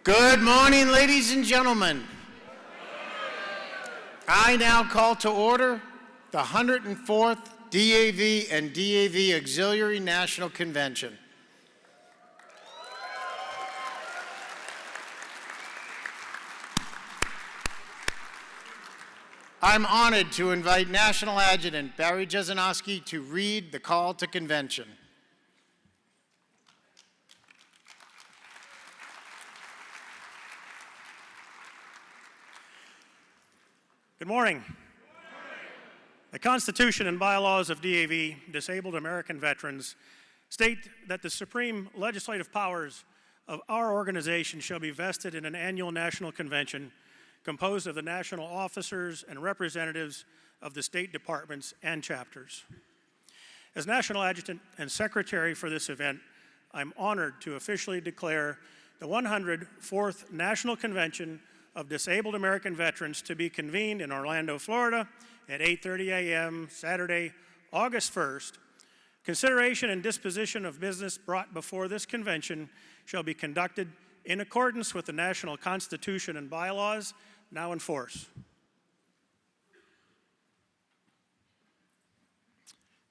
Good morning, ladies and gentlemen. I now call to order the 104th DAV and DAV Auxiliary National Convention. I'm honored to invite National Adjutant Barry Jesenowski to read the call to convention. Good morning. The Constitution and bylaws of DAV, Disabled American Veterans, state that the supreme legislative powers of our organization shall be vested in an annual national convention composed of the national officers and representatives of the state departments and chapters. As National Adjutant and Secretary for this event, I'm honored to officially declare the 104th National Convention of Disabled American Veterans to be convened in Orlando, Florida at 8:30 a.m. Saturday, August 1st. Consideration and disposition of business brought before this convention shall be conducted in accordance with the national Constitution and bylaws now in force.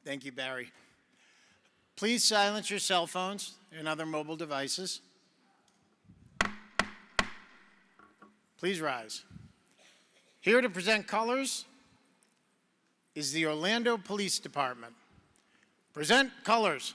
Thank you, Barry. Please silence your cell phones and other mobile devices. Please rise. Here to present colors is the Orlando Police Department. Present colors.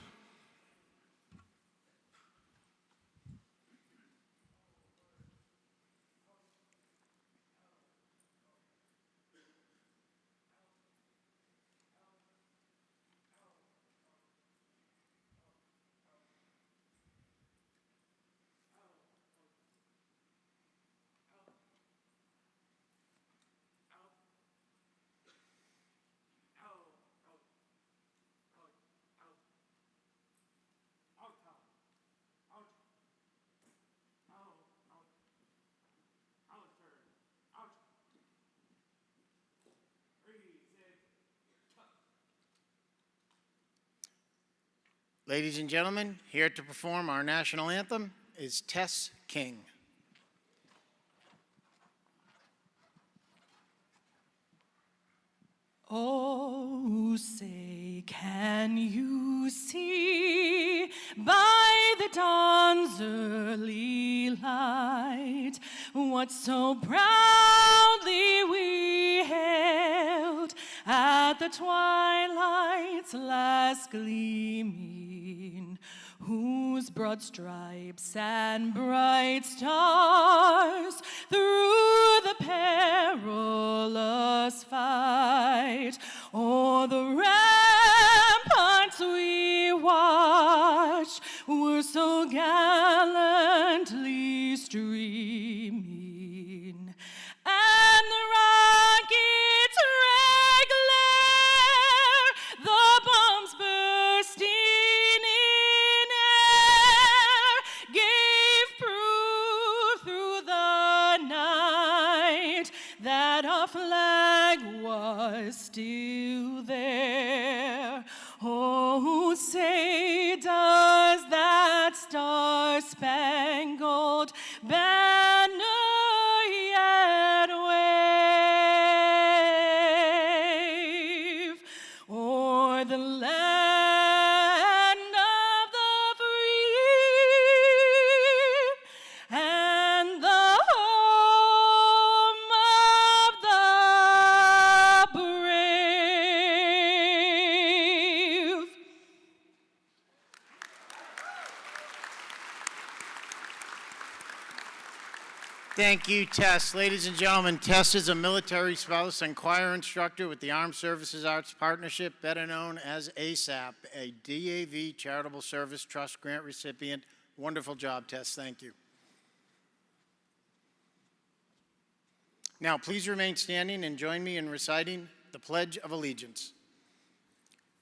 Ladies and gentlemen, here to perform our national anthem is Tess King. Oh, say, can you see by the dawn's early light what so proudly we hailed at the twilight's last gleaming, whose broad stripes and bright stars through the perilous fight o'er the ramparts we watched were so gallantly streaming, and the rocket's red glare, the bombs bursting in air, gave proof through the night that our flag was still there. Oh, say, does that star-spangled banner yet wave o'er the land of the free and the home of the brave? Thank you, Tess. Ladies and gentlemen, Tess is a military spouse and choir instructor with the Armed Services Arts Partnership, better known as ASAP, a DAV Charitable Service Trust grant recipient. Wonderful job, Tess. Thank you. Now, please remain standing and join me in reciting the Pledge of Allegiance.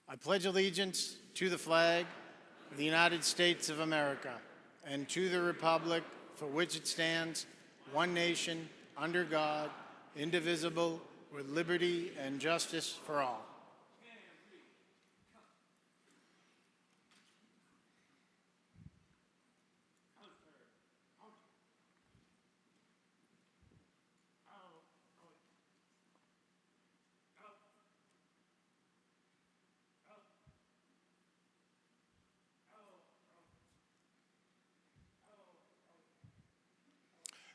I pledge allegiance to the flag of the United States of America and to the republic for which it stands, one nation, under God, indivisible, with liberty and justice for all.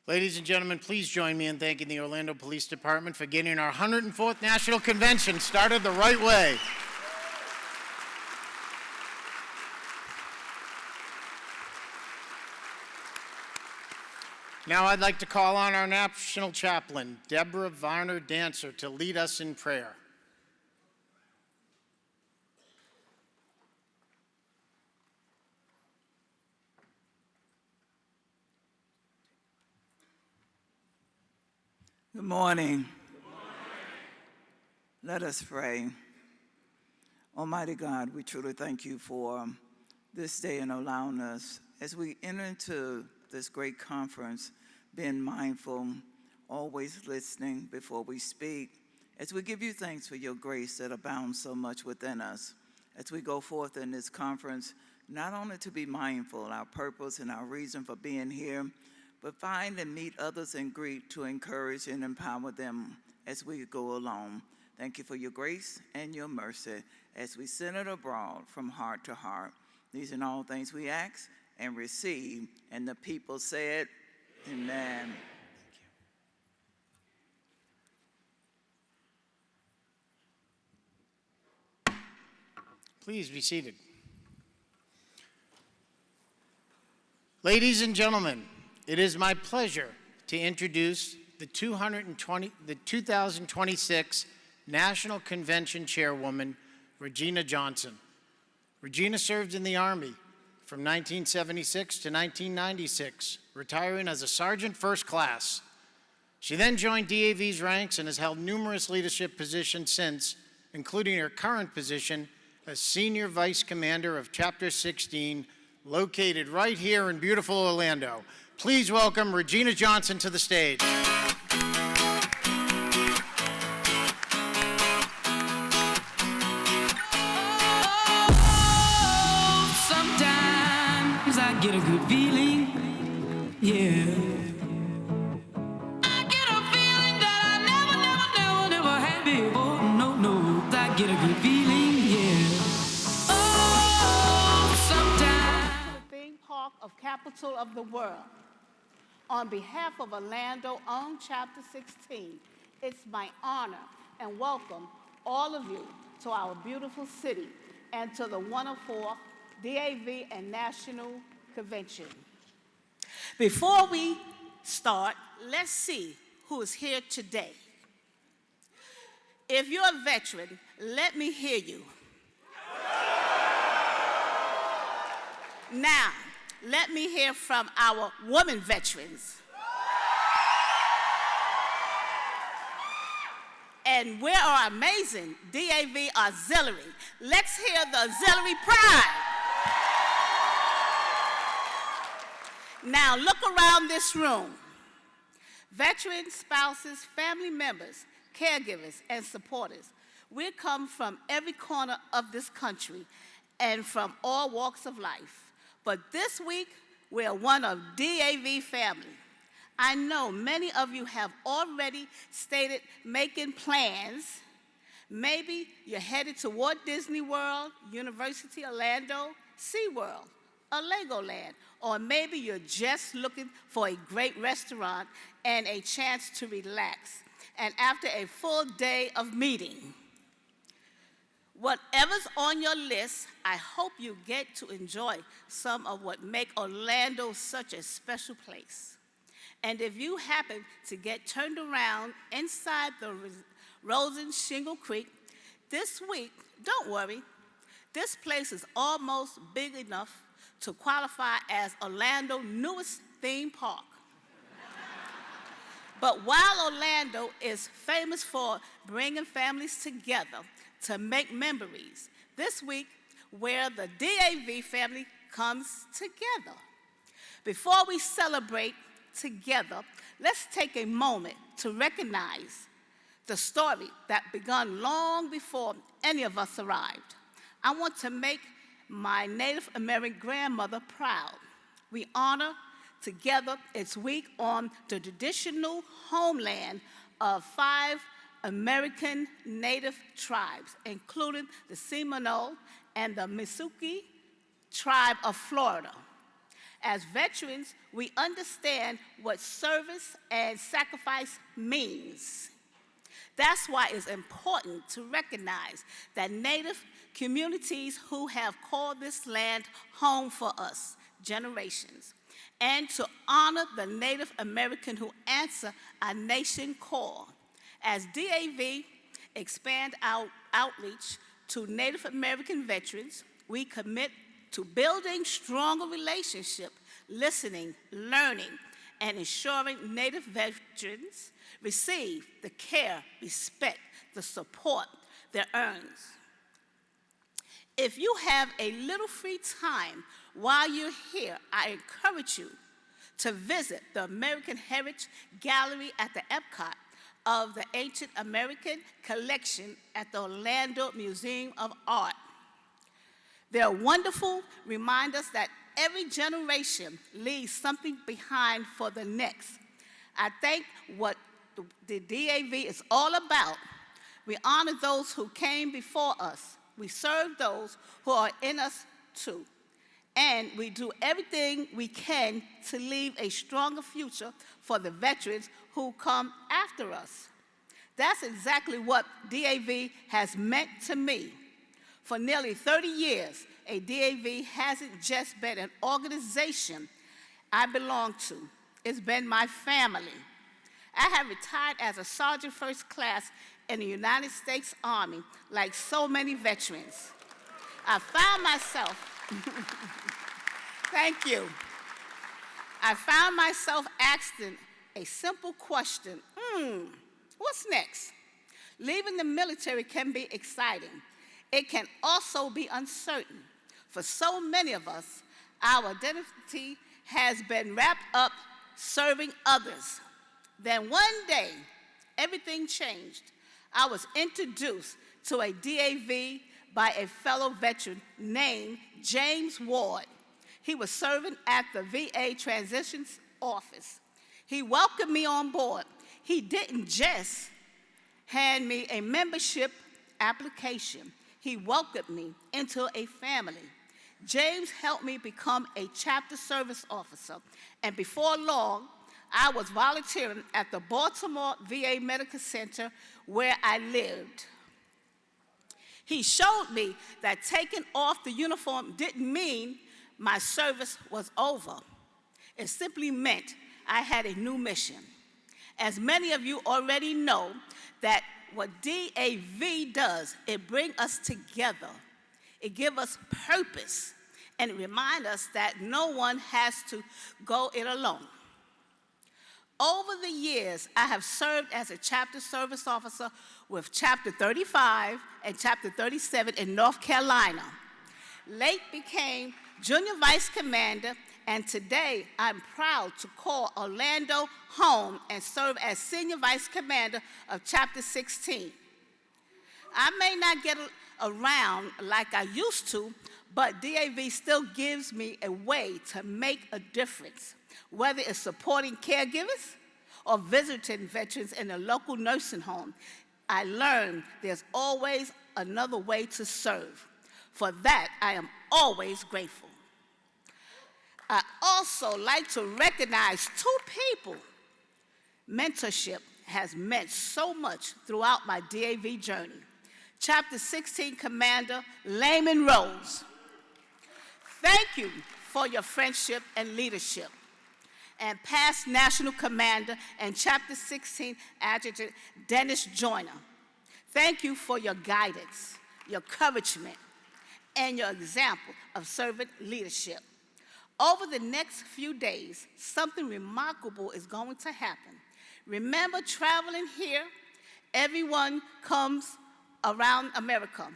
Ladies and gentlemen, please join me in thanking the Orlando Police Department for getting our 104th National Convention started the right way. Now I'd like to call on our National Chaplain, Deborah Varner Dancer, to lead us in prayer. Good morning. Let us pray. Almighty God, we truly thank you for this day and allowing us, as we enter into this great conference, being mindful, always listening before we speak, as we give you thanks for your grace that abounds so much within us. As we go forth in this conference, not only to be mindful, our purpose and our reason for being here, but find and meet others and greet to encourage and empower them as we go along. Thank you for your grace and your mercy as we send it abroad from heart to heart. These are all things we ask and receive, and the people said, amen. Please be seated. Ladies and gentlemen, it is my pleasure to introduce the 2026 National Convention Chairwoman, Regina Johnson. Regina served in the Army from 1976 to 1996, retiring as a Sergeant First Class. She then joined DAV's ranks and has held numerous leadership positions since, including her current position as Senior Vice Commander of Chapter 16, located right here in beautiful Orlando. Please welcome Regina Johnson to the stage. Sometimes I get a good feeling, yeah. I get a feeling that I never had before. No, I get a good feeling, yeah. Oh, sometimes. The theme park of capital of the world. On behalf of Orlando-owned Chapter 16, it's my honor and welcome all of you to our beautiful city and to the 104th DAV and National Convention. Before we start, let's see who is here today. If you're a veteran, let me hear you. Now, let me hear from our women veterans. And we're our amazing DAV Auxiliary. Let's hear the Auxiliary pride. Now look around this room. Veterans, spouses, family members, caregivers, and supporters. We come from every corner of this country and from all walks of life. But this week, we're one of DAV family. I know many of you have already stated making plans. Maybe you're headed to Walt Disney World, University Orlando, SeaWorld, or Legoland, or maybe you're just looking for a great restaurant and a chance to relax, and after a full day of meeting. Whatever's on your list, I hope you get to enjoy some of what make Orlando such a special place. And if you happen to get turned around inside the Rosen Shingle Creek this week, don't worry. This place is almost big enough to qualify as Orlando's newest theme park. But while Orlando is famous for bringing families together to make memories, this week, where the DAV family comes together. Before we celebrate together, let's take a moment to recognize the story that began long before any of us arrived. I want to make my Native American grandmother proud. We honor together its week on the traditional homeland of 5 American Native tribes, including the Seminole and the Mississauga tribe of Florida. As veterans, we understand what service and sacrifice means. That's why it's important to recognize that Native communities who have called this land home for us generations, and to honor the Native American who answer our nation call. As DAV expand our outreach to Native American veterans, we commit to building stronger relationship, listening, learning, and ensuring Native veterans receive the care, respect, the support they earn. If you have a little free time while you're here, I encourage you to visit the American Heritage Gallery at the Epcot of the Ancient American Collection at the Orlando Museum of Art. They're wonderful reminders that every generation leaves something behind for the next. I think what the DAV is all about. We honor those who came before us. We serve those who are in us too. And we do everything we can to leave a stronger future for the veterans who come after us. That's exactly what DAV has meant to me. For nearly 30 years, a DAV hasn't just been an organization I belong to. It's been my family. I have retired as a Sergeant First Class in the United States Army, like so many veterans. I found myself, thank you. I found myself asking a simple question, what's next? Leaving the military can be exciting. It can also be uncertain. For so many of us, our identity has been wrapped up serving others. Then one day, everything changed. I was introduced to a DAV by a fellow veteran named James Ward. He was serving at the VA Transitions Office. He welcomed me on board. He didn't just hand me a membership application. He welcomed me into a family. James helped me become a chapter service officer, and before long, I was volunteering at the Baltimore VA Medical Center where I lived. He showed me that taking off the uniform didn't mean my service was over. It simply meant I had a new mission. As many of you already know, that what DAV does, it brings us together. It gives us purpose, and it reminds us that no one has to go it alone. Over the years, I have served as a chapter service officer with Chapter 35 and Chapter 37 in North Carolina. Late became Junior Vice Commander, and today I'm proud to call Orlando home and serve as Senior Vice Commander of Chapter 16. I may not get around like I used to, but DAV still gives me a way to make a difference, whether it's supporting caregivers or visiting veterans in a local nursing home. I learned there's always another way to serve. For that, I am always grateful. I also like to recognize two people. Mentorship has meant so much throughout my DAV journey. Chapter 16 Commander Layman Rose. Thank you for your friendship and leadership. And past National Commander and Chapter 16 Adjutant Dennis Joyner. Thank you for your guidance, your encouragement, and your example of servant leadership. Over the next few days, something remarkable is going to happen. Remember, traveling here, everyone comes around America.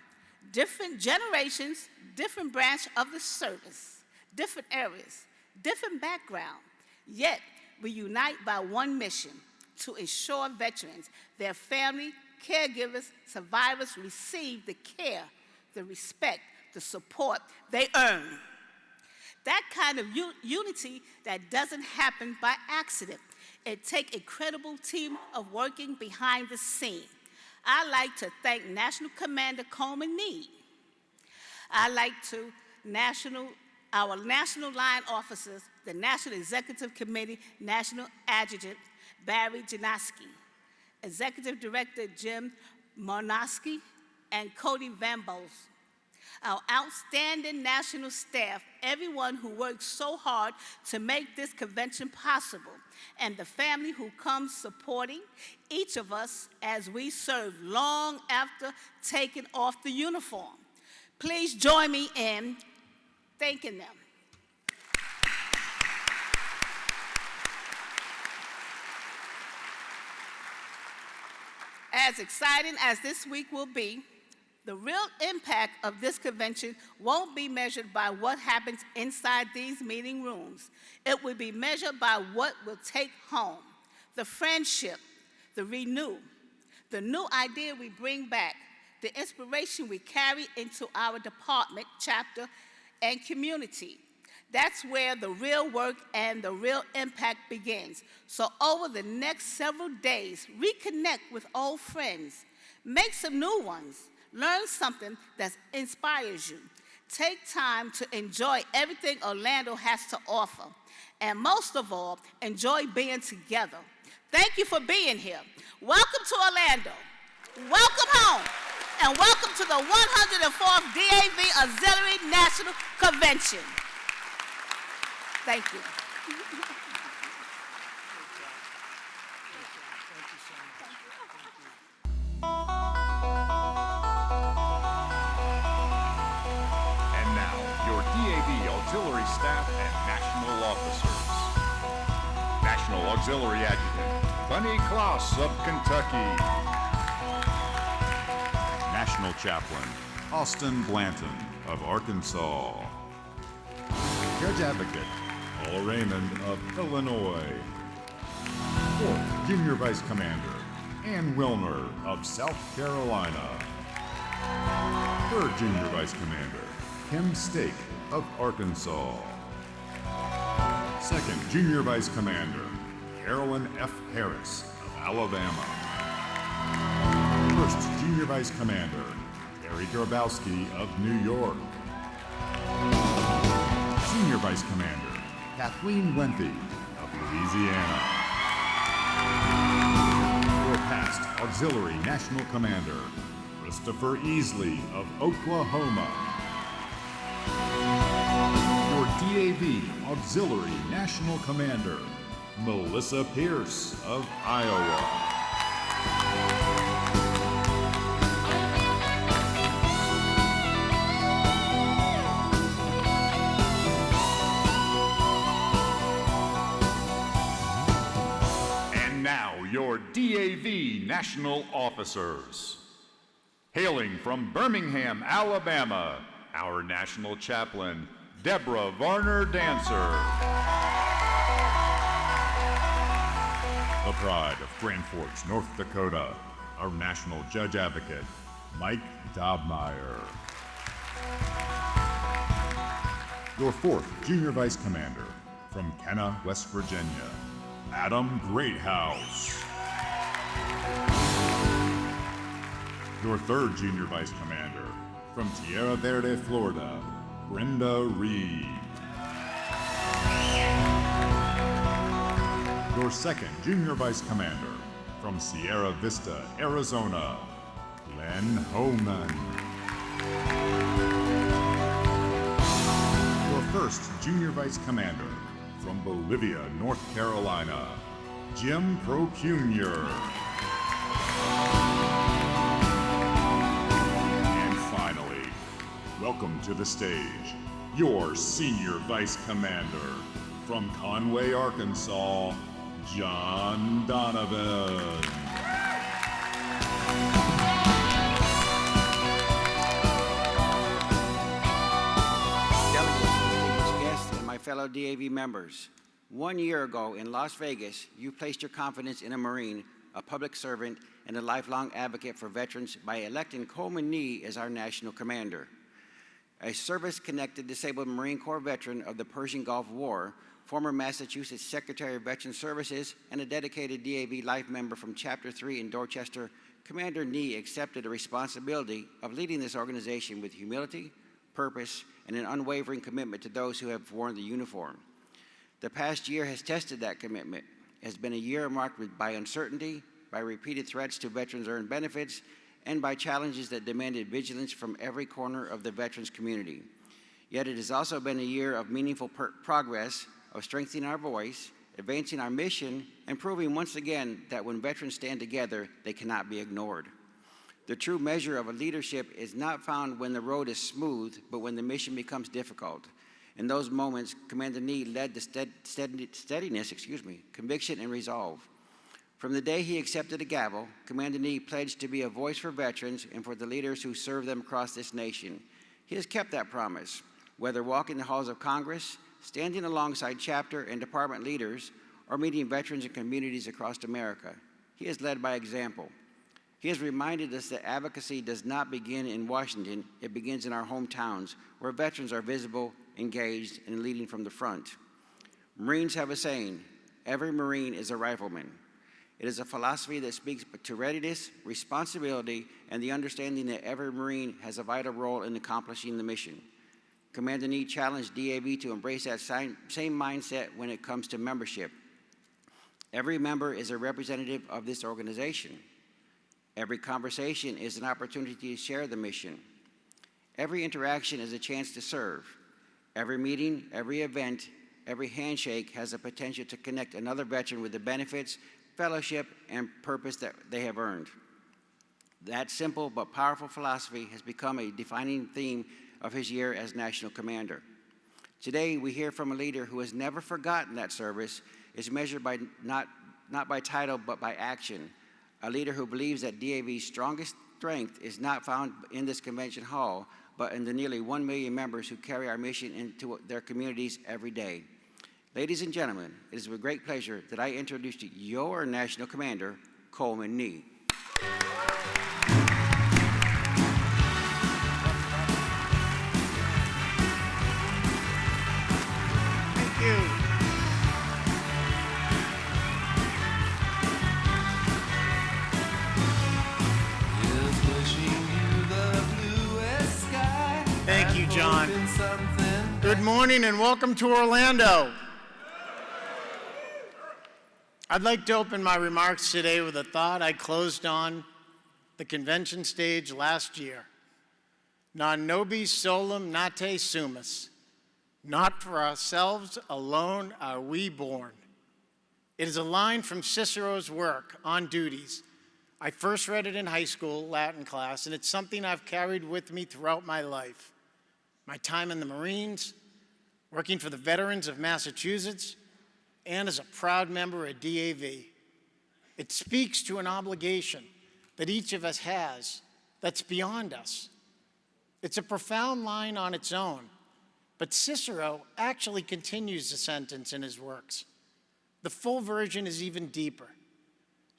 Different generations, different branch of the service, different areas, different background. Yet, we unite by one mission: to ensure veterans, their family, caregivers, survivors receive the care, the respect, the support they earn. That kind of unity that doesn't happen by accident. It takes a credible team of working behind the scene. I like to thank National Commander Coleman Need. I like to National our National Line Officers, the National Executive Committee, National Adjutant Barry Janoski, Executive Director Jim Marnoski, and Cody Van Bos. Our outstanding national staff, everyone who works so hard to make this convention possible, and the family who comes supporting each of us as we serve long after taking off the uniform. Please join me in thanking them. As exciting as this week will be, the real impact of this convention won't be measured by what happens inside these meeting rooms. It will be measured by what we'll take home, the friendship, the renew, the new idea we bring back, the inspiration we carry into our department, chapter, and community. That's where the real work and the real impact begins. So over the next several days, reconnect with old friends, make some new ones, learn something that inspires you. Take time to enjoy everything Orlando has to offer. And most of all, enjoy being together. Thank you for being here. Welcome to Orlando. Welcome home. And welcome to the 104th DAV Auxiliary National Convention. Thank you. And now, your DAV auxiliary staff and national officers. National Auxiliary Adjutant Bunny Klaus of Kentucky. National Chaplain Austin Blanton of Arkansas. Judge Advocate Paula Raymond of Illinois. 4th Junior Vice Commander Ann Wilner of South Carolina. 3rd Junior Vice Commander Kim Stake of Arkansas. 2nd Junior Vice Commander Carolyn F. Harris of Alabama. 1st Junior Vice Commander Terry Grabowski of New York. Senior Vice Commander Kathleen Wenthy of Louisiana. Your past Auxiliary National Commander Christopher Easley of Oklahoma. Your DAV Auxiliary National Commander Melissa Pierce of Iowa. Your DAV National Officers. Hailing from Birmingham, Alabama, our National Chaplain, Deborah Varner Dancer. The pride of Grand Forks, North Dakota, our National Judge Advocate, Mike Dobmeyer. Your 4th Junior Vice Commander from Kenna, West Virginia, Adam Greathouse. Your 3rd Junior Vice Commander from Tierra Verde, Florida, Brenda Reed. Your 2nd Junior Vice Commander from Sierra Vista, Arizona, Glenn Homan. Your 1st Junior Vice Commander from Bolivia, North Carolina, Jim Procunior. And finally, welcome to the stage, your Senior Vice Commander from Conway, Arkansas, John Donovan. Fellow DAV members, 1 year ago in Las Vegas, you placed your confidence in a Marine, a public servant, and a lifelong advocate for veterans by electing Coleman Nee as our national commander. A service-connected disabled Marine Corps veteran of the Persian Gulf War, former Massachusetts Secretary of Veteran Services, and a dedicated DAV Life member from Chapter 3 in Dorchester, Commander Nee accepted the responsibility of leading this organization with humility, purpose, and an unwavering commitment to those who have worn the uniform. The past year has tested that commitment. It has been a year marked by uncertainty, by repeated threats to veterans' earned benefits, and by challenges that demanded vigilance from every corner of the veterans community. Yet it has also been a year of meaningful progress, of strengthening our voice, advancing our mission, and proving once again that when veterans stand together, they cannot be ignored. The true measure of a leadership is not found when the road is smooth, but when the mission becomes difficult. In those moments, Commander Nee led the steadiness, conviction, and resolve. From the day he accepted the gavel, Commander Nee pledged to be a voice for veterans and for the leaders who serve them across this nation. He has kept that promise, whether walking the halls of Congress, standing alongside chapter and department leaders, or meeting veterans and communities across America. He has led by example. He has reminded us that advocacy does not begin in Washington, it begins in our hometowns, where veterans are visible, engaged, and leading from the front. Marines have a saying, every Marine is a rifleman. It is a philosophy that speaks to readiness, responsibility, and the understanding that every Marine has a vital role in accomplishing the mission. Commander Nee challenged DAV to embrace that same mindset when it comes to membership. Every member is a representative of this organization. Every conversation is an opportunity to share the mission. Every interaction is a chance to serve. Every meeting, every event, every handshake has the potential to connect another veteran with the benefits, fellowship, and purpose that they have earned. That simple but powerful philosophy has become a defining theme of his year as National Commander. Today, we hear from a leader who has never forgotten that service, is measured by not by title, but by action. A leader who believes that DAV's strongest strength is not found in this convention hall, but in the nearly 1 million members who carry our mission into their communities every day. Ladies and gentlemen, it is with great pleasure that I introduce to you your National Commander, Coleman Nee. Thank you. Thank you, John. Good morning and welcome to Orlando. I'd like to open my remarks today with a thought I closed on the convention stage last year. Non nobis solum nate sumus. Not for ourselves alone are we born. It is a line from Cicero's work on duties. I first read it in high school Latin class, and it's something I've carried with me throughout my life. My time in the Marines, working for the veterans of Massachusetts, and as a proud member of DAV. It speaks to an obligation that each of us has that's beyond us. It's a profound line on its own, but Cicero actually continues the sentence in his works. The full version is even deeper.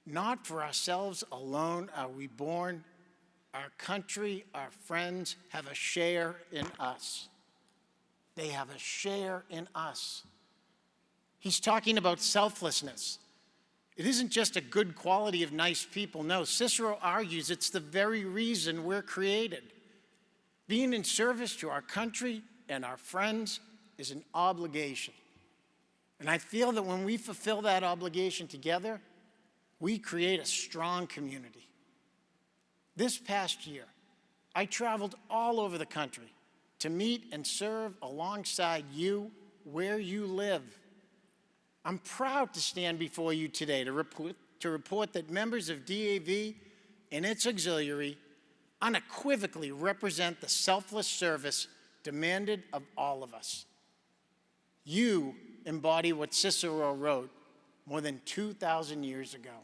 Not for ourselves alone are we born. Our country, our friends have a share in us. They have a share in us. He's talking about selflessness. It isn't just a good quality of nice people. No, Cicero argues it's the very reason we're created. Being in service to our country and our friends is an obligation. And I feel that when we fulfill that obligation together, we create a strong community. This past year, I traveled all over the country to meet and serve alongside you where you live. I'm proud to stand before you today to report that members of DAV and its auxiliary unequivocally represent the selfless service demanded of all of us. You embody what Cicero wrote more than 2,000 years ago.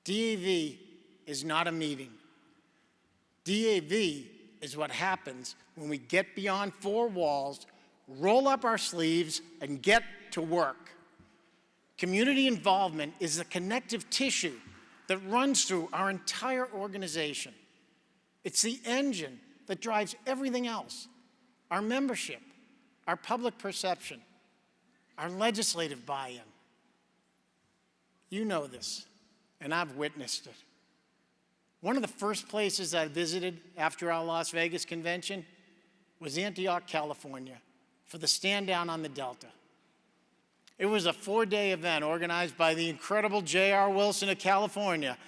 DAV is not a meeting. DAV is what happens when we get beyond four walls, roll up our sleeves, and get to work. Community involvement is the connective tissue that runs through our entire organization. It's the engine that drives everything else: our membership, our public perception, our legislative buy-in. You know this, and I've witnessed it. One of the first places I visited after our Las Vegas convention was Antioch, California, for the Stand Down on the Delta. It was a 4-day event organized by the incredible J.R. Wilson of California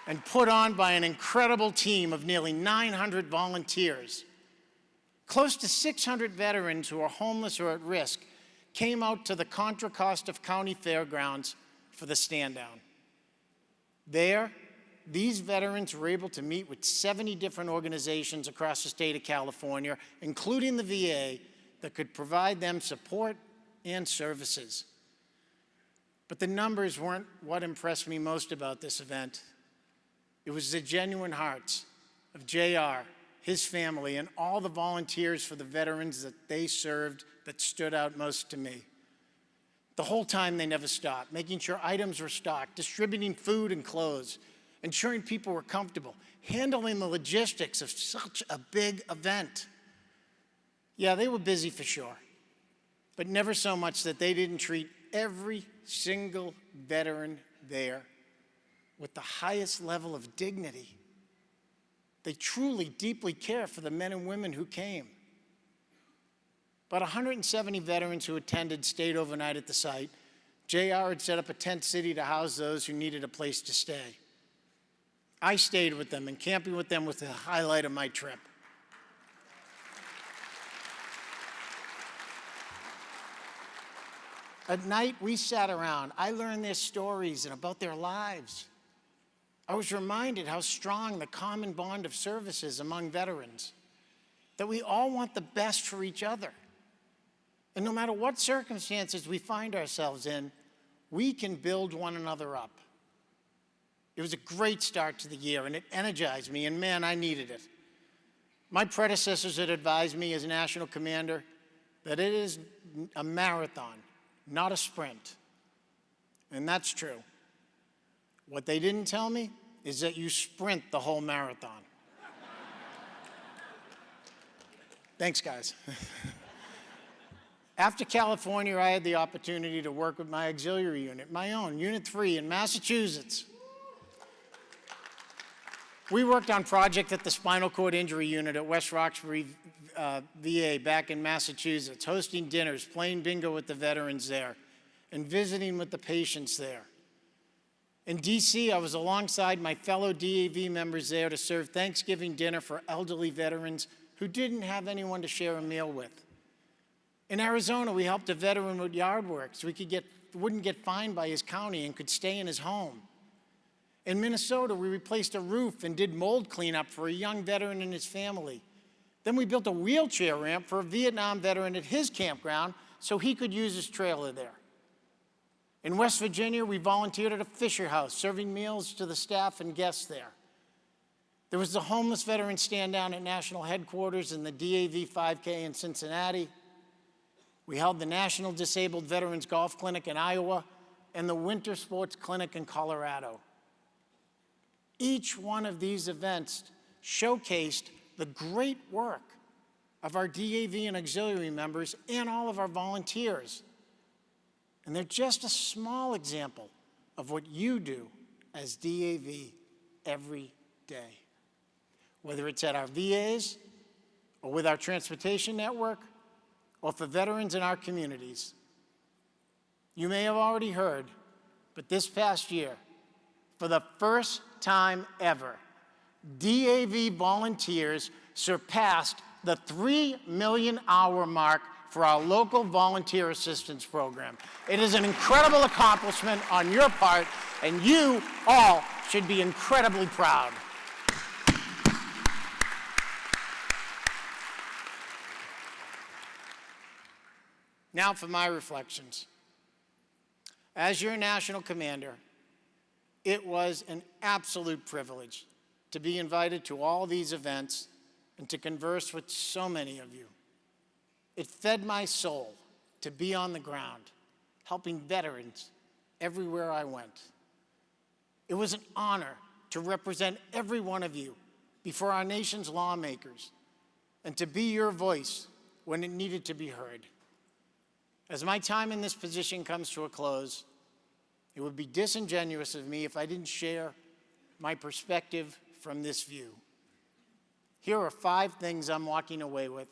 and put on by an incredible team of nearly 900 volunteers. Close to 600 veterans who are homeless or at risk came out to the Contra Costa County Fairgrounds for the Stand Down. There, these veterans were able to meet with 70 different organizations across the state of California, including the VA, that could provide them support and services. But the numbers weren't what impressed me most about this event. It was the genuine hearts of JR, his family, and all the volunteers for the veterans that they served that stood out most to me. The whole time they never stopped, making sure items were stocked, distributing food and clothes, ensuring people were comfortable, handling the logistics of such a big event. Yeah, they were busy for sure, but never so much that they didn't treat every single veteran there with the highest level of dignity. They truly, deeply care for the men and women who came. About 170 veterans who attended stayed overnight at the site. JR had set up a tent city to house those who needed a place to stay. I stayed with them, and camping with them was the highlight of my trip. At night, we sat around. I learned their stories and about their lives. I was reminded how strong the common bond of service is among veterans, that we all want the best for each other. And no matter what circumstances we find ourselves in, we can build one another up. It was a great start to the year, and it energized me, and man, I needed it. My predecessors had advised me as National Commander that it is a marathon, not a sprint. And that's true. What they didn't tell me is that you sprint the whole marathon. Thanks, guys. After California, I had the opportunity to work with my auxiliary unit, my own, Unit 3 in Massachusetts. We worked on project at the Spinal Cord Injury Unit at West Roxbury VA back in Massachusetts, hosting dinners, playing bingo with the veterans there, and visiting with the patients there. In DC, I was alongside my fellow DAV members there to serve Thanksgiving dinner for elderly veterans who didn't have anyone to share a meal with. In Arizona, we helped a veteran with yard work so he wouldn't get fined by his county and could stay in his home. In Minnesota, we replaced a roof and did mold cleanup for a young veteran and his family. Then we built a wheelchair ramp for a Vietnam veteran at his campground so he could use his trailer there. In West Virginia, we volunteered at a Fisher House, serving meals to the staff and guests there. There was the homeless veteran stand down at national headquarters and the DAV 5K in Cincinnati. We held the National Disabled Veterans Golf Clinic in Iowa and the Winter Sports Clinic in Colorado. Each one of these events showcased the great work of our DAV and auxiliary members and all of our volunteers. And they're just a small example of what you do as DAV every day. Whether it's at our VAs, or with our transportation network, or for veterans in our communities. You may have already heard, but this past year, for the first time ever, DAV volunteers surpassed the 3 million hour mark for our local volunteer assistance program. It is an incredible accomplishment on your part, and you all should be incredibly proud. Now for my reflections. As your national commander, it was an absolute privilege to be invited to all these events and to converse with so many of you. It fed my soul to be on the ground, helping veterans everywhere I went. It was an honor to represent every one of you before our nation's lawmakers and to be your voice when it needed to be heard. As my time in this position comes to a close, it would be disingenuous of me if I didn't share my perspective from this view. Here are 5 things I'm walking away with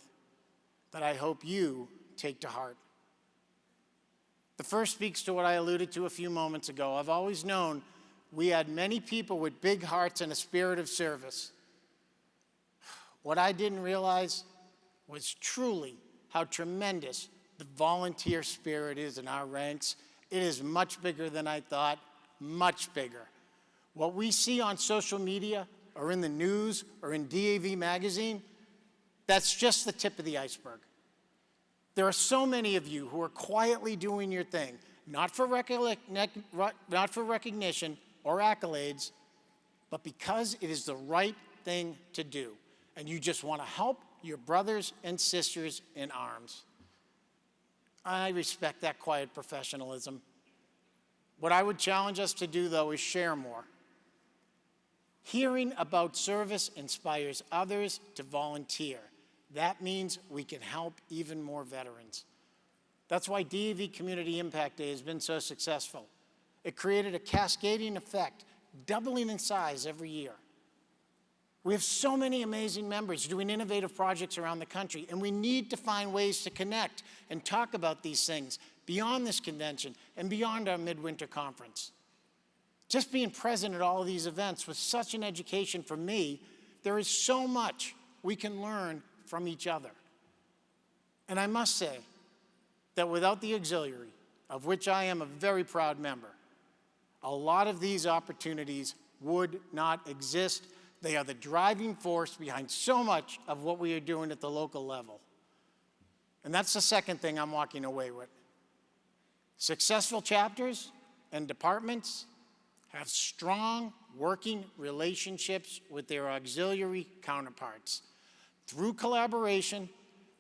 that I hope you take to heart. The first speaks to what I alluded to a few moments ago. I've always known we had many people with big hearts and a spirit of service. What I didn't realize was truly how tremendous the volunteer spirit is in our ranks. It is much bigger than I thought, much bigger. What we see on social media or in the news or in DAV magazine, that's just the tip of the iceberg. There are so many of you who are quietly doing your thing, not for recognition or accolades, but because it is the right thing to do, and you just want to help your brothers and sisters in arms. I respect that quiet professionalism. What I would challenge us to do, though, is share more. Hearing about service inspires others to volunteer. That means we can help even more veterans. That's why DAV Community Impact Day has been so successful. It created a cascading effect, doubling in size every year. We have so many amazing members doing innovative projects around the country, and we need to find ways to connect and talk about these things beyond this convention and beyond our midwinter conference. Just being present at all of these events was such an education for me. There is so much we can learn from each other. And I must say that without the auxiliary, of which I am a very proud member, a lot of these opportunities would not exist. They are the driving force behind so much of what we are doing at the local level. And that's the second thing I'm walking away with. Successful chapters and departments have strong working relationships with their auxiliary counterparts. Through collaboration,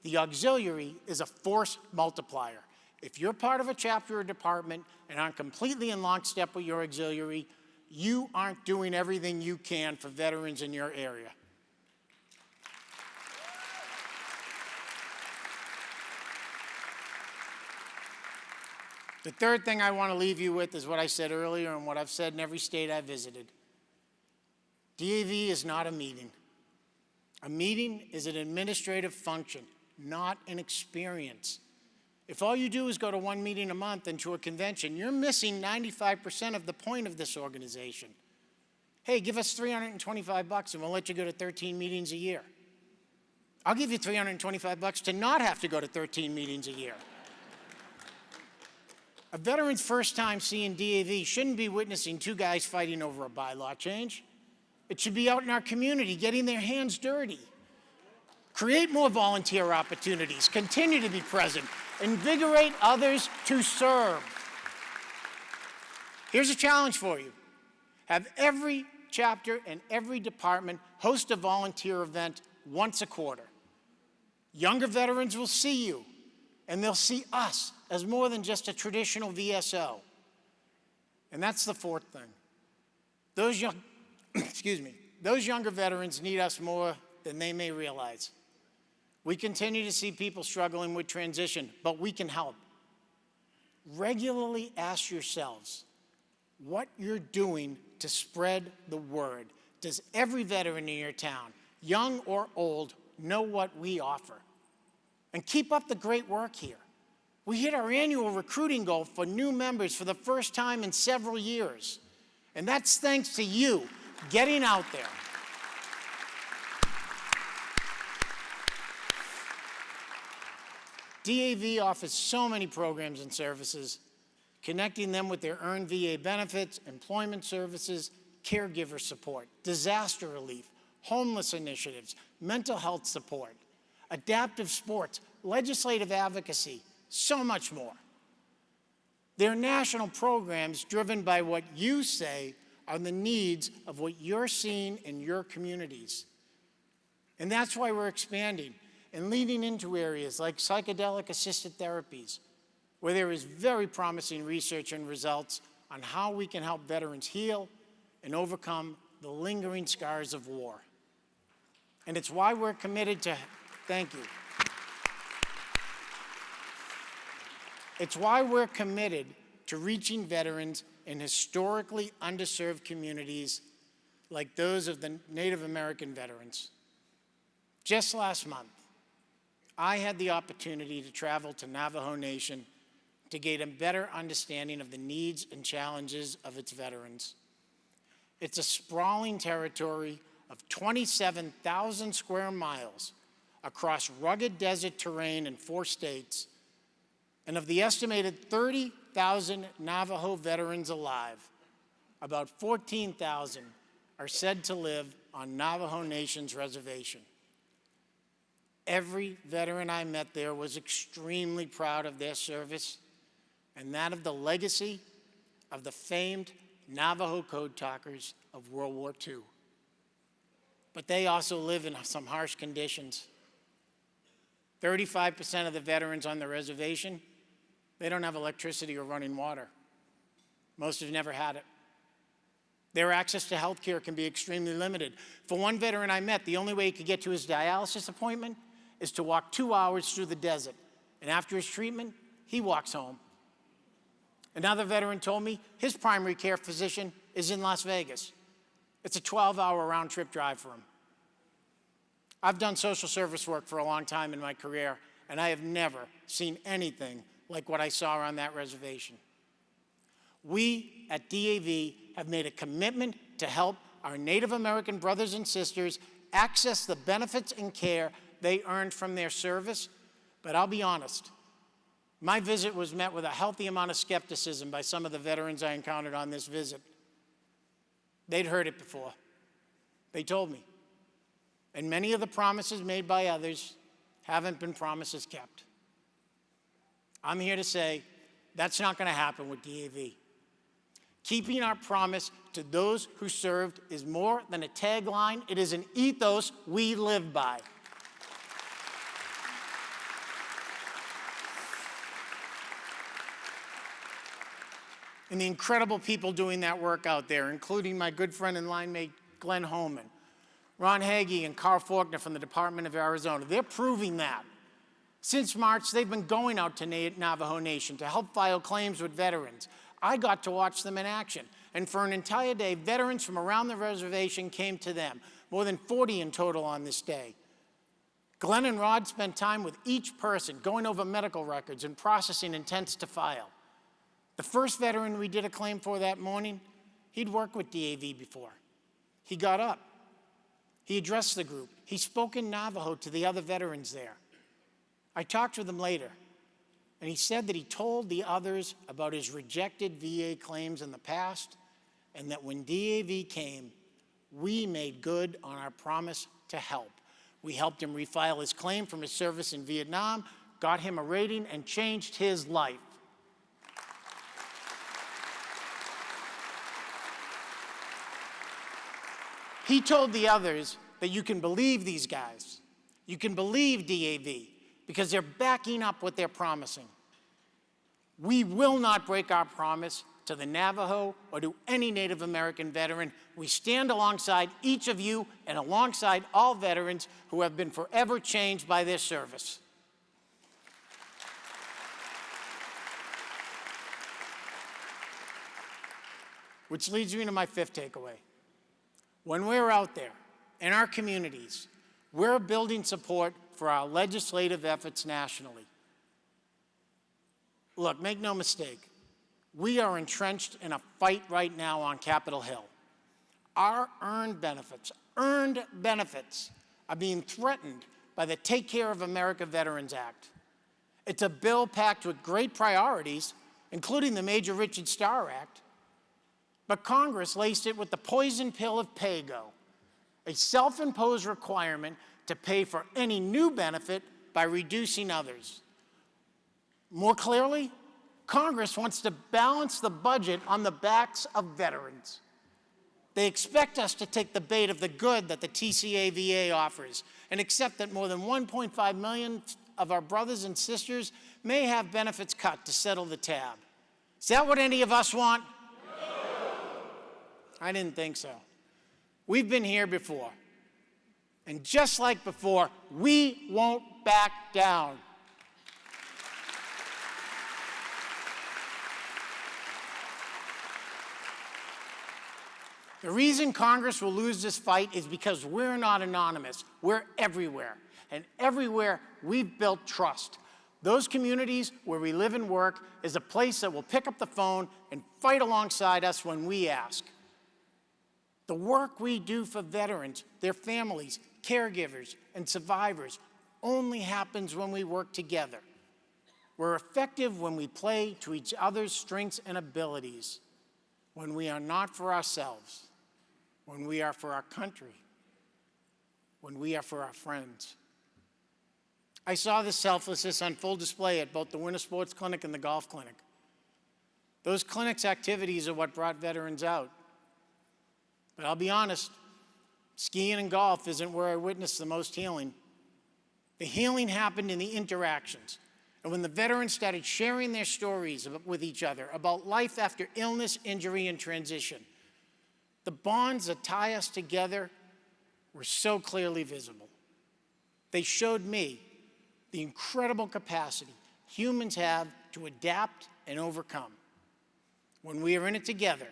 the auxiliary is a force multiplier. If you're part of a chapter or department and aren't completely in lockstep with your auxiliary, you aren't doing everything you can for veterans in your area. The third thing I want to leave you with is what I said earlier and what I've said in every state I visited. DAV is not a meeting. A meeting is an administrative function, not an experience. If all you do is go to one meeting a month and to a convention, you're missing 95% of the point of this organization. Hey, give us $325 and we'll let you go to 13 meetings a year. I'll give you $325 to not have to go to 13 meetings a year. A veteran's first time seeing DAV shouldn't be witnessing 2 guys fighting over a bylaw change. It should be out in our community getting their hands dirty. Create more volunteer opportunities, continue to be present, invigorate others to serve. Here's a challenge for you. Have every chapter and every department host a volunteer event once a quarter. Younger veterans will see you, and they'll see us as more than just a traditional VSO. And that's the fourth thing. Those younger veterans need us more than they may realize. We continue to see people struggling with transition, but we can help. Regularly ask yourselves what you're doing to spread the word. Does every veteran in your town, young or old, know what we offer? And keep up the great work here. We hit our annual recruiting goal for new members for the first time in several years. And that's thanks to you getting out there. DAV offers so many programs and services, connecting them with their earned VA benefits, employment services, caregiver support, disaster relief, homeless initiatives, mental health support, adaptive sports, legislative advocacy, so much more. They're national programs driven by what you say are the needs of what you're seeing in your communities. And that's why we're expanding and leading into areas like psychedelic-assisted therapies, where there is very promising research and results on how we can help veterans heal and overcome the lingering scars of war. And it's why we're committed to, thank you. It's why we're committed to reaching veterans in historically underserved communities like those of the Native American veterans. Just last month, I had the opportunity to travel to Navajo Nation to gain a better understanding of the needs and challenges of its veterans. It's a sprawling territory of 27,000 square miles across rugged desert terrain in 4 states, and of the estimated 30,000 Navajo veterans alive, about 14,000 are said to live on Navajo Nation's reservation. Every veteran I met there was extremely proud of their service and that of the legacy of the famed Navajo code talkers of World War II. But they also live in some harsh conditions. 35% of the veterans on the reservation, they don't have electricity or running water. Most have never had it. Their access to health care can be extremely limited. For one veteran I met, the only way he could get to his dialysis appointment is to walk 2 hours through the desert. And after his treatment, he walks home. Another veteran told me his primary care physician is in Las Vegas. It's a 12-hour round-trip drive for him. I've done social service work for a long time in my career, and I have never seen anything like what I saw on that reservation. We at DAV have made a commitment to help our Native American brothers and sisters access the benefits and care they earned from their service, but I'll be honest, my visit was met with a healthy amount of skepticism by some of the veterans I encountered on this visit. They'd heard it before. They told me. And many of the promises made by others haven't been promises kept. I'm here to say that's not going to happen with DAV. Keeping our promise to those who served is more than a tagline. It is an ethos we live by. And the incredible people doing that work out there, including my good friend and line mate, Glenn Holman, Ron Hagee and Carl Faulkner from the Department of Arizona, they're proving that. Since March, they've been going out to Navajo Nation to help file claims with veterans. I got to watch them in action. And for an entire day, veterans from around the reservation came to them, more than 40 in total on this day. Glenn and Rod spent time with each person, going over medical records and processing intents to file. The first veteran we did a claim for that morning, he'd worked with DAV before. He got up. He addressed the group. He spoke in Navajo to the other veterans there. I talked with him later, and he said that he told the others about his rejected VA claims in the past, and that when DAV came, we made good on our promise to help. We helped him refile his claim from his service in Vietnam, got him a rating, and changed his life. He told the others that you can believe these guys. You can believe DAV because they're backing up what they're promising. We will not break our promise to the Navajo or to any Native American veteran. We stand alongside each of you and alongside all veterans who have been forever changed by their service. Which leads me to my 5th takeaway. When we're out there in our communities, we're building support for our legislative efforts nationally. Look, make no mistake, we are entrenched in a fight right now on Capitol Hill. Our earned benefits are being threatened by the Take Care of America Veterans Act. It's a bill packed with great priorities, including the Major Richard Starr Act, but Congress laced it with the poison pill of PAYGO, a self-imposed requirement to pay for any new benefit by reducing others. More clearly, Congress wants to balance the budget on the backs of veterans. They expect us to take the bait of the good that the TCAVA offers and accept that more than 1.5 million of our brothers and sisters may have benefits cut to settle the tab. Is that what any of us want? I didn't think so. We've been here before. And just like before, we won't back down. The reason Congress will lose this fight is because we're not anonymous. We're everywhere. And everywhere we've built trust. Those communities where we live and work is a place that will pick up the phone and fight alongside us when we ask. The work we do for veterans, their families, caregivers, and survivors only happens when we work together. We're effective when we play to each other's strengths and abilities, when we are not for ourselves, when we are for our country, when we are for our friends. I saw this selflessness on full display at both the Winter Sports Clinic and the Golf Clinic. Those clinics' activities are what brought veterans out. But I'll be honest, skiing and golf isn't where I witnessed the most healing. The healing happened in the interactions. And when the veterans started sharing their stories with each other about life after illness, injury, and transition, the bonds that tie us together were so clearly visible. They showed me the incredible capacity humans have to adapt and overcome. When we are in it together,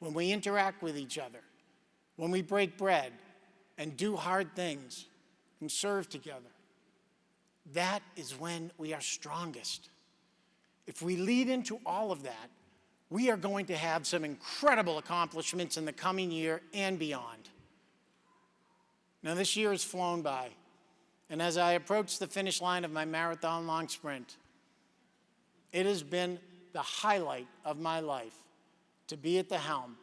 when we interact with each other, when we break bread and do hard things and serve together, that is when we are strongest. If we lead into all of that, we are going to have some incredible accomplishments in the coming year and beyond. Now, this year has flown by, and as I approach the finish line of my marathon-long sprint, it has been the highlight of my life to be at the helm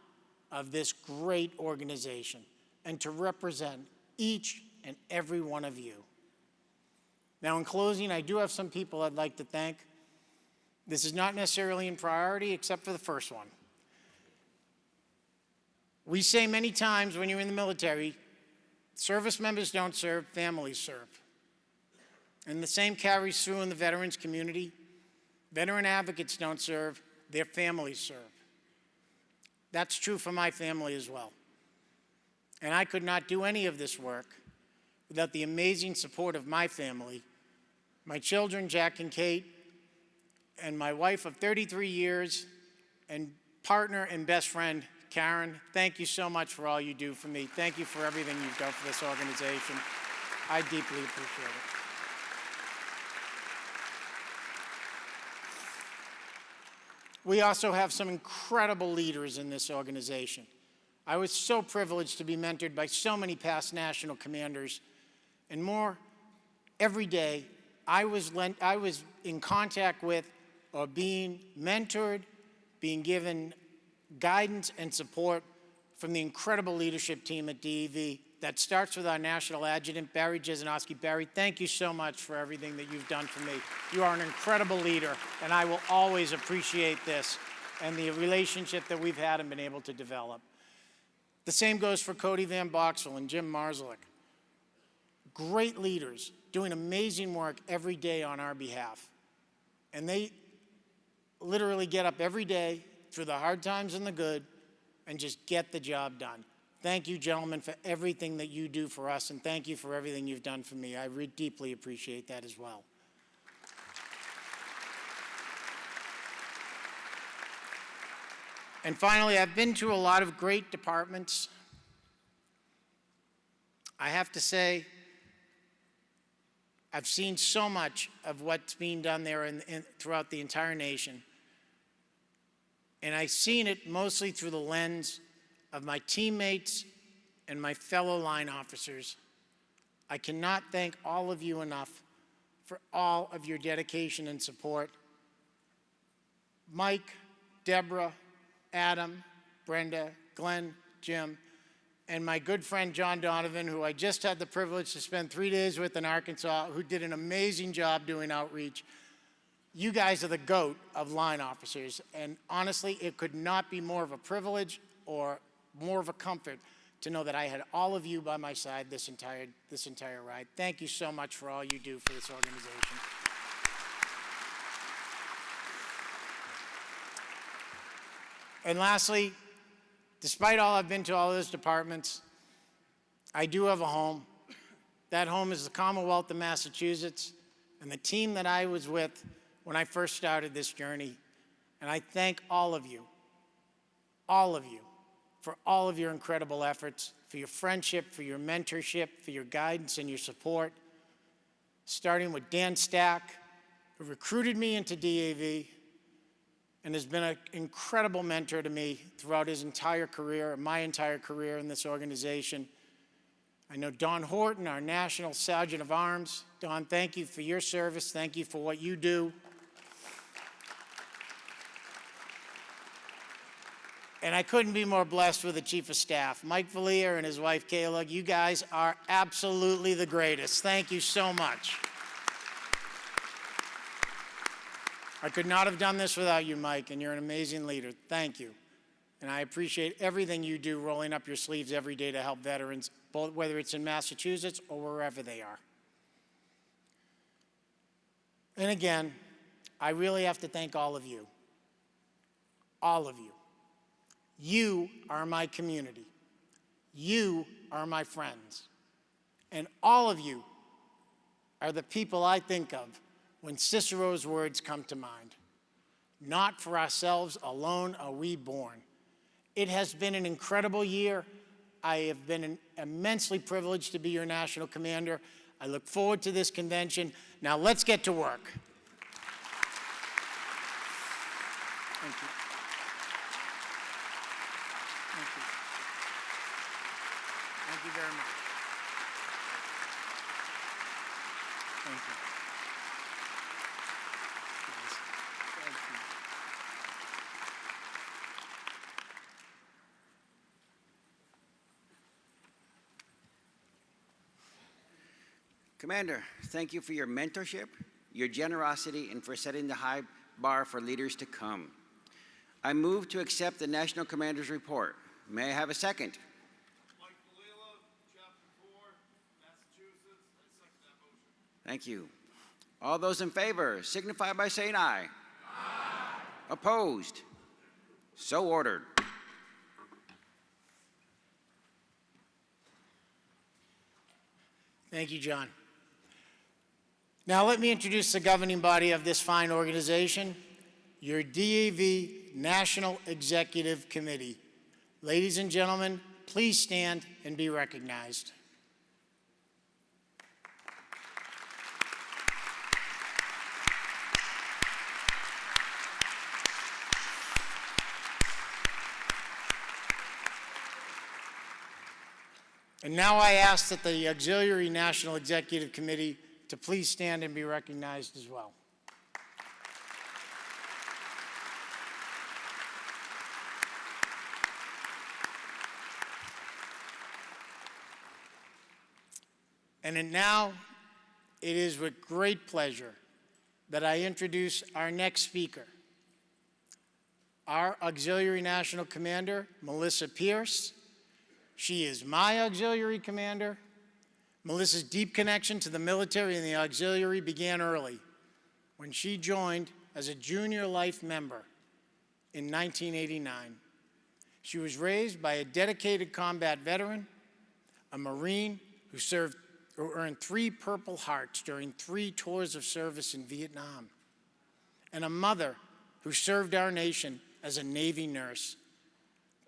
of this great organization and to represent each and every one of you. Now, in closing, I do have some people I'd like to thank. This is not necessarily in priority, except for the first one. We say many times when you're in the military, service members don't serve, families serve. And the same carries through in the veterans community. Veteran advocates don't serve, their families serve. That's true for my family as well. And I could not do any of this work without the amazing support of my family, my children, Jack and Kate, and my wife of 33 years, and partner and best friend, Karen. Thank you so much for all you do for me. Thank you for everything you've done for this organization. I deeply appreciate it. We also have some incredible leaders in this organization. I was so privileged to be mentored by so many past national commanders, and more every day I was in contact with or being mentored, being given guidance and support from the incredible leadership team at DEV that starts with our National Adjutant, Barry Jesenowski. Barry, thank you so much for everything that you've done for me. You are an incredible leader, and I will always appreciate this and the relationship that we've had and been able to develop. The same goes for Cody Van Boxel and Jim Marzlik. Great leaders doing amazing work every day on our behalf. And they literally get up every day through the hard times and the good and just get the job done. Thank you, gentlemen, for everything that you do for us, and thank you for everything you've done for me. I deeply appreciate that as well. And finally, I've been to a lot of great departments. I have to say, I've seen so much of what's being done there throughout the entire nation. And I've seen it mostly through the lens of my teammates and my fellow line officers. I cannot thank all of you enough for all of your dedication and support. Mike, Deborah, Adam, Brenda, Glenn, Jim, and my good friend John Donovan, who I just had the privilege to spend 3 days with in Arkansas, who did an amazing job doing outreach. You guys are the GOAT of line officers, and honestly, it could not be more of a privilege or more of a comfort to know that I had all of you by my side this entire ride. Thank you so much for all you do for this organization. And lastly, despite all I've been to all those departments, I do have a home. That home is the Commonwealth of Massachusetts and the team that I was with when I first started this journey. And I thank all of you for all of your incredible efforts, for your friendship, for your mentorship, for your guidance and your support, starting with Dan Stack, who recruited me into DAV and has been an incredible mentor to me throughout his entire career, my entire career in this organization. I know Don Horton, our National Sergeant of Arms. Don, thank you for your service. Thank you for what you do. And I couldn't be more blessed with a Chief of Staff. Mike Valier and his wife, Kayla, you guys are absolutely the greatest. Thank you so much. I could not have done this without you, Mike, and you're an amazing leader. Thank you. And I appreciate everything you do, rolling up your sleeves every day to help veterans, both whether it's in Massachusetts or wherever they are. And again, I really have to thank all of you. All of you. You are my community. You are my friends. And all of you are the people I think of when Cicero's words come to mind. Not for ourselves alone are we born. It has been an incredible year. I have been immensely privileged to be your national commander. I look forward to this convention. Now let's get to work. Thank you. Thank you. Thank you very much. Thank you. Thank you. Commander, thank you for your mentorship, your generosity, and for setting the high bar for leaders to come. I move to accept the National Commander's Report. May I have a second? Mike Valila, Chapter 4, Massachusetts. I second that motion. Thank you. All those in favor signify by saying aye. Aye. Opposed? So ordered. Thank you, John. Now let me introduce the governing body of this fine organization, your DAV National Executive Committee. Ladies and gentlemen, please stand and be recognized. And now I ask that the Auxiliary National Executive Committee to please stand and be recognized as well. And now it is with great pleasure that I introduce our next speaker, our Auxiliary National Commander, Melissa Pierce. She is my auxiliary commander. Melissa's deep connection to the military and the auxiliary began early when she joined as a junior life member in 1989. She was raised by a dedicated combat veteran, a Marine who earned 3 Purple Hearts during 3 tours of service in Vietnam, and a mother who served our nation as a Navy nurse.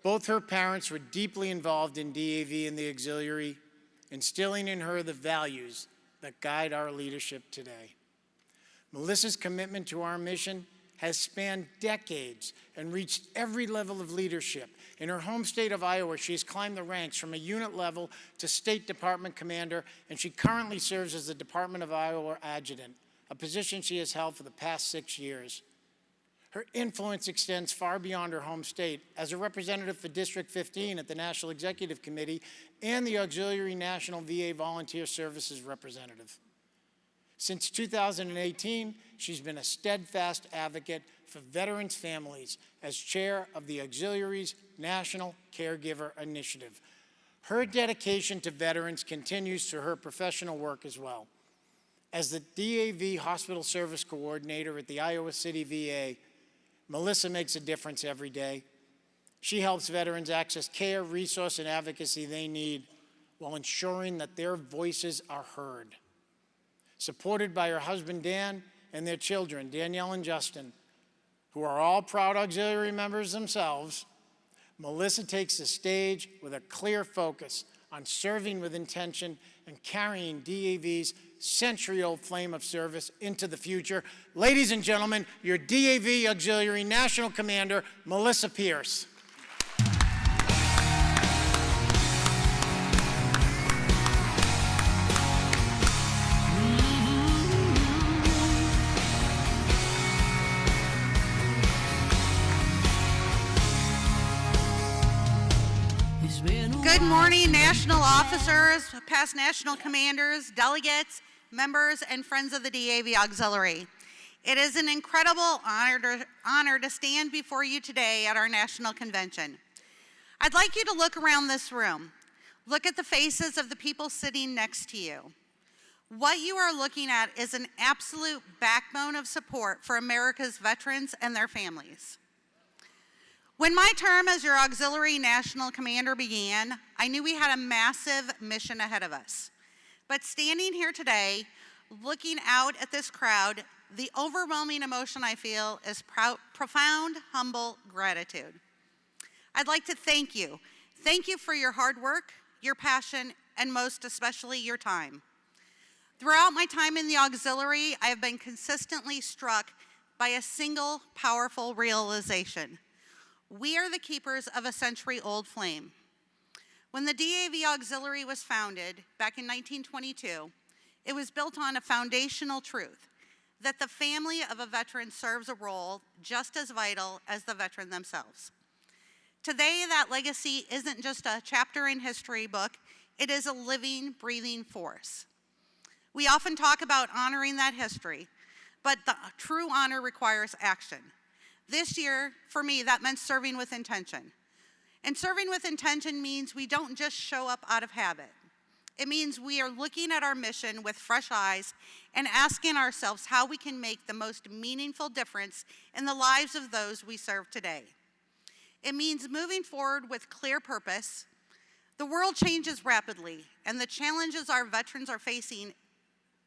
Both her parents were deeply involved in DAV and the auxiliary, instilling in her the values that guide our leadership today. Melissa's commitment to our mission has spanned decades and reached every level of leadership. In her home state of Iowa, she has climbed the ranks from a unit level to State Department commander, and she currently serves as the Department of Iowa adjutant, a position she has held for the past 6 years. Her influence extends far beyond her home state. As a representative for District 15 at the National Executive Committee and the Auxiliary National VA Volunteer Services representative. Since 2018, she's been a steadfast advocate for veterans' families as chair of the Auxiliary's National Caregiver Initiative. Her dedication to veterans continues through her professional work as well. As the DAV Hospital Service Coordinator at the Iowa City VA, Melissa makes a difference every day. She helps veterans access care, resource, and advocacy they need while ensuring that their voices are heard. Supported by her husband, Dan, and their children, Danielle and Justin, who are all proud auxiliary members themselves, Melissa takes the stage with a clear focus on serving with intention and carrying DAV's century-old flame of service into the future. Ladies and gentlemen, your DAV Auxiliary National Commander, Melissa Pierce. Good morning, national officers, past national commanders, delegates, members, and friends of the DAV Auxiliary. It is an incredible honor to stand before you today at our national convention. I'd like you to look around this room. Look at the faces of the people sitting next to you. What you are looking at is an absolute backbone of support for America's veterans and their families. When my term as your Auxiliary National Commander began, I knew we had a massive mission ahead of us. But standing here today, looking out at this crowd, the overwhelming emotion I feel is profound, humble gratitude. I'd like to thank you. Thank you for your hard work, your passion, and most especially your time. Throughout my time in the Auxiliary, I have been consistently struck by a single powerful realization. We are the keepers of a century-old flame. When the DAV Auxiliary was founded back in 1922, it was built on a foundational truth, that the family of a veteran serves a role just as vital as the veteran themselves. Today, that legacy isn't just a chapter in history book, it is a living, breathing force. We often talk about honoring that history, but the true honor requires action. This year, for me, that meant serving with intention. And serving with intention means we don't just show up out of habit. It means we are looking at our mission with fresh eyes and asking ourselves how we can make the most meaningful difference in the lives of those we serve today. It means moving forward with clear purpose. The world changes rapidly, and the challenges our veterans are facing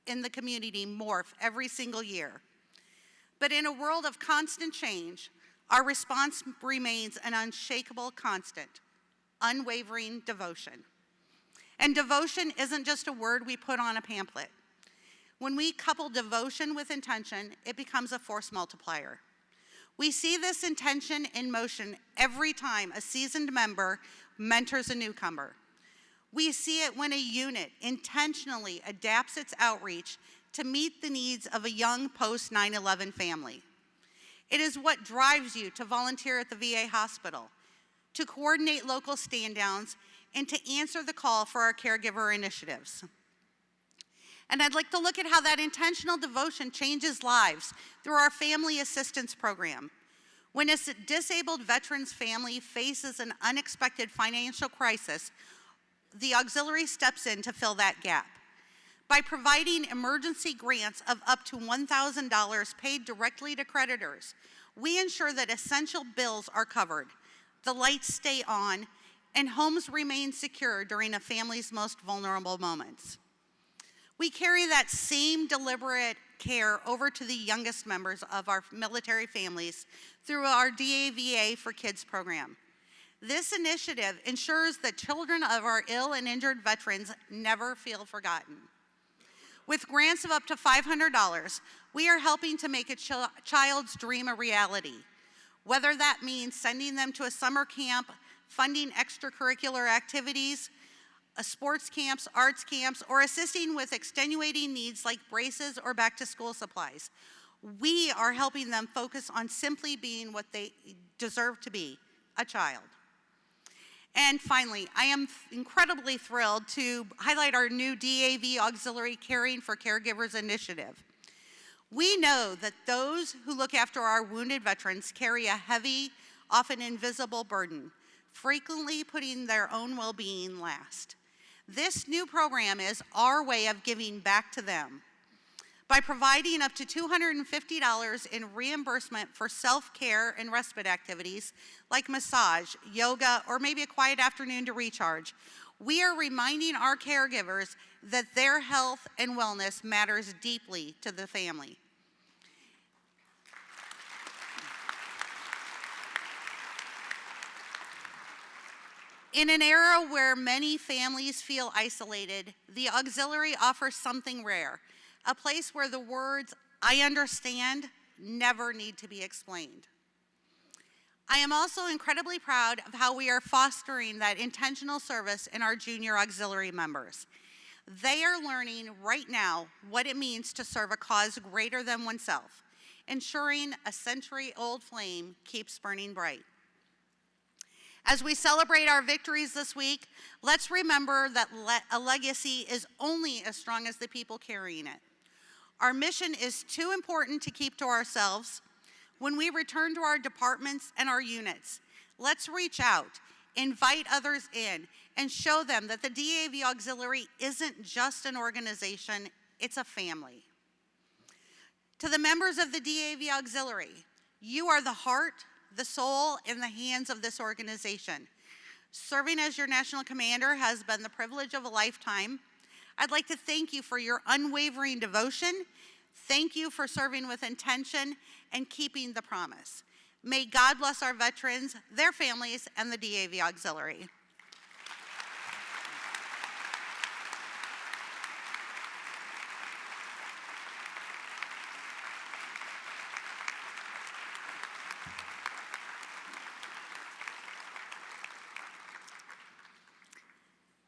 in the community morph every single year. But in a world of constant change, our response remains an unshakable constant, unwavering devotion. And devotion isn't just a word we put on a pamphlet. When we couple devotion with intention, it becomes a force multiplier. We see this intention in motion every time a seasoned member mentors a newcomer. We see it when a unit intentionally adapts its outreach to meet the needs of a young post-9/11 family. It is what drives you to volunteer at the VA hospital, to coordinate local stand-downs, and to answer the call for our caregiver initiatives. And I'd like to look at how that intentional devotion changes lives through our Family Assistance Program. When a disabled veteran's family faces an unexpected financial crisis, the Auxiliary steps in to fill that gap. By providing emergency grants of up to $1,000 paid directly to creditors, we ensure that essential bills are covered, the lights stay on, and homes remain secure during a family's most vulnerable moments. We carry that same deliberate care over to the youngest members of our military families through our DAVA for Kids program. This initiative ensures that children of our ill and injured veterans never feel forgotten. With grants of up to $500, we are helping to make a child's dream a reality. Whether that means sending them to a summer camp, funding extracurricular activities, sports camps, arts camps, or assisting with extenuating needs like braces or back-to-school supplies. We are helping them focus on simply being what they deserve to be, a child. And finally, I am incredibly thrilled to highlight our new DAV Auxiliary Caring for Caregivers initiative. We know that those who look after our wounded veterans carry a heavy, often invisible burden, frequently putting their own well-being last. This new program is our way of giving back to them. By providing up to $250 in reimbursement for self-care and respite activities like massage, yoga, or maybe a quiet afternoon to recharge, we are reminding our caregivers that their health and wellness matters deeply to the family. In an era where many families feel isolated, the auxiliary offers something rare, a place where the words, "I understand," never need to be explained. I am also incredibly proud of how we are fostering that intentional service in our junior auxiliary members. They are learning right now what it means to serve a cause greater than oneself, ensuring a century-old flame keeps burning bright. As we celebrate our victories this week, let's remember that a legacy is only as strong as the people carrying it. Our mission is too important to keep to ourselves. When we return to our departments and our units, let's reach out, invite others in, and show them that the DAV Auxiliary isn't just an organization, it's a family. To the members of the DAV Auxiliary, you are the heart, the soul, and the hands of this organization. Serving as your national commander has been the privilege of a lifetime. I'd like to thank you for your unwavering devotion. Thank you for serving with intention and keeping the promise. May God bless our veterans, their families, and the DAV Auxiliary.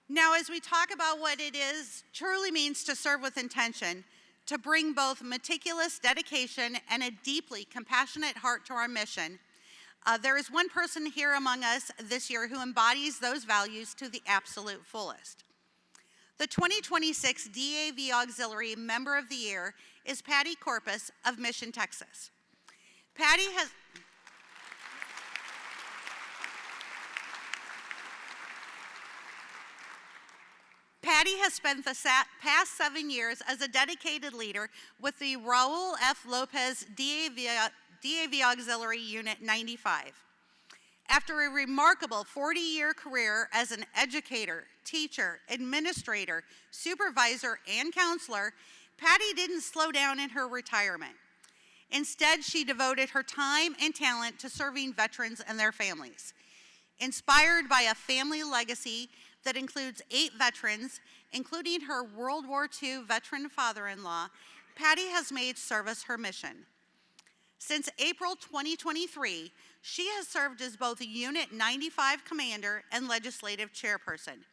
Now, as we talk about what it truly means to serve with intention, to bring both meticulous dedication and a deeply compassionate heart to our mission, there is one person here among us this year who embodies those values to the absolute fullest. The 2026 DAV Auxiliary Member of the Year is Patty Corpus of Mission, Texas. Patty has spent the past 7 years as a dedicated leader with the Raul F. Lopez DAV Auxiliary Unit 95. After a remarkable 40-year career as an educator, teacher, administrator, supervisor, and counselor, Patty didn't slow down in her retirement. Instead, she devoted her time and talent to serving veterans and their families. Inspired by a family legacy that includes 8 veterans, including her World War II veteran father-in-law, Patty has made service her mission. Since April 2023, she has served as both a Unit 95 commander and legislative chairperson,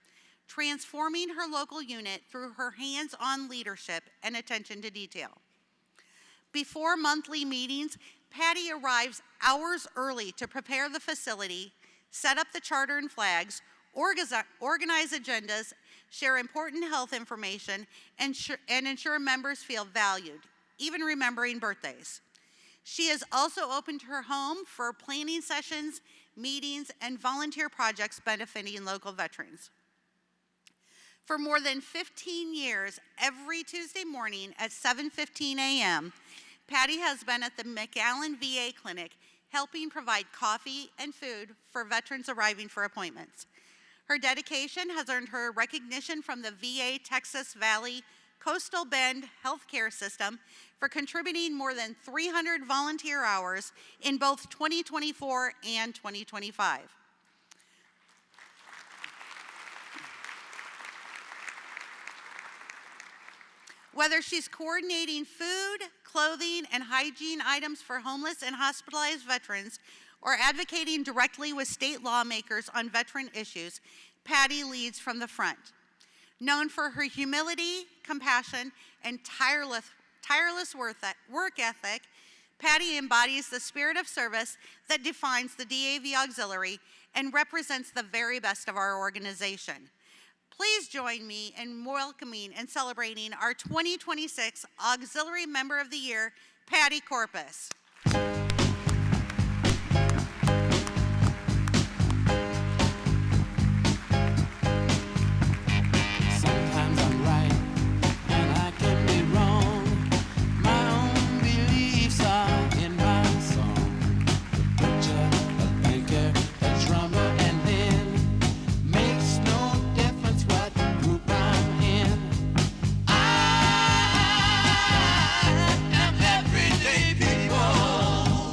transforming her local unit through her hands-on leadership and attention to detail. Before monthly meetings, Patty arrives hours early to prepare the facility, set up the charter and flags, organize agendas, share important health information, and ensure members feel valued, even remembering birthdays. She has also opened her home for planning sessions, meetings, and volunteer projects benefiting local veterans. For more than 15 years, every Tuesday morning at 7:15 a.m., Patty has been at the McAllen VA Clinic helping provide coffee and food for veterans arriving for appointments. Her dedication has earned her recognition from the VA Texas Valley Coastal Bend Healthcare System for contributing more than 300 volunteer hours in both 2024 and 2025. Whether she's coordinating food, clothing, and hygiene items for homeless and hospitalized veterans, or advocating directly with state lawmakers on veteran issues, Patty leads from the front. Known for her humility, compassion, and tireless work ethic, Patty embodies the spirit of service that defines the DAV Auxiliary and represents the very best of our organization. Please join me in welcoming and celebrating our 2026 Auxiliary Member of the Year, Patty Corpus. Sometimes I'm right and I can be wrong. My own beliefs are in my song. A butcher, a banker, a drummer, and then makes no difference what group I'm in. I am everyday people.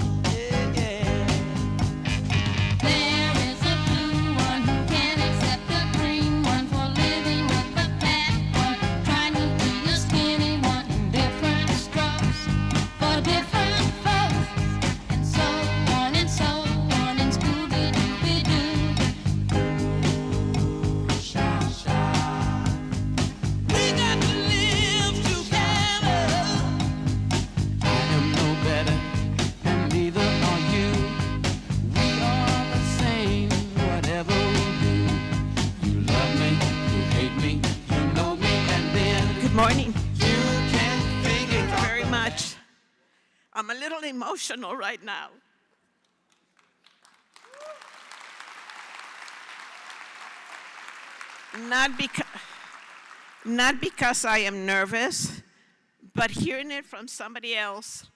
I'm a little emotional right now. Not because I am nervous, but hearing it from somebody else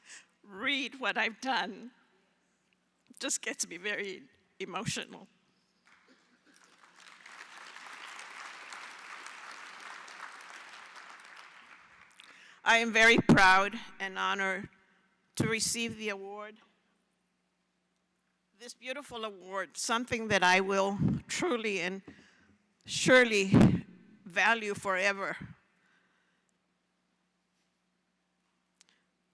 read what I've done just gets me very emotional. I am very proud and honored to receive the award. This beautiful award, something that I will truly and surely value forever.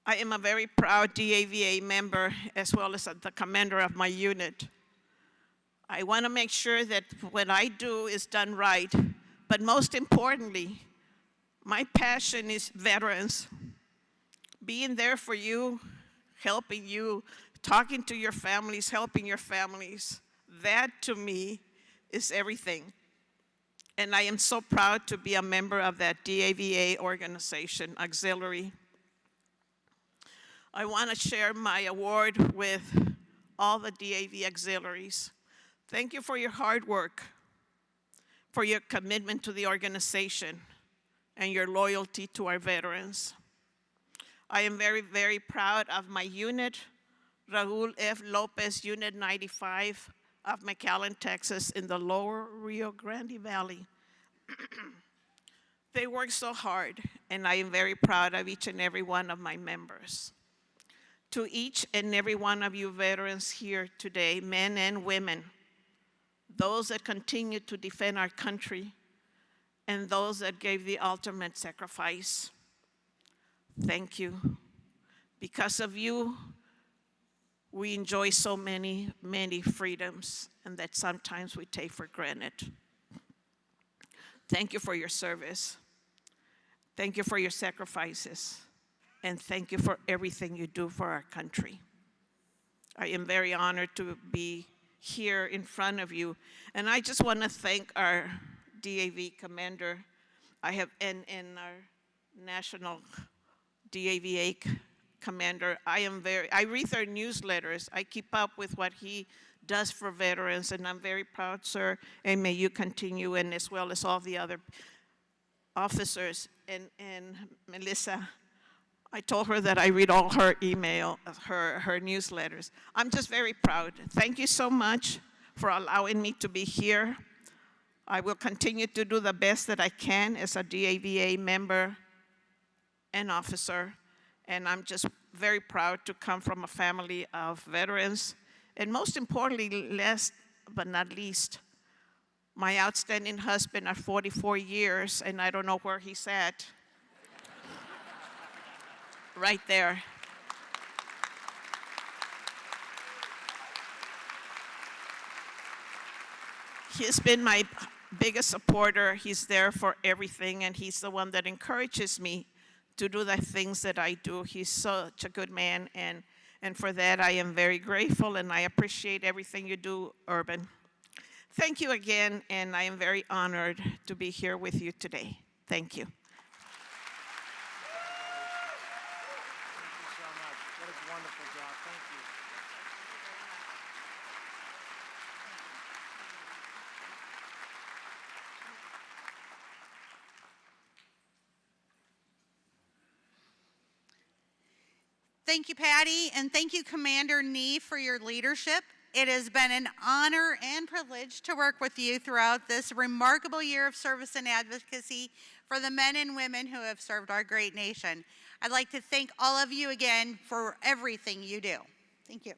I am a very proud DAVA member as well as the commander of my unit. I want to make sure that what I do is done right, but most importantly, my passion is veterans. Being there for you, helping you, talking to your families, helping your families. That to me is everything. And I am so proud to be a member of that DAVA organization, auxiliary. I want to share my award with all the DAV auxiliaries. Thank you for your hard work, for your commitment to the organization, and your loyalty to our veterans. I am very, very proud of my unit, Raul F. Lopez, Unit 95 of McAllen, Texas, in the lower Rio Grande Valley. They work so hard, and I am very proud of each and every one of my members. To each and every one of you veterans here today, men and women, those that continue to defend our country, and those that gave the ultimate sacrifice, thank you. Because of you, we enjoy so many, many freedoms, and that sometimes we take for granted. Thank you for your service. Thank you for your sacrifices. And thank you for everything you do for our country. I am very honored to be here in front of you. And I just want to thank our DAV commander. And our national DAVA commander. I read their newsletters. I keep up with what he does for veterans, and I'm very proud, sir, and may you continue, and as well as all the other officers. And Melissa, I told her that I read all her email, her newsletters. I'm just very proud. Thank you so much for allowing me to be here. I will continue to do the best that I can as a DAVA member and officer, and I'm just very proud to come from a family of veterans. And most importantly, last but not least, my outstanding husband of 44 years, and I don't know where he's at. Right there. He's been my biggest supporter. He's there for everything, and he's the one that encourages me to do the things that I do. He's such a good man, and for that I am very grateful, and I appreciate everything you do, Urban. Thank you again, and I am very honored to be here with you today. Thank you. Thank you, Patty, and thank you, Commander Nee, for your leadership. It has been an honor and privilege to work with you throughout this remarkable year of service and advocacy for the men and women who have served our great nation. I'd like to thank all of you again for everything you do. Thank you.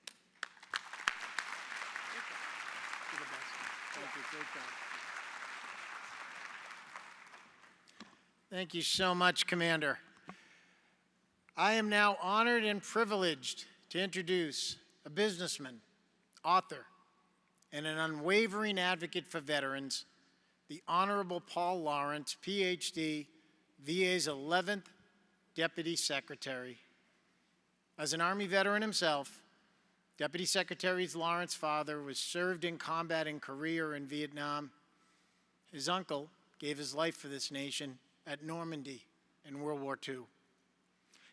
Thank you so much, Commander. I am now honored and privileged to introduce a businessman, author, and an unwavering advocate for veterans, the Honorable Paul Lawrence, PhD, VA's 11th Deputy Secretary. As an Army veteran himself, Deputy Secretary Lawrence's father was served in combat in Korea or in Vietnam. His uncle gave his life for this nation at Normandy in World War II.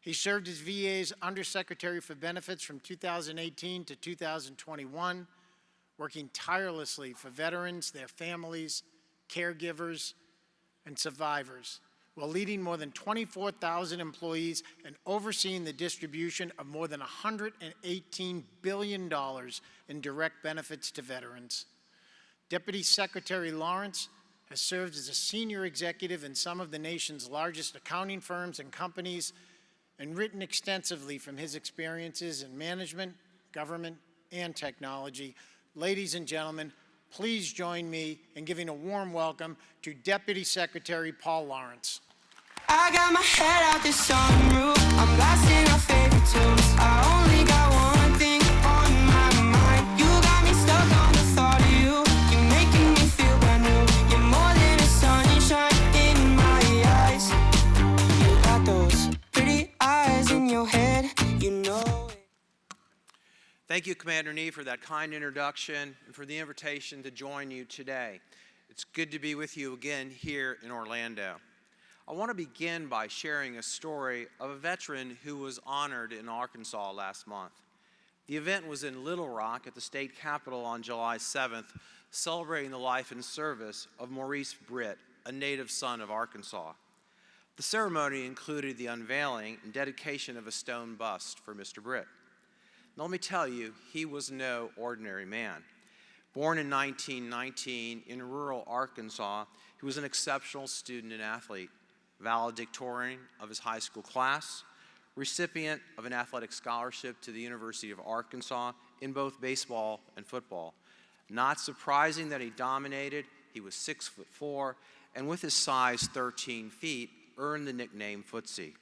He served as VA's Undersecretary for Benefits from 2018 to 2021, working tirelessly for veterans, their families, caregivers, and survivors, while leading more than 24,000 employees and overseeing the distribution of more than $118 billion in direct benefits to veterans. Deputy Secretary Lawrence has served as a senior executive in some of the nation's largest accounting firms and companies, and written extensively from his experiences in management, government, and technology. Ladies and gentlemen, please join me in giving a warm welcome to Deputy Secretary Paul Lawrence. I got my head out the sunroof, I'm blasting our favorite tunes. I only got one thing on my mind. You got me stuck on the thought of you. You're making me feel brand new. You're more than a sunshine in my eyes. You got those pretty eyes in your head, you know it. Thank you, Commander Nee, for that kind introduction and for the invitation to join you today. It's good to be with you again here in Orlando. I want to begin by sharing a story of a veteran who was honored in Arkansas last month. The event was in Little Rock at the state capitol on July 7th, celebrating the life and service of Maurice Britt, a native son of Arkansas. The ceremony included the unveiling and dedication of a stone bust for Mr. Britt. Now, let me tell you, he was no ordinary man. Born in 1919 in rural Arkansas, he was an exceptional student and athlete, valedictorian of his high school class, recipient of an athletic scholarship to the University of Arkansas in both baseball and football. Not surprising that he dominated, he was 6'4", and with his size 13 feet, earned the nickname Footsie.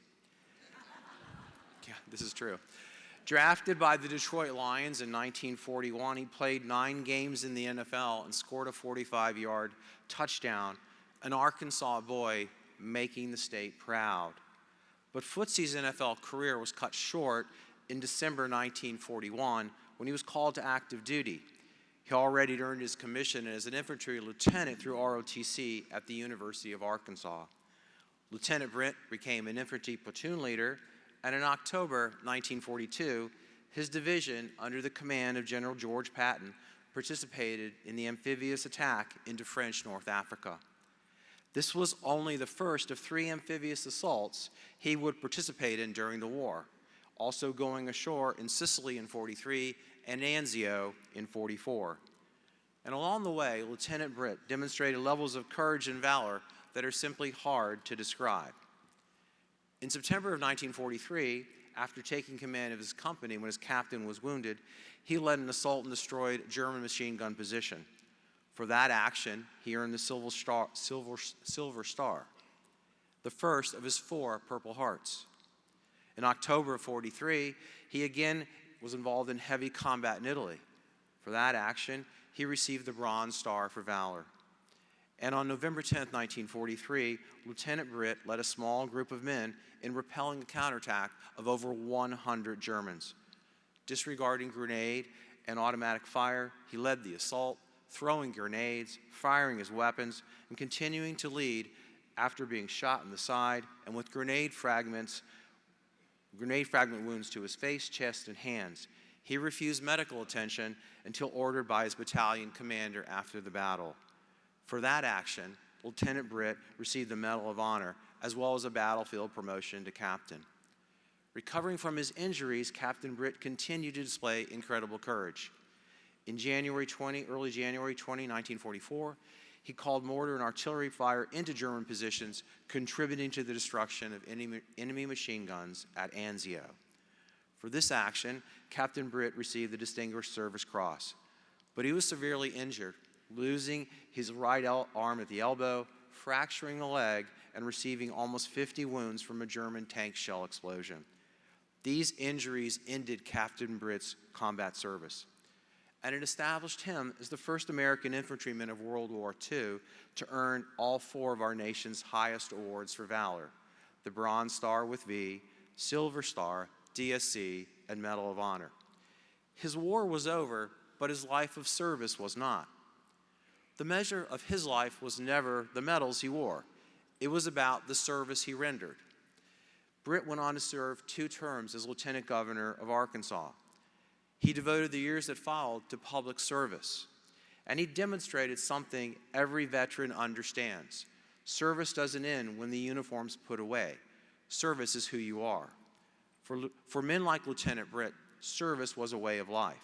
Yeah, this is true. Drafted by the Detroit Lions in 1941, he played 9 games in the NFL and scored a 45-yard touchdown, an Arkansas boy making the state proud. But Footsie's NFL career was cut short in December 1941 when he was called to active duty. He already earned his commission as an infantry lieutenant through ROTC at the University of Arkansas. Lieutenant Britt became an infantry platoon leader, and in October 1942, his division, under the command of General George Patton, participated in the amphibious attack into French North Africa. This was only the first of 3 amphibious assaults he would participate in during the war, also going ashore in Sicily in 43 and Anzio in 44. And along the way, Lieutenant Britt demonstrated levels of courage and valor that are simply hard to describe. In September of 1943, after taking command of his company when his captain was wounded, he led an assault and destroyed a German machine gun position. For that action, he earned the Silver Star, the first of his 4 Purple Hearts. In October of 43, he again was involved in heavy combat in Italy. For that action, he received the Bronze Star for valor. And on November 10, 1943, Lieutenant Britt led a small group of men in repelling the counterattack of over 100 Germans. Disregarding grenade and automatic fire, he led the assault, throwing grenades, firing his weapons, and continuing to lead after being shot in the side and with grenade fragment wounds to his face, chest, and hands. He refused medical attention until ordered by his battalion commander after the battle. For that action, Lieutenant Britt received the Medal of Honor, as well as a battlefield promotion to captain. Recovering from his injuries, Captain Britt continued to display incredible courage. In early January 20, 1944, he called mortar and artillery fire into German positions, contributing to the destruction of enemy machine guns at Anzio. For this action, Captain Britt received the Distinguished Service Cross, but he was severely injured, losing his right arm at the elbow, fracturing a leg, and receiving almost 50 wounds from a German tank shell explosion. These injuries ended Captain Britt's combat service, and it established him as the first American infantryman of World War II to earn all 4 of our nation's highest awards for valor: the Bronze Star with V, Silver Star, DSC, and Medal of Honor. His war was over, but his life of service was not. The measure of his life was never the medals he wore. It was about the service he rendered. Britt went on to serve 2 terms as Lieutenant Governor of Arkansas. He devoted the years that followed to public service, and he demonstrated something every veteran understands. Service doesn't end when the uniform's put away. Service is who you are. For men like Lieutenant Britt, service was a way of life.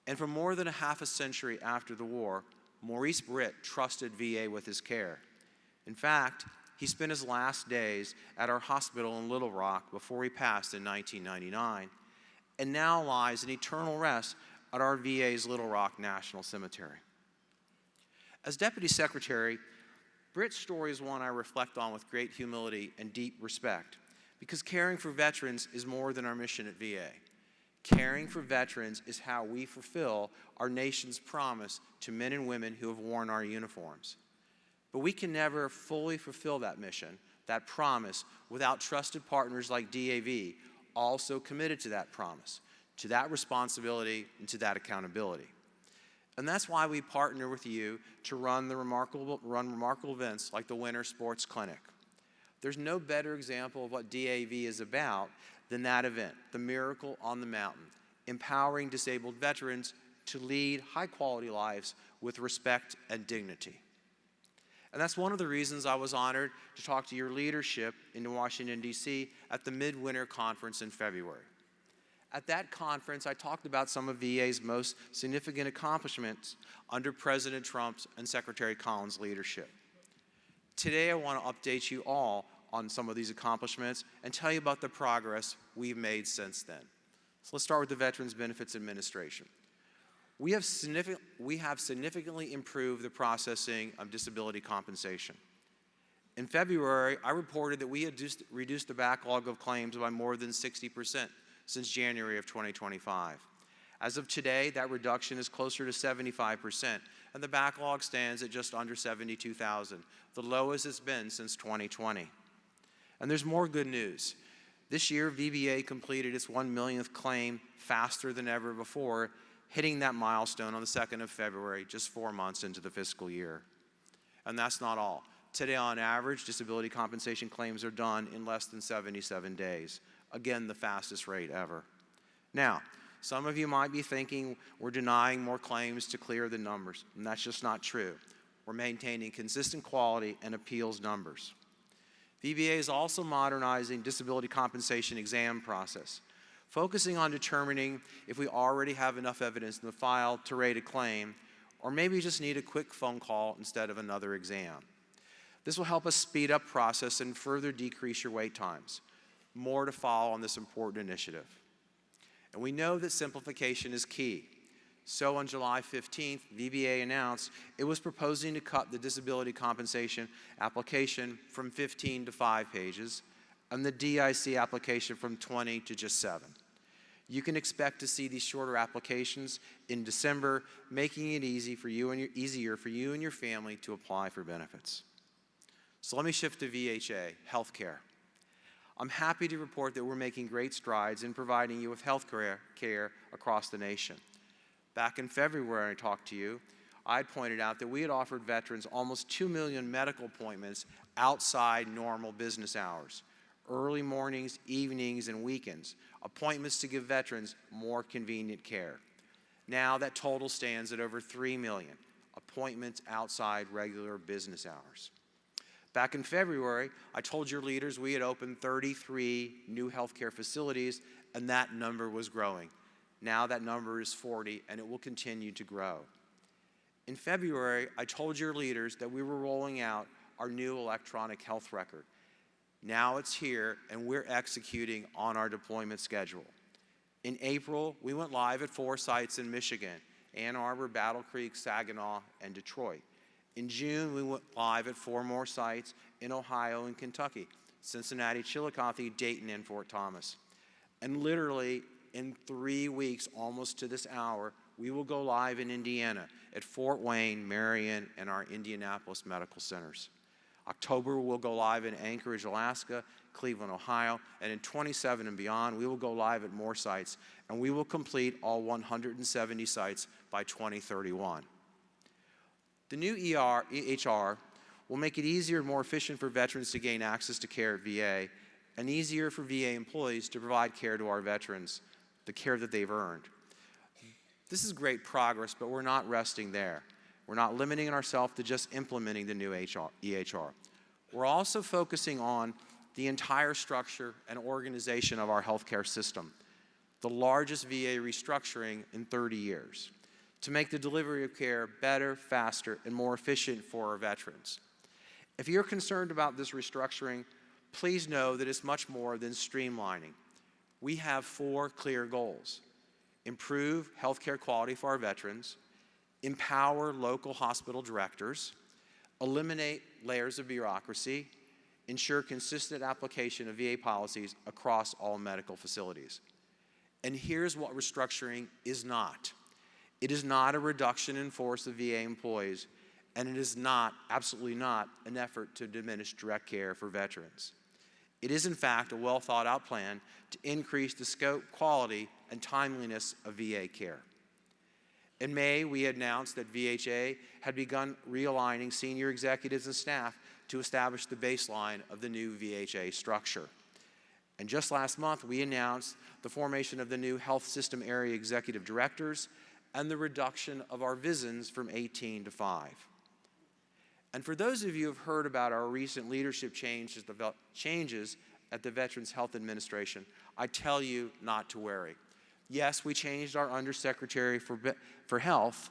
And for more than a half a century after the war, Maurice Britt trusted VA with his care. In fact, he spent his last days at our hospital in Little Rock before he passed in 1999, and now lies in eternal rest at our VA's Little Rock National Cemetery. As Deputy Secretary, Britt's story is one I reflect on with great humility and deep respect, because caring for veterans is more than our mission at VA. Caring for veterans is how we fulfill our nation's promise to men and women who have worn our uniforms. But we can never fully fulfill that mission, that promise, without trusted partners like DAV, also committed to that promise, to that responsibility, and to that accountability. And that's why we partner with you to run remarkable events like the Winter Sports Clinic. There's no better example of what DAV is about than that event, the Miracle on the Mountain, empowering disabled veterans to lead high-quality lives with respect and dignity. And that's one of the reasons I was honored to talk to your leadership in Washington, D.C. at the Midwinter Conference in February. At that conference, I talked about some of VA's most significant accomplishments under President Trump's and Secretary Collins' leadership. Today, I want to update you all on some of these accomplishments and tell you about the progress we've made since then. So let's start with the Veterans Benefits Administration. We have significantly improved the processing of disability compensation. In February, I reported that we had reduced the backlog of claims by more than 60% since January of 2025. As of today, that reduction is closer to 75%, and the backlog stands at just under 72,000, the lowest it's been since 2020. And there's more good news. This year, VBA completed its 1 millionth claim faster than ever before, hitting that milestone on the 2nd of February, just 4 months into the fiscal year. And that's not all. Today, on average, disability compensation claims are done in less than 77 days. Again, the fastest rate ever. Now, some of you might be thinking we're denying more claims to clear the numbers, and that's just not true. We're maintaining consistent quality and appeals numbers. VBA is also modernizing disability compensation exam process, focusing on determining if we already have enough evidence in the file to rate a claim, or maybe just need a quick phone call instead of another exam. This will help us speed up process and further decrease your wait times. More to follow on this important initiative. And we know that simplification is key. So on July 15th, VBA announced it was proposing to cut the disability compensation application from 15 to 5 pages and the DIC application from 20 to just 7. You can expect to see these shorter applications in December, making it easier for you and your family to apply for benefits. So let me shift to VHA, healthcare. I'm happy to report that we're making great strides in providing you with health care across the nation. Back in February, I talked to you, I had pointed out that we had offered veterans almost 2 million medical appointments outside normal business hours, early mornings, evenings, and weekends, appointments to give veterans more convenient care. Now that total stands at over 3 million appointments outside regular business hours. Back in February, I told your leaders we had opened 33 new healthcare facilities, and that number was growing. Now that number is 40, and it will continue to grow. In February, I told your leaders that we were rolling out our new electronic health record. Now it's here, and we're executing on our deployment schedule. In April, we went live at 4 sites in Michigan: Ann Arbor, Battle Creek, Saginaw, and Detroit. In June, we went live at 4 more sites in Ohio and Kentucky: Cincinnati, Chillicothe, Dayton, and Fort Thomas. And literally, in 3 weeks, almost to this hour, we will go live in Indiana at Fort Wayne, Marion, and our Indianapolis medical centers. October, we'll go live in Anchorage, Alaska, Cleveland, Ohio, and in 27 and beyond, we will go live at more sites, and we will complete all 170 sites by 2031. The new EHR will make it easier and more efficient for veterans to gain access to care at VA, and easier for VA employees to provide care to our veterans, the care that they've earned. This is great progress, but we're not resting there. We're not limiting ourselves to just implementing the new EHR. We're also focusing on the entire structure and organization of our healthcare system, the largest VA restructuring in 30 years, to make the delivery of care better, faster, and more efficient for our veterans. If you're concerned about this restructuring, please know that it's much more than streamlining. We have 4 clear goals: improve healthcare quality for our veterans, empower local hospital directors, eliminate layers of bureaucracy, ensure consistent application of VA policies across all medical facilities. And here's what restructuring is not. It is not a reduction in force of VA employees, and it is not, absolutely not, an effort to diminish direct care for veterans. It is, in fact, a well-thought-out plan to increase the scope, quality, and timeliness of VA care. In May, we announced that VHA had begun realigning senior executives and staff to establish the baseline of the new VHA structure. And just last month, we announced the formation of the new Health System Area Executive Directors and the reduction of our VISNs from 18 to 5. And for those of you who have heard about our recent leadership changes at the Veterans Health Administration, I tell you not to worry. Yes, we changed our Undersecretary for Health,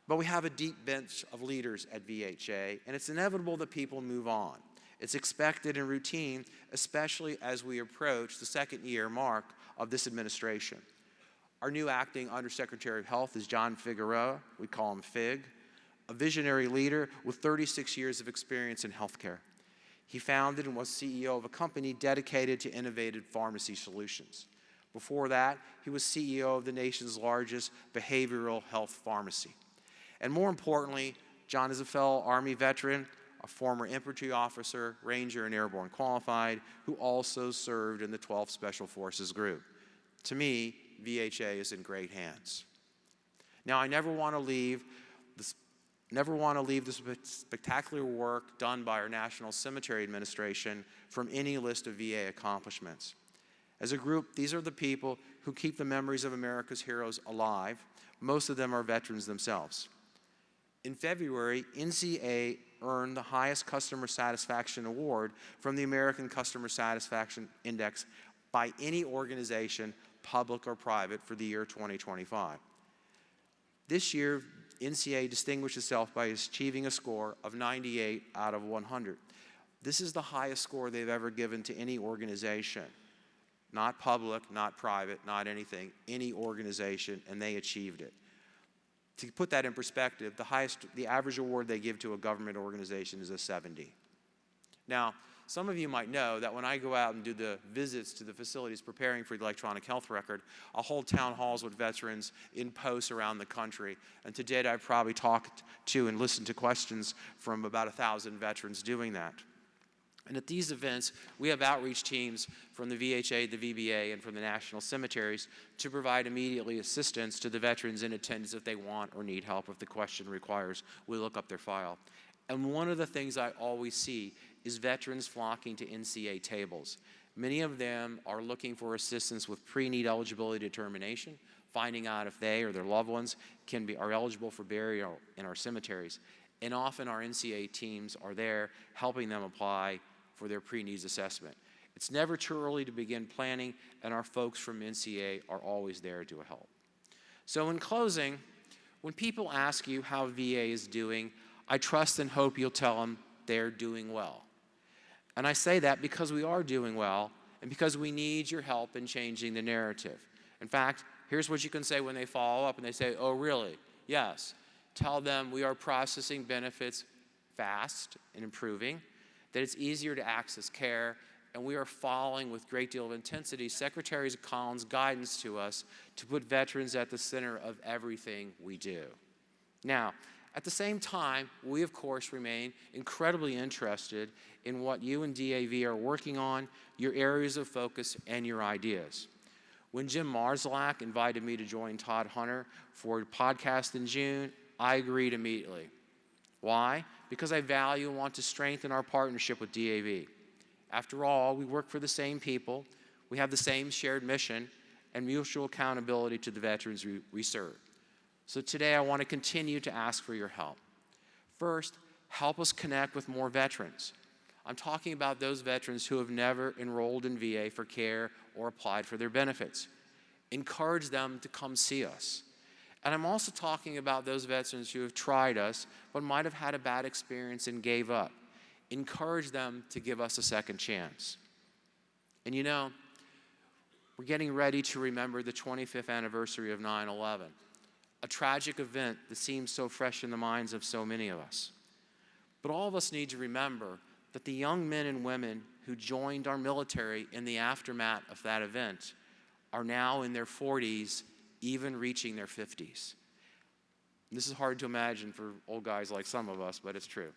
but we have a deep bench of leaders at VHA, and it's inevitable that people move on. It's expected and routine, especially as we approach the 2nd year mark of this administration. Our new acting Undersecretary of Health is John Figueroa. We call him Fig, a visionary leader with 36 years of experience in healthcare. He founded and was CEO of a company dedicated to innovative pharmacy solutions. Before that, he was CEO of the nation's largest behavioral health pharmacy. And more importantly, John is a fellow Army veteran, a former infantry officer, Ranger, and Airborne qualified, who also served in the 12th Special Forces Group. To me, VHA is in great hands. Now, I never want to leave the spectacular work done by our National Cemetery Administration from any list of VA accomplishments. As a group, these are the people who keep the memories of America's heroes alive. Most of them are veterans themselves. In February, NCA earned the highest customer satisfaction award from the American Customer Satisfaction Index by any organization, public or private, for the year 2025. This year, NCA distinguished itself by achieving a score of 98 out of 100. This is the highest score they've ever given to any organization. Not public, not private, not anything, any organization, and they achieved it. To put that in perspective, the average award they give to a government organization is a 70. Now, some of you might know that when I go out and do the visits to the facilities preparing for the electronic health record, I'll hold town halls with veterans in posts around the country. And to date, I've probably talked to and listened to questions from about 1,000 veterans doing that. And at these events, we have outreach teams from the VHA, the VBA, and from the national cemeteries to provide immediately assistance to the veterans in attendance if they want or need help if the question requires. We look up their file. And one of the things I always see is veterans flocking to NCA tables. Many of them are looking for assistance with pre-need eligibility determination, finding out if they or their loved ones are eligible for burial in our cemeteries. And often our NCA teams are there helping them apply for their pre-needs assessment. It's never too early to begin planning, and our folks from NCA are always there to help. So in closing, when people ask you how VA is doing, I trust and hope you'll tell them they're doing well. And I say that because we are doing well, and because we need your help in changing the narrative. In fact, here's what you can say when they follow up and they say, oh, really? Yes. Tell them we are processing benefits fast and improving, that it's easier to access care, and we are following with a great deal of intensity Secretary Collins' guidance to us to put veterans at the center of everything we do. Now, at the same time, we of course remain incredibly interested in what you and DAV are working on, your areas of focus, and your ideas. When Jim Marszalek invited me to join Todd Hunter for a podcast in June, I agreed immediately. Why? Because I value and want to strengthen our partnership with DAV. After all, we work for the same people, we have the same shared mission, and mutual accountability to the veterans we serve. So today I want to continue to ask for your help. First, help us connect with more veterans. I'm talking about those veterans who have never enrolled in VA for care or applied for their benefits. Encourage them to come see us. And I'm also talking about those veterans who have tried us but might have had a bad experience and gave up. Encourage them to give us a second chance. And you know, we're getting ready to remember the 25th anniversary of 9/11, a tragic event that seems so fresh in the minds of so many of us. But all of us need to remember that the young men and women who joined our military in the aftermath of that event are now in their 40s, even reaching their 50s. This is hard to imagine for old guys like some of us, but it's true.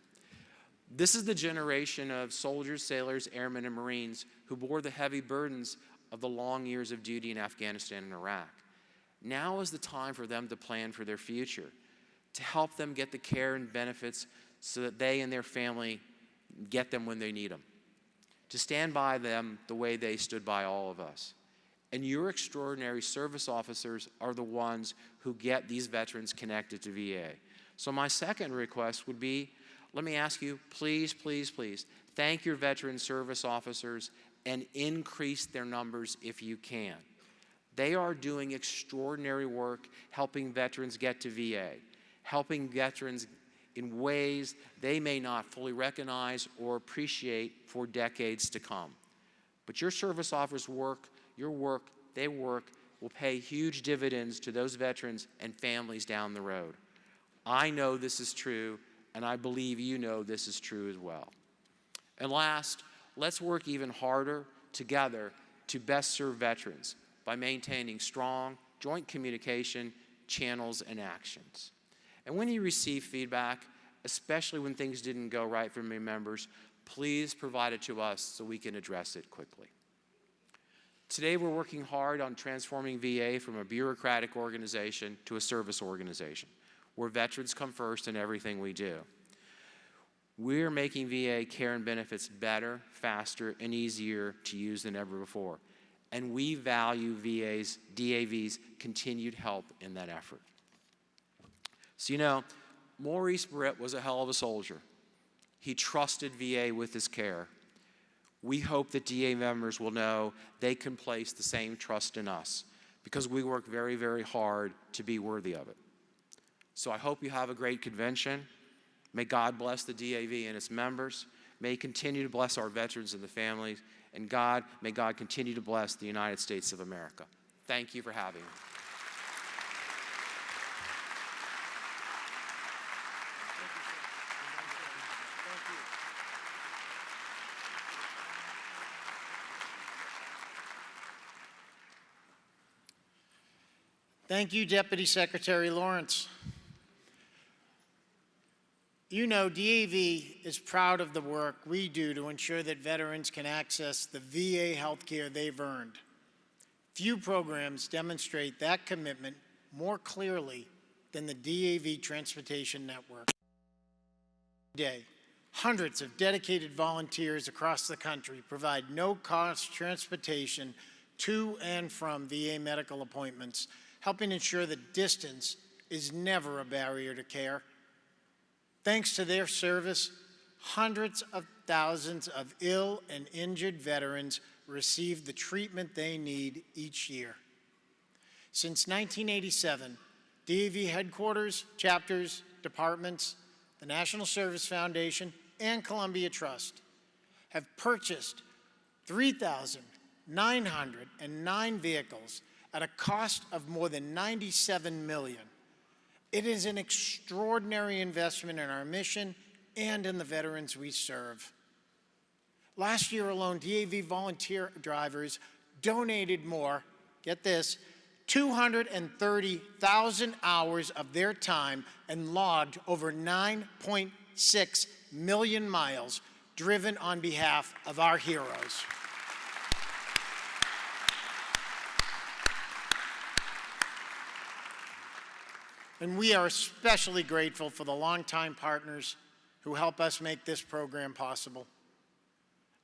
This is the generation of soldiers, sailors, airmen, and Marines who bore the heavy burdens of the long years of duty in Afghanistan and Iraq. Now is the time for them to plan for their future, to help them get the care and benefits so that they and their family get them when they need them, to stand by them the way they stood by all of us. And your extraordinary service officers are the ones who get these veterans connected to VA. So my second request would be, let me ask you, please, please, please, thank your veteran service officers and increase their numbers if you can. They are doing extraordinary work helping veterans get to VA, helping veterans in ways they may not fully recognize or appreciate for decades to come. But your service officers' work, your work, their work will pay huge dividends to those veterans and families down the road. I know this is true, and I believe you know this is true as well. And last, let's work even harder together to best serve veterans by maintaining strong joint communication channels and actions. And when you receive feedback, especially when things didn't go right from your members, please provide it to us so we can address it quickly. Today we're working hard on transforming VA from a bureaucratic organization to a service organization, where veterans come first in everything we do. We're making VA care and benefits better, faster, and easier to use than ever before. And we value DAV's continued help in that effort. So you know, Maurice Britt was a hell of a soldier. He trusted VA with his care. We hope that DA members will know they can place the same trust in us because we work very, very hard to be worthy of it. So I hope you have a great convention. May God bless the DAV and its members. May He continue to bless our veterans and the families. And may God continue to bless the United States of America. Thank you for having me. Thank you, Deputy Secretary Lawrence. You know, DAV is proud of the work we do to ensure that veterans can access the VA health care they've earned. Few programs demonstrate that commitment more clearly than the DAV Transportation Network. Today, hundreds of dedicated volunteers across the country provide no-cost transportation to and from VA medical appointments, helping ensure that distance is never a barrier to care. Thanks to their service, hundreds of thousands of ill and injured veterans receive the treatment they need each year. Since 1987, DAV headquarters, chapters, departments, the National Service Foundation, and Columbia Trust have purchased 3,909 vehicles at a cost of more than $97 million. It is an extraordinary investment in our mission and in the veterans we serve. Last year alone, DAV volunteer drivers donated more, get this, 230,000 hours of their time and logged over 9.6 million miles driven on behalf of our heroes. And we are especially grateful for the longtime partners who help us make this program possible.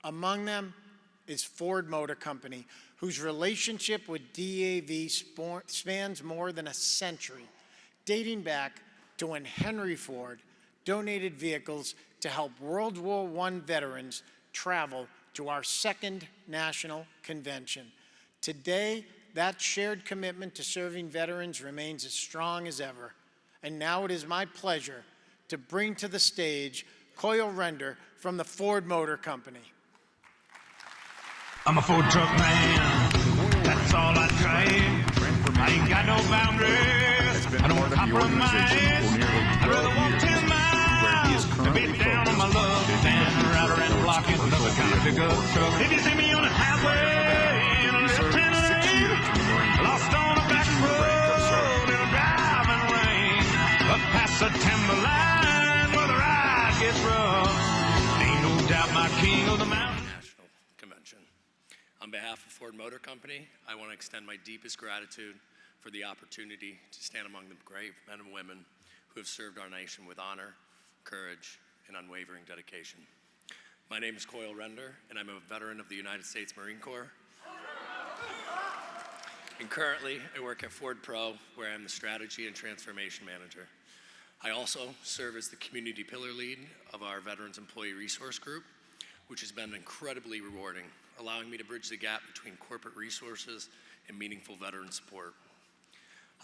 Among them is Ford Motor Company, whose relationship with DAV spans more than a century, dating back to when Henry Ford donated vehicles to help World War I veterans travel to our second national convention. Today, that shared commitment to serving veterans remains as strong as ever. And now it is my pleasure to bring to the stage Coyle Render from the Ford Motor Company. I'm a Ford truck man, that's all I trade. I ain't got no boundaries, I don't compromise. I'd rather walk 10 miles than be down on my luck than ride around the block in another kind of pickup truck. If you see me on the highway in a left-hand lane, lost on a back road in a driving rain, up past the timberline where the ride gets rough, ain't no doubt my king of the mountain. Convention. On behalf of Ford Motor Company, I want to extend my deepest gratitude for the opportunity to stand among the brave men and women who have served our nation with honor, courage, and unwavering dedication. My name is Coyle Render, and I'm a veteran of the United States Marine Corps. And currently, I work at Ford Pro, where I'm the Strategy and Transformation Manager. I also serve as the Community Pillar Lead of our Veterans Employee Resource Group, which has been incredibly rewarding, allowing me to bridge the gap between corporate resources and meaningful veteran support.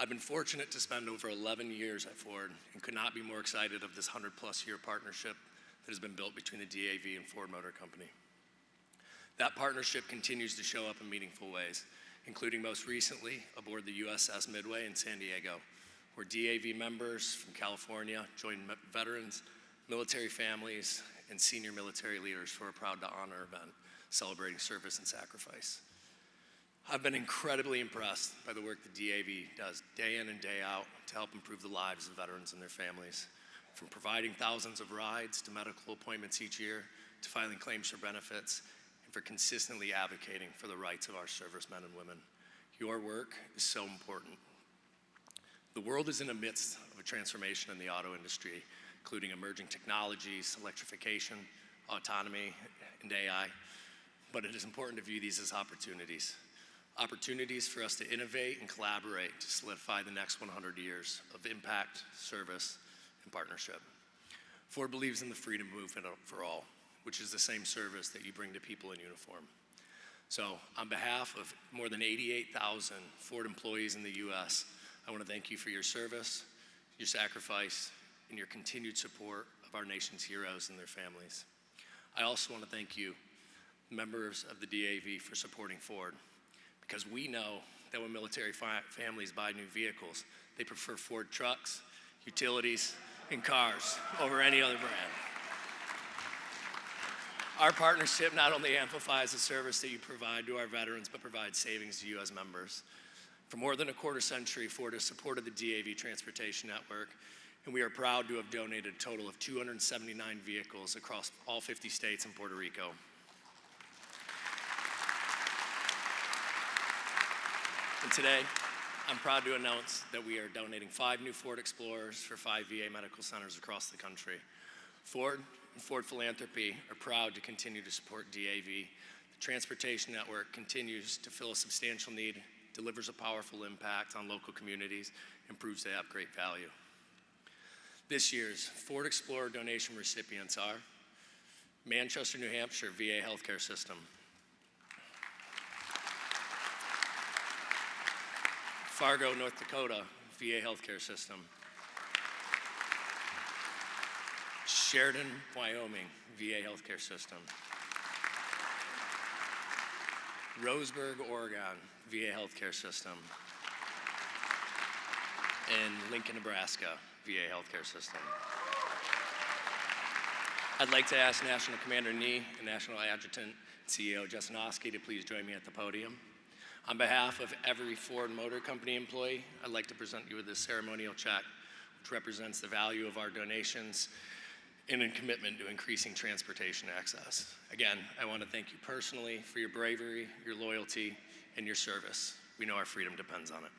I've been fortunate to spend over 11 years at Ford and could not be more excited of this 100-plus year partnership that has been built between the DAV and Ford Motor Company. That partnership continues to show up in meaningful ways, including most recently aboard the USS Midway in San Diego, where DAV members from California joined veterans, military families, and senior military leaders for a Proud to Honor event celebrating service and sacrifice. I've been incredibly impressed by the work the DAV does day in and day out to help improve the lives of veterans and their families, from providing thousands of rides to medical appointments each year, to filing claims for benefits, and for consistently advocating for the rights of our servicemen and women. Your work is so important. The world is in the midst of a transformation in the auto industry, including emerging technologies, electrification, autonomy, and AI. But it is important to view these as opportunities. Opportunities for us to innovate and collaborate to solidify the next 100 years of impact, service, and partnership. Ford believes in the freedom movement for all, which is the same service that you bring to people in uniform. So on behalf of more than 88,000 Ford employees in the US, I want to thank you for your service, your sacrifice, and your continued support of our nation's heroes and their families. I also want to thank you, members of the DAV, for supporting Ford, because we know that when military families buy new vehicles, they prefer Ford trucks, utilities, and cars over any other brand. Our partnership not only amplifies the service that you provide to our veterans, but provides savings to you as members. For more than a quarter century, Ford has supported the DAV Transportation Network, and we are proud to have donated a total of 279 vehicles across all 50 states and Puerto Rico. And today, I'm proud to announce that we are donating 5 new Ford Explorers for 5 VA medical centers across the country. Ford and Ford Philanthropy are proud to continue to support DAV. The Transportation Network continues to fill a substantial need, delivers a powerful impact on local communities, and proves they have great value. This year's Ford Explorer donation recipients are Manchester, New Hampshire VA Healthcare System, Fargo, North Dakota VA Healthcare System, Sheridan, Wyoming VA Healthcare System, Roseburg, Oregon VA Healthcare System, and Lincoln, Nebraska VA Healthcare System. I'd like to ask National Commander Nee and National Adjutant CEO Jesinoski to please join me at the podium. On behalf of every Ford Motor Company employee, I'd like to present you with this ceremonial check, which represents the value of our donations and a commitment to increasing transportation access. Again, I want to thank you personally for your bravery, your loyalty, and your service. We know our freedom depends on it.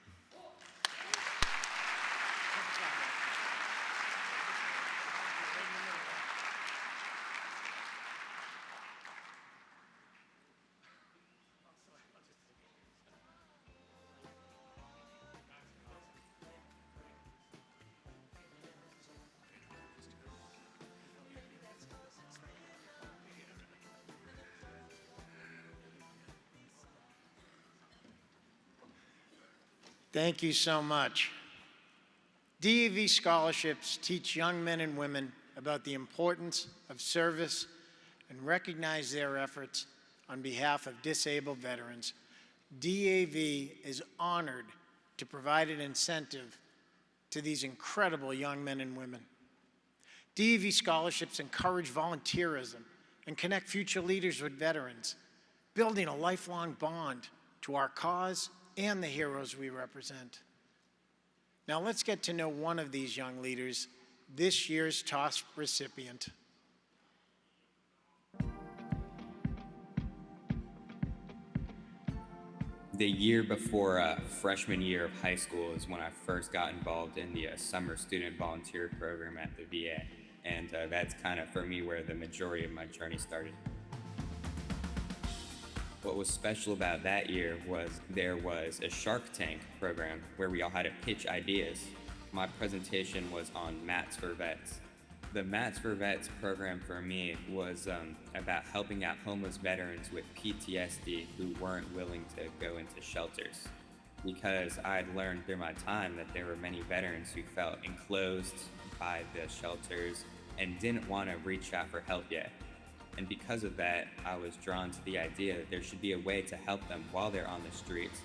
Thank you so much. DAV scholarships teach young men and women about the importance of service and recognize their efforts on behalf of disabled veterans. DAV is honored to provide an incentive to these incredible young men and women. DAV scholarships encourage volunteerism and connect future leaders with veterans, building a lifelong bond to our cause and the heroes we represent. Now let's get to know one of these young leaders, this year's TOSP recipient. The year before freshman year of high school is when I first got involved in the summer student volunteer program at the VA. And that's kind of, for me, where the majority of my journey started. What was special about that year was there was a Shark Tank program where we all had to pitch ideas. My presentation was on Mats for Vets. The Mats for Vets program for me was about helping out homeless veterans with PTSD who weren't willing to go into shelters. Because I'd learned through my time that there were many veterans who felt enclosed by the shelters and didn't want to reach out for help yet. And because of that, I was drawn to the idea that there should be a way to help them while they're on the streets,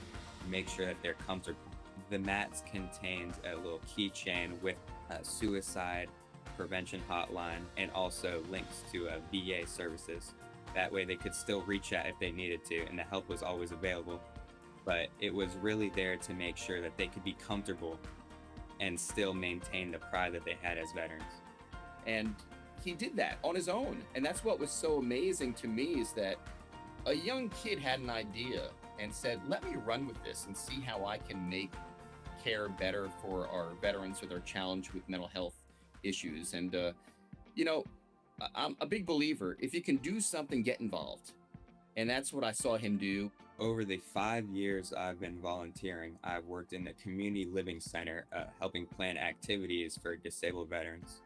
make sure that they're comfortable. The mats contained a little keychain with a suicide prevention hotline and also links to VA services. That way they could still reach out if they needed to, and the help was always available. But it was really there to make sure that they could be comfortable and still maintain the pride that they had as veterans. And he did that on his own. And that's what was so amazing to me, is that a young kid had an idea and said, let me run with this and see how I can make care better for our veterans who are challenged with mental health issues. And, you know, I'm a big believer, if you can do something, get involved. And that's what I saw him do. Over the 5 years I've been volunteering, I've worked in the community living center, helping plan activities for disabled veterans.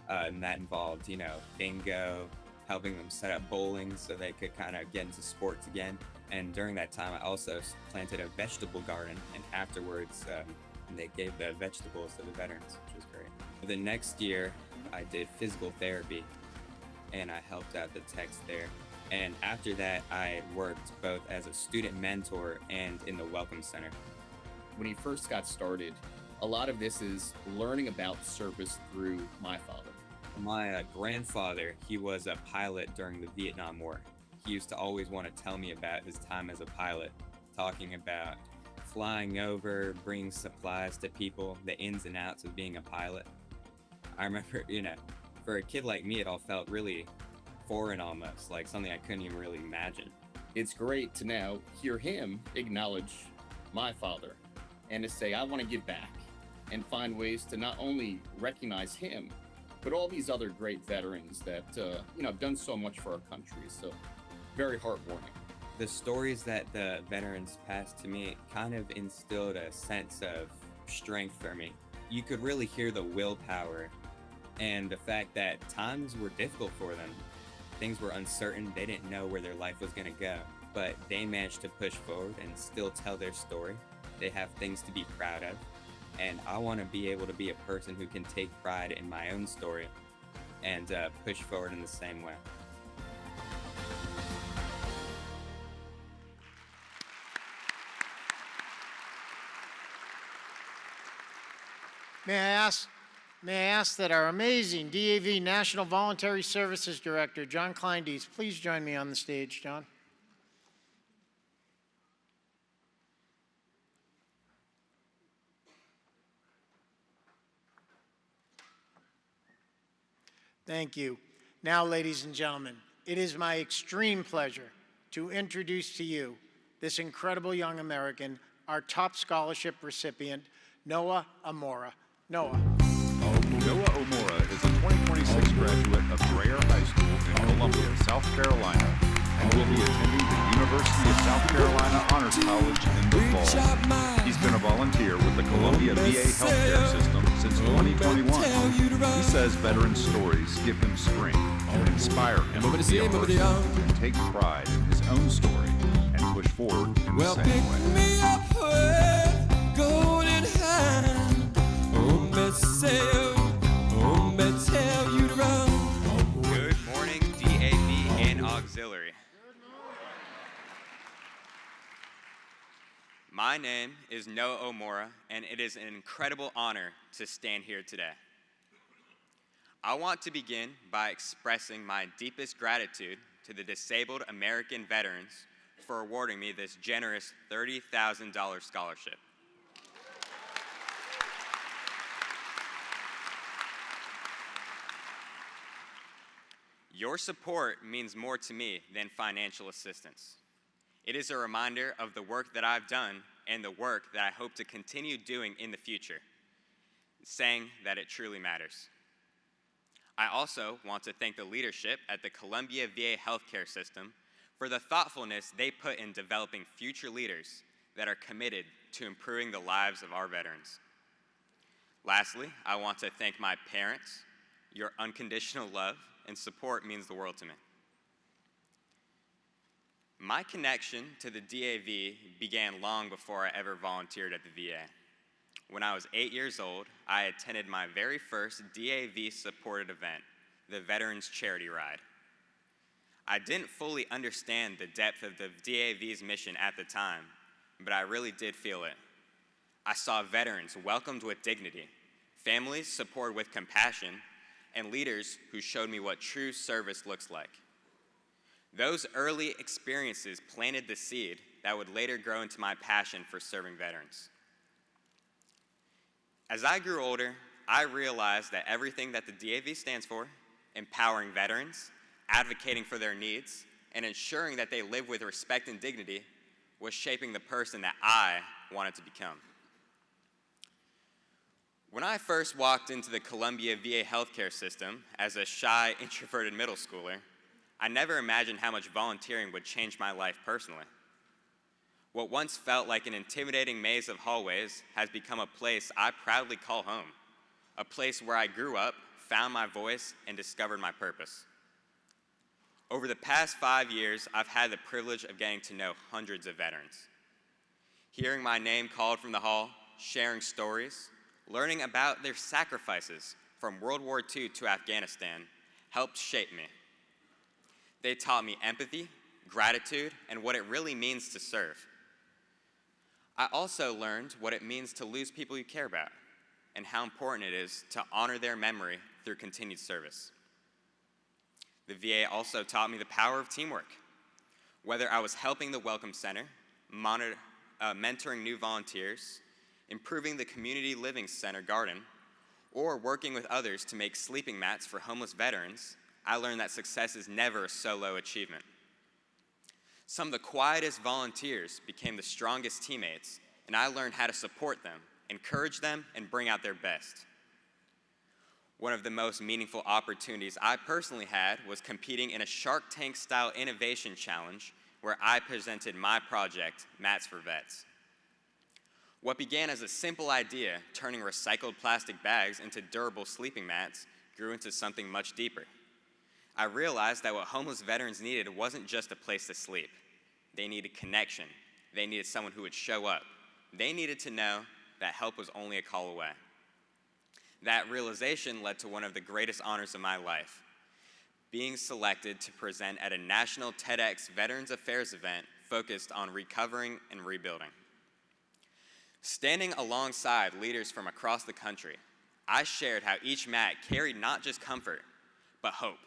And that involved, you know, bingo, helping them set up bowling so they could kind of get into sports again. And during that time, I also planted a vegetable garden, and afterwards, they gave the vegetables to the veterans, which was great. The next year, I did physical therapy, and I helped out the techs there. And after that, I worked both as a student mentor and in the Welcome Center. When he first got started, a lot of this is learning about service through my father. My grandfather, he was a pilot during the Vietnam War. He used to always want to tell me about his time as a pilot, talking about flying over, bringing supplies to people, the ins and outs of being a pilot. I remember, you know, for a kid like me, it all felt really foreign almost, like something I couldn't even really imagine. It's great to now hear him acknowledge my father and to say, I want to give back, and find ways to not only recognize him, but all these other great veterans that, you know, have done so much for our country. So very heartwarming. The stories that the veterans passed to me kind of instilled a sense of strength for me. You could really hear the willpower and the fact that times were difficult for them. Things were uncertain. They didn't know where their life was going to go, but they managed to push forward and still tell their story. They have things to be proud of. And I want to be able to be a person who can take pride in my own story and push forward in the same way. May I ask that our amazing DAV National Voluntary Services Director, John Kleindienst, please join me on the stage, John. Thank you. Now, ladies and gentlemen, it is my extreme pleasure to introduce to you this incredible young American, our top scholarship recipient, Noah Amora. Noah. Noah Amora is a 2026 graduate of Dreher High School in Columbia, South Carolina, and will be attending the University of South Carolina Honors College in the fall. He's been a volunteer with the Columbia VA healthcare system since 2021. He says veteran stories give him strength and inspire him to be a person who can take pride in his own story and push forward in the same way. name is Noah Omora, and it is an incredible honor to stand here today. I want to begin by expressing my deepest gratitude to the Disabled American Veterans for awarding me this generous $30,000 scholarship. Your support means more to me than financial assistance. It is a reminder of the work that I've done and the work that I hope to continue doing in the future, saying that it truly matters. I also want to thank the leadership at the Columbia VA healthcare system for the thoughtfulness they put in developing future leaders that are committed to improving the lives of our veterans. Lastly, I want to thank my parents. Your unconditional love and support means the world to me. My connection to the DAV began long before I ever volunteered at the VA. When I was 8 years old, I attended my very first DAV-supported event, the Veterans Charity Ride. I didn't fully understand the depth of the DAV's mission at the time, but I really did feel it. I saw veterans welcomed with dignity, families supported with compassion, and leaders who showed me what true service looks like. Those early experiences planted the seed that would later grow into my passion for serving veterans. As I grew older, I realized that everything that the DAV stands for, empowering veterans, advocating for their needs, and ensuring that they live with respect and dignity, was shaping the person that I wanted to become. When I first walked into the Columbia VA healthcare system as a shy, introverted middle schooler, I never imagined how much volunteering would change my life personally. What once felt like an intimidating maze of hallways has become a place I proudly call home, a place where I grew up, found my voice, and discovered my purpose. Over the past 5 years, I've had the privilege of getting to know hundreds of veterans. Hearing my name called from the hall, sharing stories, learning about their sacrifices from World War II to Afghanistan helped shape me. They taught me empathy, gratitude, and what it really means to serve. I also learned what it means to lose people you care about and how important it is to honor their memory through continued service. The VA also taught me the power of teamwork. Whether I was helping the Welcome Center, mentoring new volunteers, improving the Community Living Center garden, or working with others to make sleeping mats for homeless veterans, I learned that success is never a solo achievement. Some of the quietest volunteers became the strongest teammates, and I learned how to support them, encourage them, and bring out their best. One of the most meaningful opportunities I personally had was competing in a Shark Tank-style innovation challenge where I presented my project, Mats for Vets. What began as a simple idea, turning recycled plastic bags into durable sleeping mats, grew into something much deeper. I realized that what homeless veterans needed wasn't just a place to sleep. They needed connection. They needed someone who would show up. They needed to know that help was only a call away. That realization led to one of the greatest honors of my life, being selected to present at a national TEDx Veterans Affairs event focused on recovering and rebuilding. Standing alongside leaders from across the country, I shared how each mat carried not just comfort, but hope,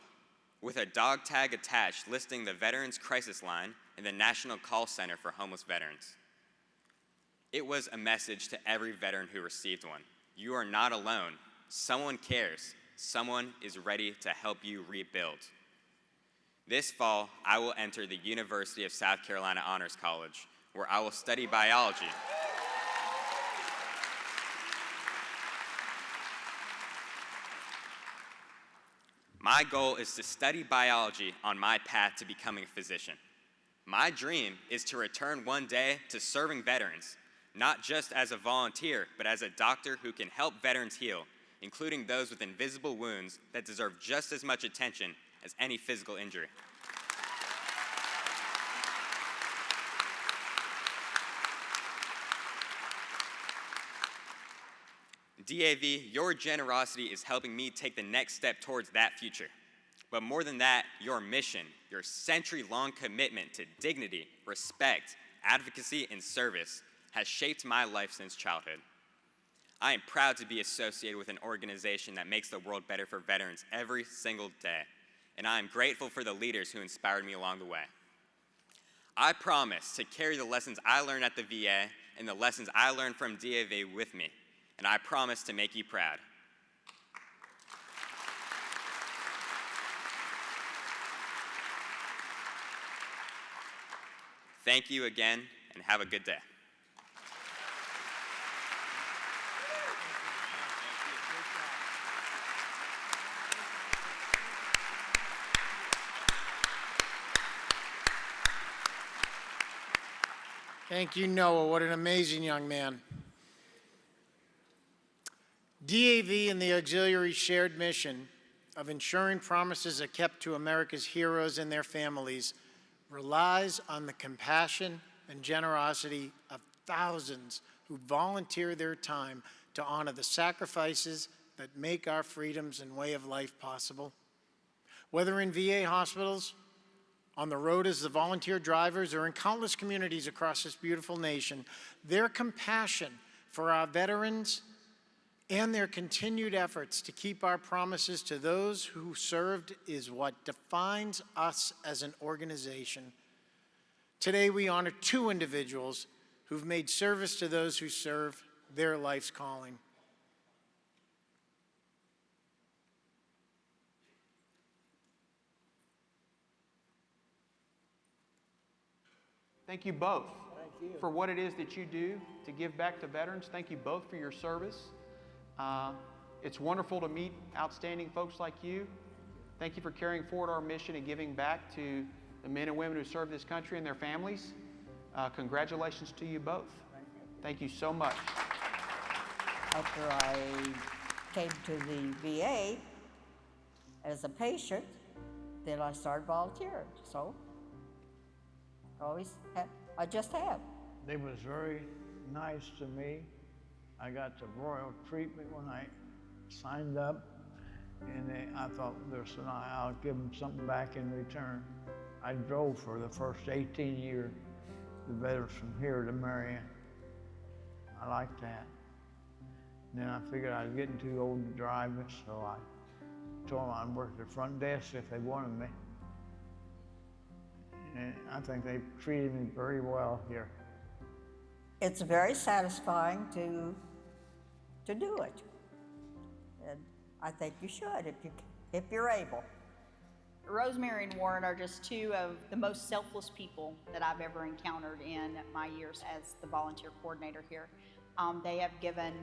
with a dog tag attached listing the Veterans Crisis Line and the National Call Center for Homeless Veterans. It was a message to every veteran who received one. You are not alone. Someone cares. Someone is ready to help you rebuild. This fall, I will enter the University of South Carolina Honors College, where I will study biology. My goal is to study biology on my path to becoming a physician. My dream is to return one day to serving veterans, not just as a volunteer, but as a doctor who can help veterans heal, including those with invisible wounds that deserve just as much attention as any physical injury. DAV, your generosity is helping me take the next step towards that future. But more than that, your mission, your century-long commitment to dignity, respect, advocacy, and service has shaped my life since childhood. I am proud to be associated with an organization that makes the world better for veterans every single day, and I am grateful for the leaders who inspired me along the way. I promise to carry the lessons I learned at the VA and the lessons I learned from DAV with me, and I promise to make you proud. Thank you again, and have a good day. Thank you, Noah. What an amazing young man. DAV and the auxiliary shared mission of ensuring promises are kept to America's heroes and their families relies on the compassion and generosity of thousands who volunteer their time to honor the sacrifices that make our freedoms and way of life possible. Whether in VA hospitals, on the road as the volunteer drivers, or in countless communities across this beautiful nation, their compassion for our veterans and their continued efforts to keep our promises to those who served is what defines us as an organization. Today, we honor two individuals who've made service to those who serve their life's calling. Thank you both for what it is that you do to give back to veterans. Thank you both for your service. It's wonderful to meet outstanding folks like you. Thank you for carrying forward our mission and giving back to the men and women who serve this country and their families. Congratulations to you both. Thank you so much. After I came to the VA as a patient, then I started volunteering. So I just have. They was very nice to me. I got the royal treatment when I signed up, and I thought, listen, I'll give them something back in return. I drove for the first 18 years, the veterans from here to Marion. I liked that. And then I figured I was getting too old to drive it, so I told them I'd work at the front desk if they wanted me. And I think they treated me very well here. It's very satisfying to do it. And I think you should if you're able. Rosemary and Warren are just two of the most selfless people that I've ever encountered in my years as the volunteer coordinator here. They have given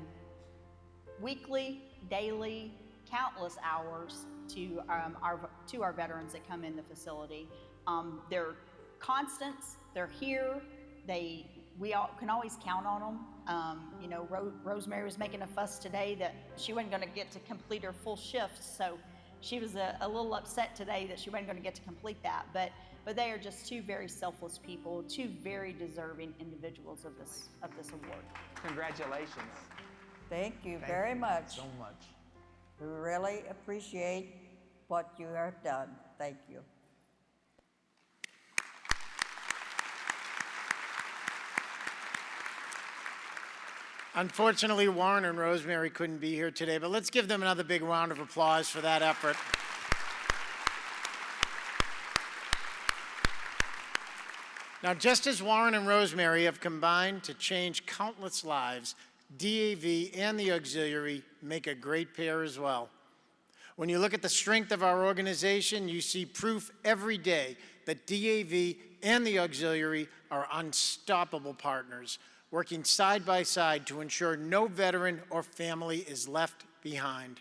weekly, daily, countless hours to our veterans that come in the facility. They're constants. They're here. We all can always count on them. You know, Rosemary was making a fuss today that she wasn't going to get to complete her full shift, so she was a little upset today that she wasn't going to get to complete that. But they are just two very selfless people, two very deserving individuals of this award. Congratulations. Thank you very much. So much. We really appreciate what you have done. Thank you. Unfortunately, Warren and Rosemary couldn't be here today, but let's give them another big round of applause for that effort. Now, just as Warren and Rosemary have combined to change countless lives, DAV and the auxiliary make a great pair as well. When you look at the strength of our organization, you see proof every day that DAV and the auxiliary are unstoppable partners, working side by side to ensure no veteran or family is left behind.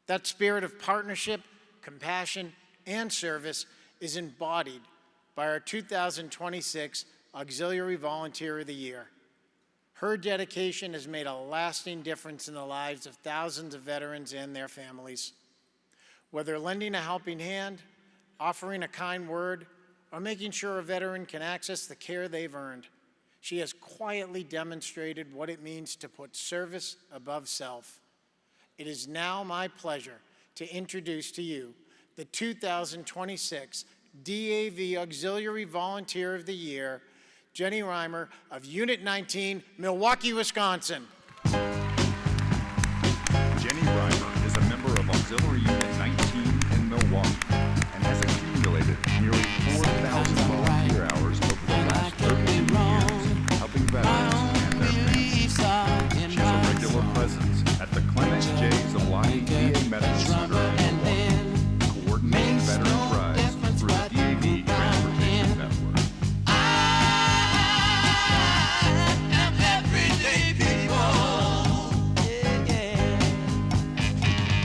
That spirit of partnership, compassion, and service is embodied by our 2026 Auxiliary Volunteer of the Year. Her dedication has made a lasting difference in the lives of thousands of veterans and their families. Whether lending a helping hand, offering a kind word, or making sure a veteran can access the care they've earned, she has quietly demonstrated what it means to put service above self. It is now my pleasure to introduce to you the 2026 DAV Auxiliary Volunteer of the Year, Jenny Reimer of Unit 19, Milwaukee, Wisconsin. Jenny Reimer is a member of Auxiliary Unit 19 in Milwaukee and has accumulated nearly 4,000 volunteer hours over the last 32 years, helping veterans and their families. She has a regular presence at the Clement J. Zawadi VA Medical Center in Milwaukee, coordinating veterans' rides through the DAV Transportation Network. Everyday people.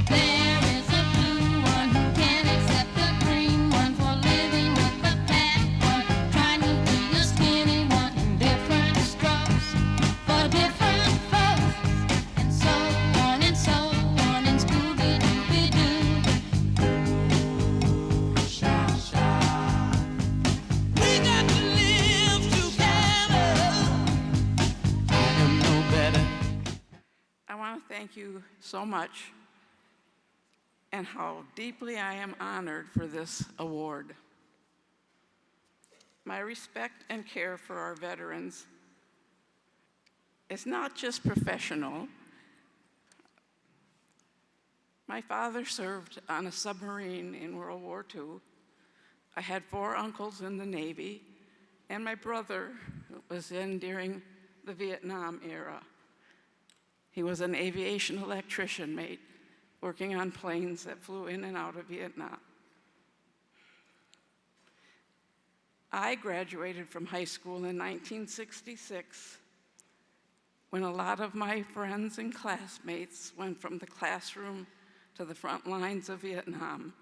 There is a blue one who can't accept the green one for living with the fat one, trying to be a skinny one in different strokes for different folks, and so on and so on, and Scooby-Dooby-Doo. Sha, sha. We got to live together. I am no better. I want to thank you so much and how deeply I am honored for this award. My respect and care for our veterans is not just professional. My father served on a submarine in World War II. I had 4 uncles in the Navy, and my brother was in during the Vietnam era. He was an aviation electrician mate working on planes that flew in and out of Vietnam. I graduated from high school in 1966 when a lot of my friends and classmates went from the classroom to the front lines of Vietnam.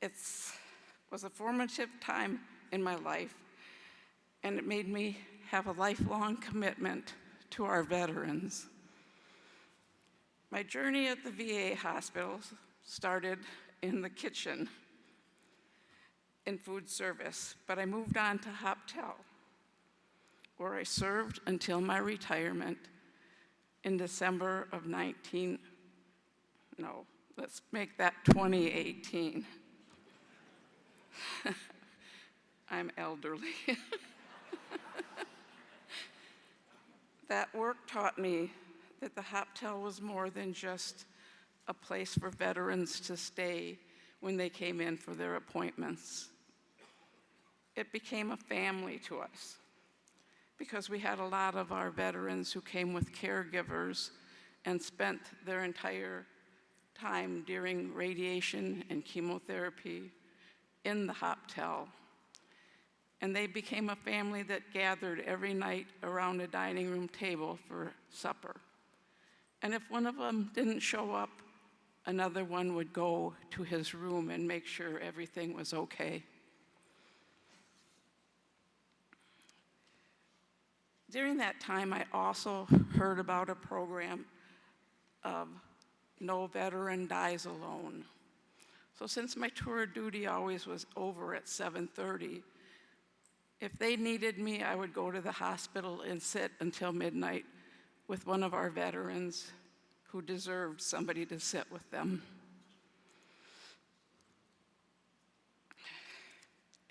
It was a formative time in my life, and it made me have a lifelong commitment to our veterans. My journey at the VA hospital started in the kitchen in food service, but I moved on to Hoptel, where I served until my retirement in December of 2018. I'm elderly. That work taught me that the Hoptel was more than just a place for veterans to stay when they came in for their appointments. It became a family to us because we had a lot of our veterans who came with caregivers and spent their entire time during radiation and chemotherapy in the Hoptel. And they became a family that gathered every night around a dining room table for supper. And if one of them didn't show up, another one would go to his room and make sure everything was okay. During that time, I also heard about a program of No Veteran Dies Alone. So since my tour of duty always was over at 7:30, if they needed me, I would go to the hospital and sit until midnight with one of our veterans who deserved somebody to sit with them.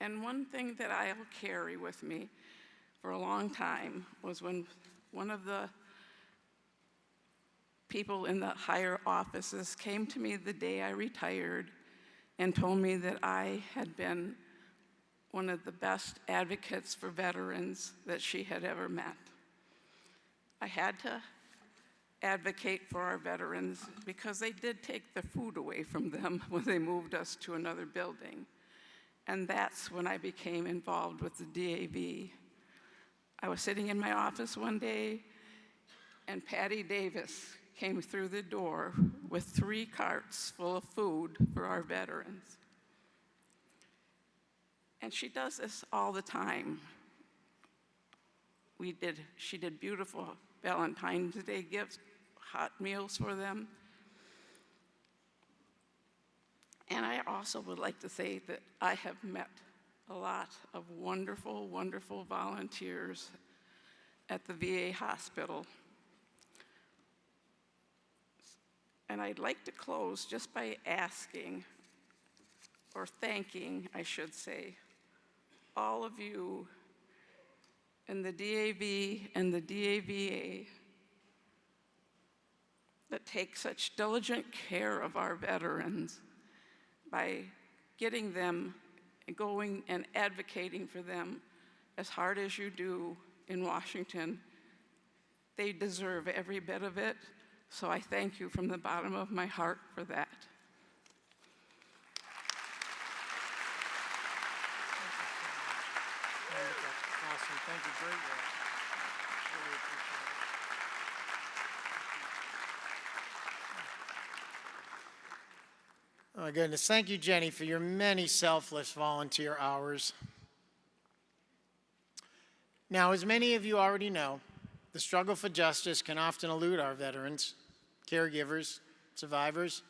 And one thing that I'll carry with me for a long time was when one of the people in the higher offices came to me the day I retired and told me that I had been one of the best advocates for veterans that she had ever met. I had to advocate for our veterans because they did take the food away from them when they moved us to another building. And that's when I became involved with the DAV. I was sitting in my office one day, and Patty Davis came through the door with 3 carts full of food for our veterans. And she does this all the time. She did beautiful Valentine's Day gifts, hot meals for them. And I also would like to say that I have met a lot of wonderful, wonderful volunteers at the VA hospital. And I'd like to close just by asking, or thanking, I should say, all of you in the DAV and the DAVA that take such diligent care of our veterans by getting them going and advocating for them as hard as you do in Washington. They deserve every bit of it, so I thank you from the bottom of my heart for that. Awesome. Thank you. Great work. Really appreciate it. Oh my goodness. Thank you, Jenny, for your many selfless volunteer hours. Now, as many of you already know, the struggle for justice can often elude our veterans, caregivers, survivors,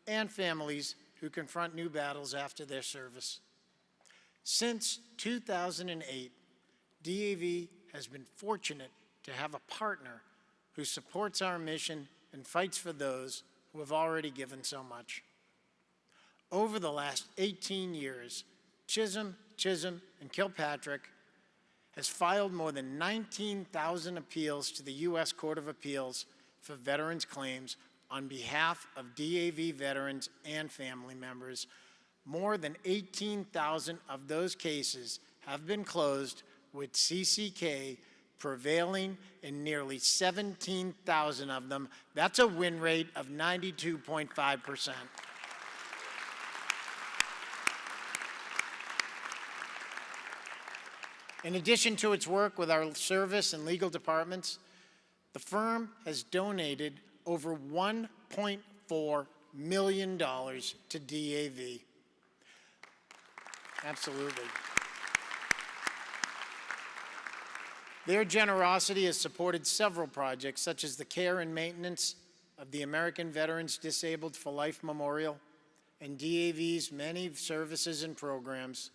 and families who confront new battles after their service. Since 2008, DAV has been fortunate to have a partner who supports our mission and fights for those who have already given so much. Over the last 18 years, Chisholm, and Kilpatrick has filed more than 19,000 appeals to the U.S. Court of Appeals for veterans' claims on behalf of DAV veterans and family members. More than 18,000 of those cases have been closed, with CCK prevailing in nearly 17,000 of them. That's a win rate of 92.5%. In addition to its work with our service and legal departments, the firm has donated over $1.4 million to DAV. Absolutely. Their generosity has supported several projects, such as the care and maintenance of the American Veterans Disabled for Life Memorial and DAV's many services and programs.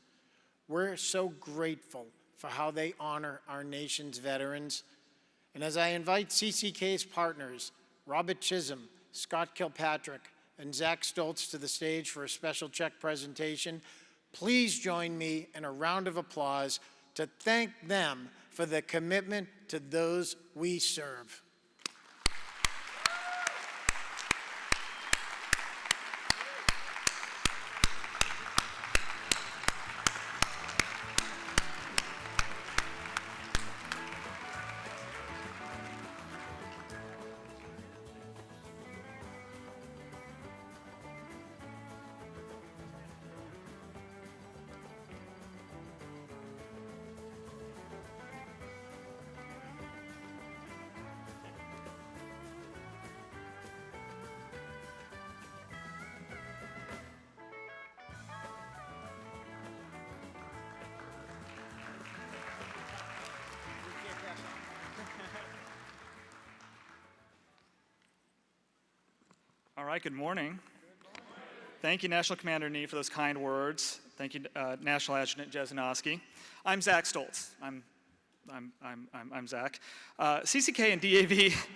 We're so grateful for how they honor our nation's veterans. And as I invite CCK's partners, Robert Chisholm, Scott Kilpatrick, and Zach Stoltz to the stage for a special check presentation, please join me in a round of applause to thank them for their commitment to those we serve. All right, good morning. Thank you, National Commander Nee, for those kind words. Thank you, National Adjutant Jesenowski. I'm Zach Stoltz. I'm Zach. CCK and DAV,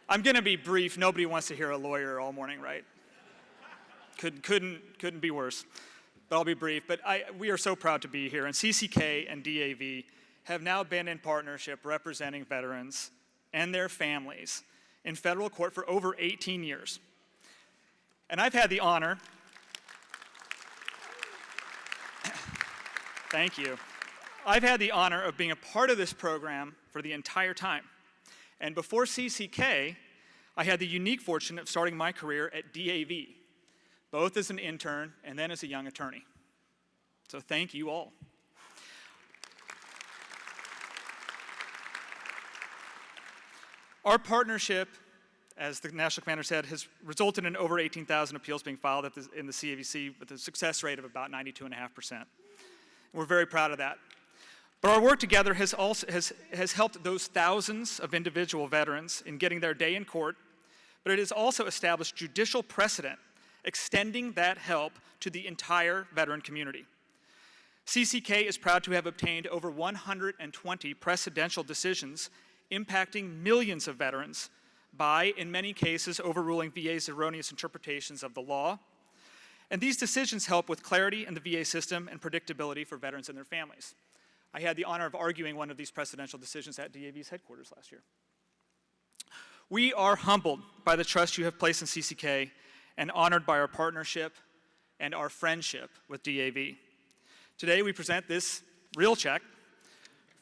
I'm going to be brief. Nobody wants to hear a lawyer all morning, right? Couldn't be worse. But I'll be brief. But we are so proud to be here. And CCK and DAV have now been in partnership representing veterans and their families in federal court for over 18 years. And I've had the honor, thank you. I've had the honor of being a part of this program for the entire time. And before CCK, I had the unique fortune of starting my career at DAV, both as an intern and then as a young attorney. So thank you all. Our partnership, as the National Commander said, has resulted in over 18,000 appeals being filed in the CAVC with a success rate of about 92.5%. We're very proud of that. But our work together has helped those thousands of individual veterans in getting their day in court, but it has also established judicial precedent extending that help to the entire veteran community. CCK is proud to have obtained over 120 precedential decisions impacting millions of veterans by, in many cases, overruling VA's erroneous interpretations of the law. And these decisions help with clarity in the VA system and predictability for veterans and their families. I had the honor of arguing one of these presidential decisions at DAV's headquarters last year. We are humbled by the trust you have placed in CCK and honored by our partnership and our friendship with DAV. Today we present this real check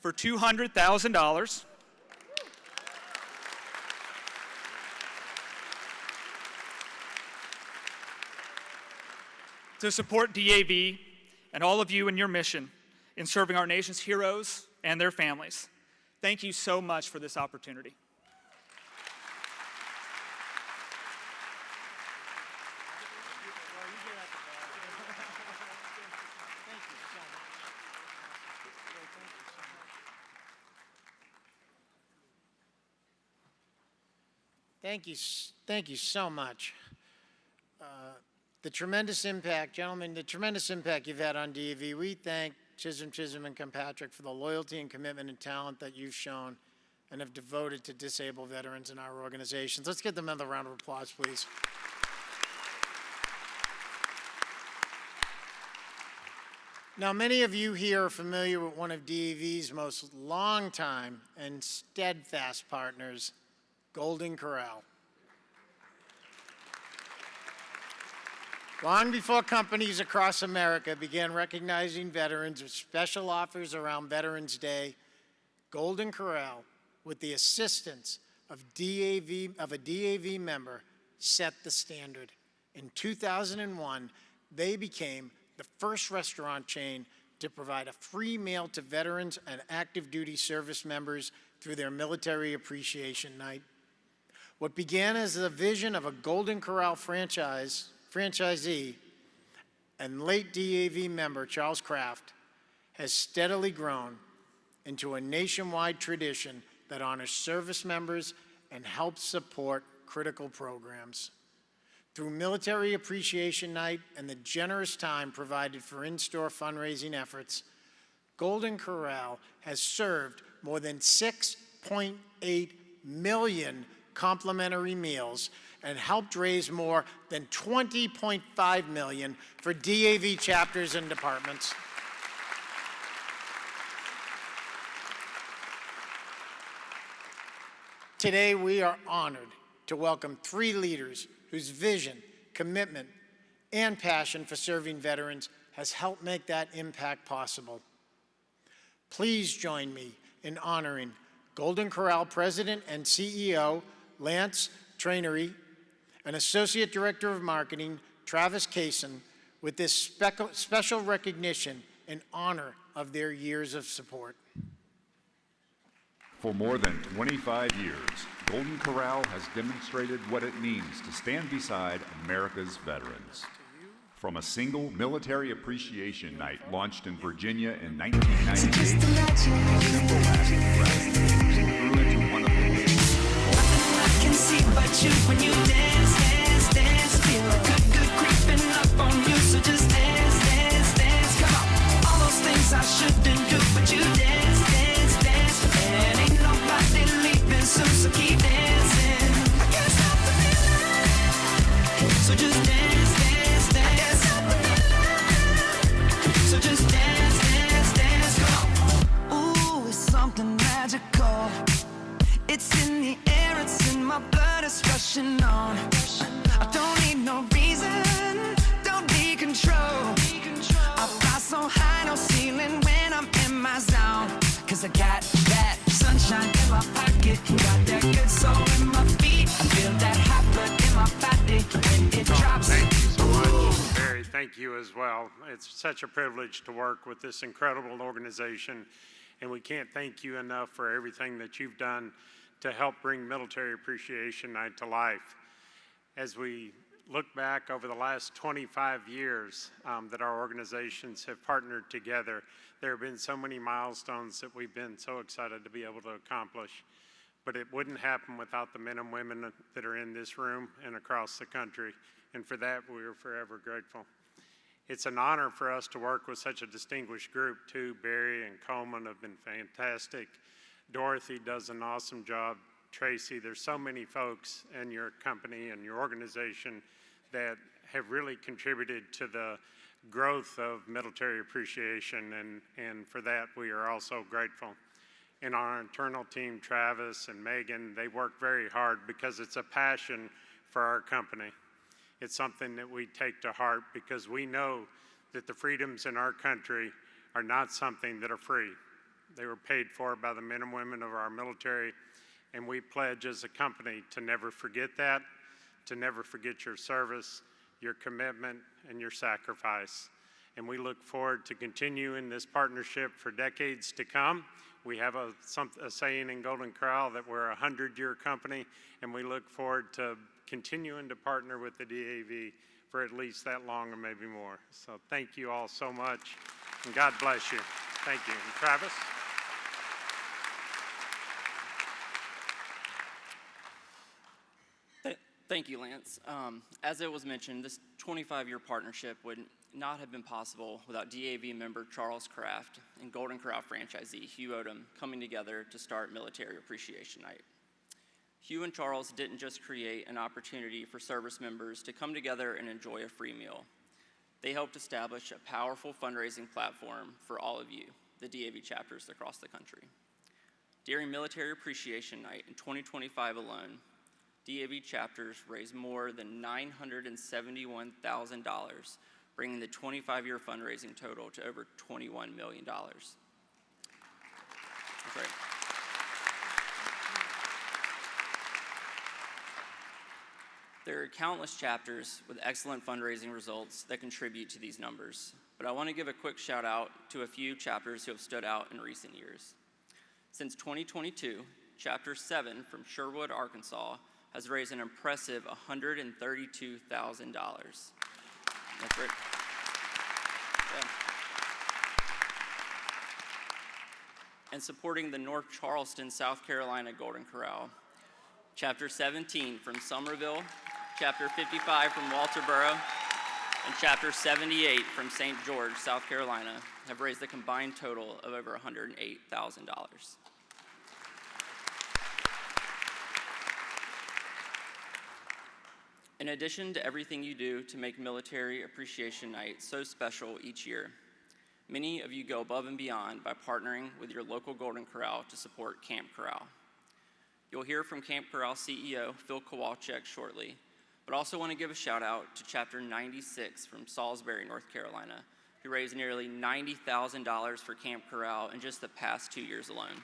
for $200,000 to support DAV and all of you in your mission in serving our nation's heroes and their families. Thank you so much for this opportunity. Thank you so much. The tremendous impact, gentlemen, the tremendous impact you've had on DAV. We thank Chisholm and Kilpatrick for the loyalty and commitment and talent that you've shown and have devoted to disabled veterans in our organizations. Let's give them another round of applause, please. Now, many of you here are familiar with one of DAV's most longtime and steadfast partners, Golden Corral. Long before companies across America began recognizing veterans with special offers around Veterans Day, Golden Corral, with the assistance of a DAV member, set the standard. In 2001, they became the first restaurant chain to provide a free meal to veterans and active duty service members through their Military Appreciation Night. What began as a vision of a Golden Corral franchisee and late DAV member Charles Kraft has steadily grown into a nationwide tradition that honors service members and helps support critical programs. Through Military Appreciation Night and the generous time provided for in-store fundraising efforts, Golden Corral has served more than 6.8 million complimentary meals and helped raise more than $20.5 million for DAV chapters and departments. Today, we are honored to welcome 3 leaders whose vision, commitment, and passion for serving veterans has helped make that impact possible. Please join me in honoring Golden Corral President and CEO, Lance Trainery, and Associate Director of Marketing, Travis Kaysen, with this special recognition in honor of their years of support. For more than 25 years, Golden Corral has demonstrated what it means to stand beside America's veterans. From a single Military Appreciation Night launched in Virginia in 1998, a simple lasting gratitude grew into one of the nation's I can see but you when you dance, dance, dance. Feel good creeping up on you, so just dance, dance, dance. Come on, all those things I shouldn't do, but you dance, dance, dance. And ain't nobody leaving soon, so keep dancing. I can't stop the feeling, so just dance, dance, dance. I can't stop the feeling, so just dance, dance, dance. Come on. Ooh, it's something magical. It's in the air, it's in my blood, it's rushing on. I don't need no reason, don't be control. I fly so high, no ceiling when I'm in my zone. Cause I got that sunshine in my pocket, got that good soul in my feet. I feel that hot blood in my body when it drops. Thank you so much, Barry. Thank you as well. It's such a privilege to work with this incredible organization, and we can't thank you enough for everything that you've done to help bring Military Appreciation Night to life. As we look back over the last 25 years that our organizations have partnered together, there have been so many milestones that we've been so excited to be able to accomplish. But it wouldn't happen without the men and women that are in this room and across the country. And for that, we are forever grateful. It's an honor for us to work with such a distinguished group too. Barry and Coleman have been fantastic. Dorothy does an awesome job. Tracy, there's so many folks in your company and your organization that have really contributed to the growth of military appreciation, and for that we are also grateful. And our internal team, Travis and Megan, they work very hard because it's a passion for our company. It's something that we take to heart because we know that the freedoms in our country are not something that are free. They were paid for by the men and women of our military, and we pledge as a company to never forget that, to never forget your service, your commitment, and your sacrifice. And we look forward to continuing this partnership for decades to come. We have a saying in Golden Corral that we're a 100-year company, and we look forward to continuing to partner with the DAV for at least that long or maybe more. So thank you all so much, and God bless you. Thank you. And Travis? Thank you, Lance. As it was mentioned, this 25-year partnership would not have been possible without DAV member Charles Kraft and Golden Corral franchisee Hugh Odom coming together to start Military Appreciation Night. Hugh and Charles didn't just create an opportunity for service members to come together and enjoy a free meal. They helped establish a powerful fundraising platform for all of you, the DAV chapters across the country. During Military Appreciation Night in 2025 alone, DAV chapters raised more than $971,000, bringing the 25-year fundraising total to over $21 million. That's right. There are countless chapters with excellent fundraising results that contribute to these numbers, but I want to give a quick shout out to a few chapters who have stood out in recent years. Since 2022, Chapter 7 from Sherwood, Arkansas, has raised an impressive $132,000. That's right. Yeah. And supporting the North Charleston, South Carolina Golden Corral. Chapter 17 from Summerville, Chapter 55 from Walterboro, and Chapter 78 from St. George, South Carolina, have raised a combined total of over $108,000. In addition to everything you do to make Military Appreciation Night so special each year, many of you go above and beyond by partnering with your local Golden Corral to support Camp Corral. You'll hear from Camp Corral CEO Phil Kowalczyk shortly, but also want to give a shout out to Chapter 96 from Salisbury, North Carolina, who raised nearly $90,000 for Camp Corral in just the past 2 years alone.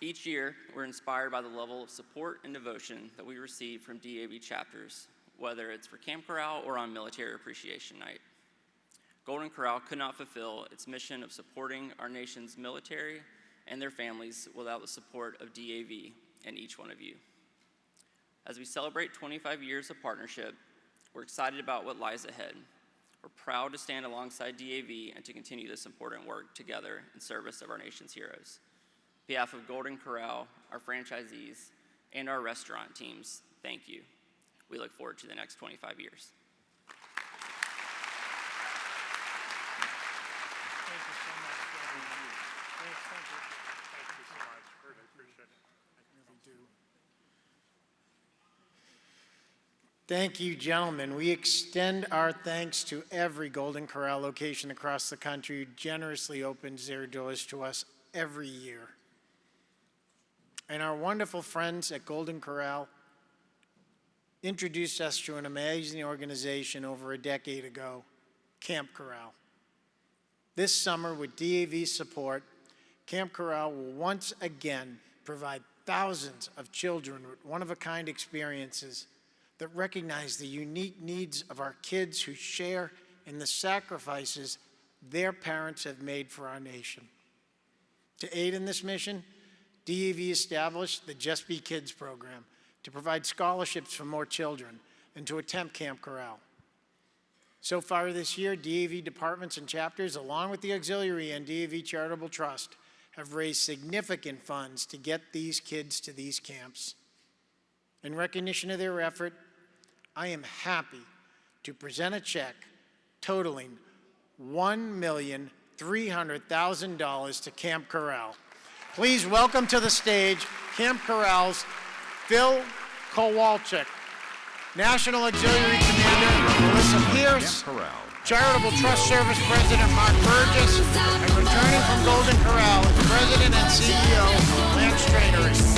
Each year, we're inspired by the level of support and devotion that we receive from DAV chapters, whether it's for Camp Corral or on Military Appreciation Night. Golden Corral could not fulfill its mission of supporting our nation's military and their families without the support of DAV and each one of you. As we celebrate 25 years of partnership, we're excited about what lies ahead. We're proud to stand alongside DAV and to continue this important work together in service of our nation's heroes. On behalf of Golden Corral, our franchisees, and our restaurant teams, thank you. We look forward to the next 25 years. Thank you so much for everything. Thank you so much. Really appreciate it. I really do. Thank you, gentlemen. We extend our thanks to every Golden Corral location across the country who generously opens their doors to us every year. And our wonderful friends at Golden Corral introduced us to an amazing organization over a decade ago, Camp Corral. This summer, with DAV's support, Camp Corral will once again provide thousands of children with one-of-a-kind experiences that recognize the unique needs of our kids who share in the sacrifices their parents have made for our nation. To aid in this mission, DAV established the Just Be Kids program to provide scholarships for more children and to attempt Camp Corral. So far this year, DAV departments and chapters, along with the Auxiliary and DAV Charitable Trust, have raised significant funds to get these kids to these camps. In recognition of their effort, I am happy to present a check totaling $1,300,000 to Camp Corral. Please welcome to the stage Camp Corral's Phil Kowalczyk, National Auxiliary Commander Melissa Pierce, Charitable Trust Service President Mark Burgess, and returning from Golden Corral is President and CEO Lance Trainering.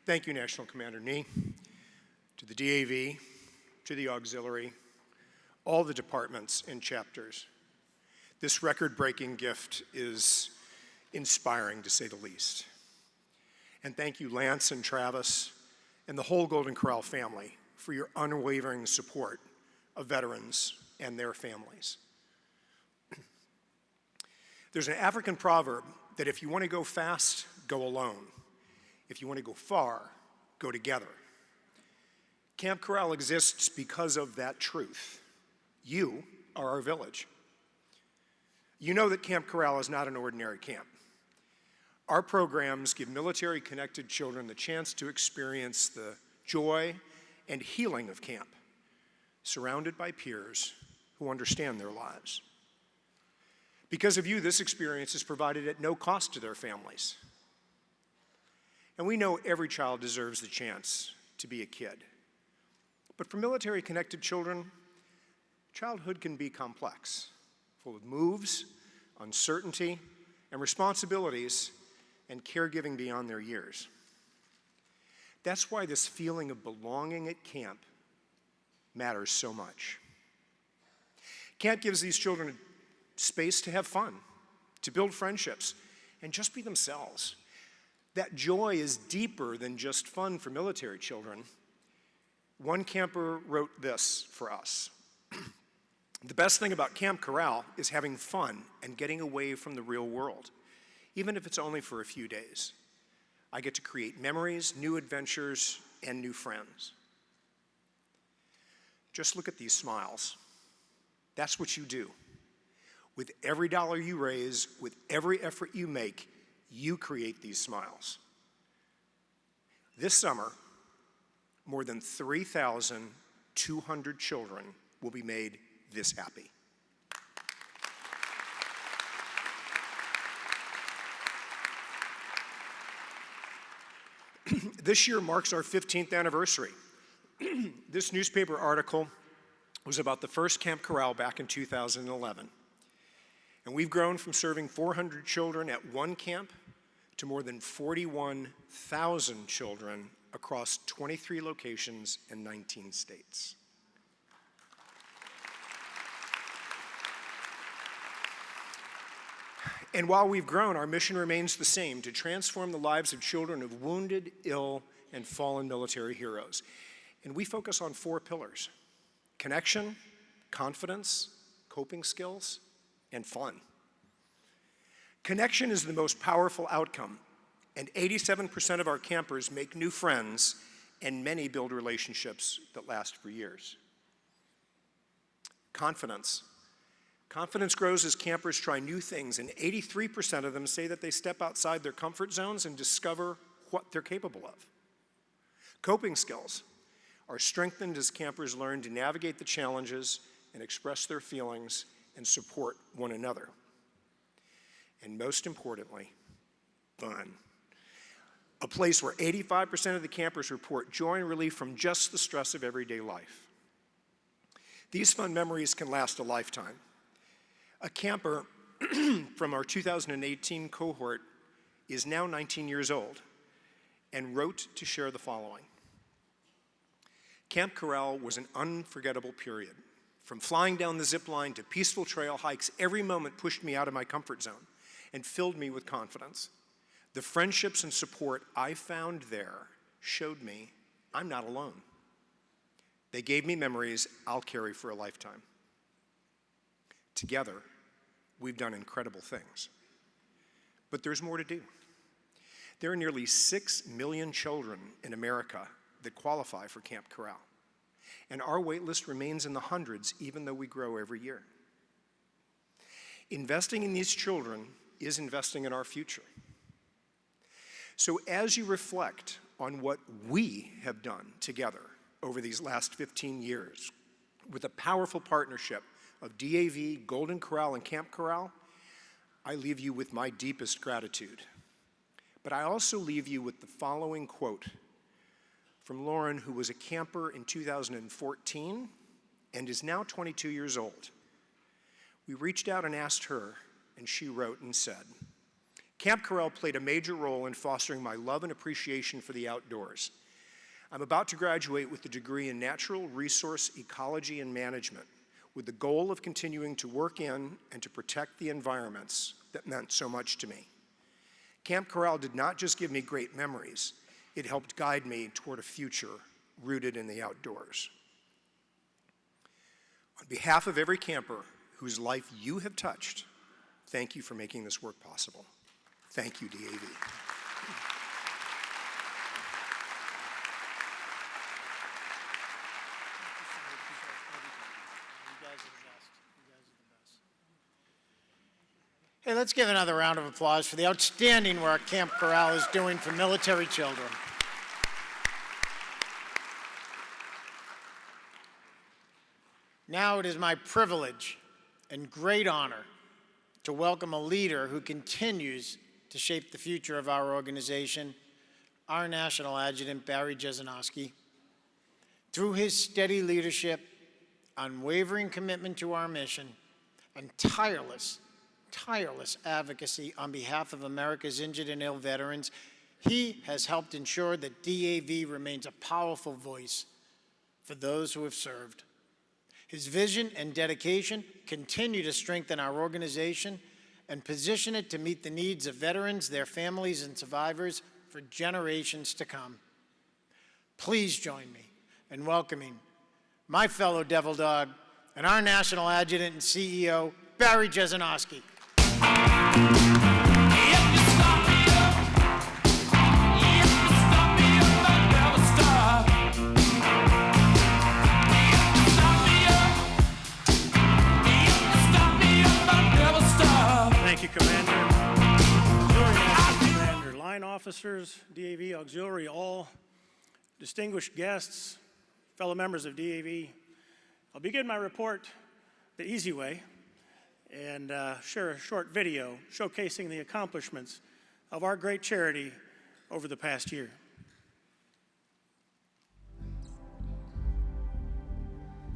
Thank you, National Commander Nee, to the DAV, to the Auxiliary, all the departments and chapters. This record-breaking gift is inspiring, to say the least. And thank you, Lance and Travis, and the whole Golden Corral family for your unwavering support of veterans and their families. There's an African proverb that if you want to go fast, go alone. If you want to go far, go together. Camp Corral exists because of that truth. You are our village. You know that Camp Corral is not an ordinary camp. Our programs give military-connected children the chance to experience the joy and healing of camp, surrounded by peers who understand their lives. Because of you, this experience is provided at no cost to their families. And we know every child deserves the chance to be a kid. But for military-connected children, childhood can be complex, full of moves, uncertainty, and responsibilities, and caregiving beyond their years. That's why this feeling of belonging at camp matters so much. Camp gives these children space to have fun, to build friendships, and just be themselves. That joy is deeper than just fun for military children. One camper wrote this for us. The best thing about Camp Corral is having fun and getting away from the real world, even if it's only for a few days. I get to create memories, new adventures, and new friends. Just look at these smiles. That's what you do. With every dollar you raise, with every effort you make, you create these smiles. This summer, more than 3,200 children will be made this happy. This year marks our 15th anniversary. This newspaper article was about the first Camp Corral back in 2011. And we've grown from serving 400 children at one camp to more than 41,000 children across 23 locations in 19 states. And while we've grown, our mission remains the same, to transform the lives of children of wounded, ill, and fallen military heroes. And we focus on 4 pillars: connection, confidence, coping skills, and fun. Connection is the most powerful outcome, and 87% of our campers make new friends, and many build relationships that last for years. Confidence. Confidence grows as campers try new things, and 83% of them say that they step outside their comfort zones and discover what they're capable of. Coping skills are strengthened as campers learn to navigate the challenges and express their feelings and support one another. And most importantly, fun. A place where 85% of the campers report joy and relief from just the stress of everyday life. These fun memories can last a lifetime. A camper from our 2018 cohort is now 19 years old and wrote to share the following. Camp Corral was an unforgettable period. From flying down the zip line to peaceful trail hikes, every moment pushed me out of my comfort zone. and filled me with confidence. The friendships and support I found there showed me I'm not alone. They gave me memories I'll carry for a lifetime. Together, we've done incredible things. But there's more to do. There are nearly 6 million children in America that qualify for Camp Corral. And our wait list remains in the hundreds, even though we grow every year. Investing in these children is investing in our future. So as you reflect on what we have done together over these last 15 years, with a powerful partnership of DAV, Golden Corral, and Camp Corral, I leave you with my deepest gratitude. But I also leave you with the following quote from Lauren, who was a camper in 2014 and is now 22 years old. We reached out and asked her, and she wrote and said, "Camp Corral played a major role in fostering my love and appreciation for the outdoors. I'm about to graduate with a degree in natural resource ecology and management, with the goal of continuing to work in and to protect the environments that meant so much to me. Camp Corral did not just give me great memories, it helped guide me toward a future rooted in the outdoors." On behalf of every camper whose life you have touched, thank you for making this work possible. Thank you, DAV. Hey, let's give another round of applause for the outstanding work Camp Corral is doing for military children. Now it is my privilege and great honor to welcome a leader who continues to shape the future of our organization, our National Adjutant, Barry Jesenowski. Through his steady leadership, unwavering commitment to our mission, and tireless advocacy on behalf of America's injured and ill veterans, he has helped ensure that DAV remains a powerful voice for those who have served. His vision and dedication continue to strengthen our organization and position it to meet the needs of veterans, their families, and survivors for generations to come. Please join me in welcoming my fellow Devil Dog and our National Adjutant and CEO, Barry Jesenowski. Thank you, Commander. Commander, line officers, DAV Auxiliary, all distinguished guests, fellow members of DAV. I'll begin my report the easy way and share a short video showcasing the accomplishments of our great charity over the past year.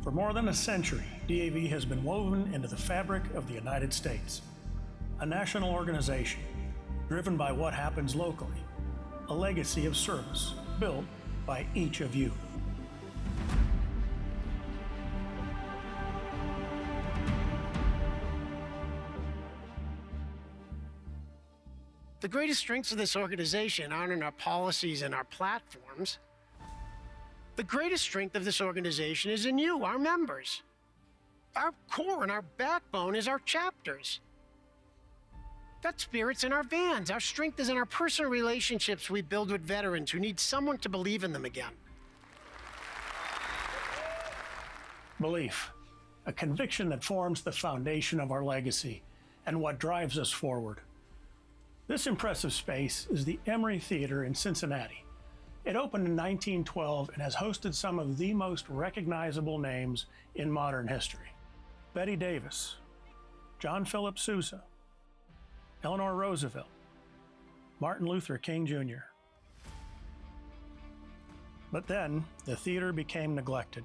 For more than a century, DAV has been woven into the fabric of the United States. A national organization driven by what happens locally, a legacy of service built by each of you. The greatest strengths of this organization aren't in our policies and our platforms. The greatest strength of this organization is in you, our members. Our core and our backbone is our chapters. That spirit's in our vans. Our strength is in our personal relationships we build with veterans who need someone to believe in them again. Belief, a conviction that forms the foundation of our legacy and what drives us forward. This impressive space is the Emory Theater in Cincinnati. It opened in 1912 and has hosted some of the most recognizable names in modern history. Betty Davis, John Philip Sousa, Eleanor Roosevelt, Martin Luther King Jr. But then, the theater became neglected.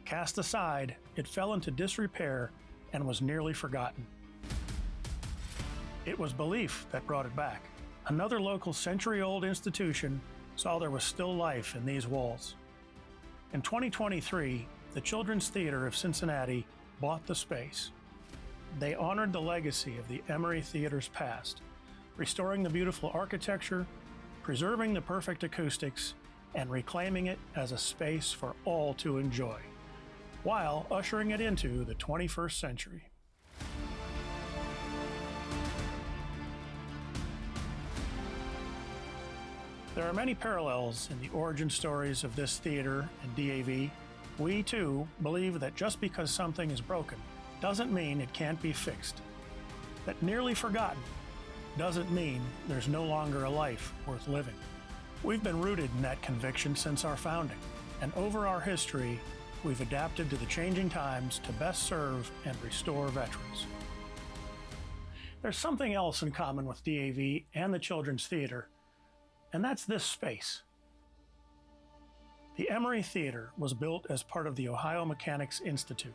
Cast aside, it fell into disrepair and was nearly forgotten. It was belief that brought it back. Another local century-old institution saw there was still life in these walls. In 2023, the Children's Theater of Cincinnati bought the space. they honored the legacy of the Emory Theater's past, restoring the beautiful architecture, preserving the perfect acoustics, and reclaiming it as a space for all to enjoy, while ushering it into the 21st century. There are many parallels in the origin stories of this theater and DAV. We, too, believe that just because something is broken doesn't mean it can't be fixed. That nearly forgotten doesn't mean there's no longer a life worth living. We've been rooted in that conviction since our founding, and over our history, we've adapted to the changing times to best serve and restore veterans. There's something else in common with DAV and the Children's Theater, and that's this space. The Emory Theater was built as part of the Ohio Mechanics Institute.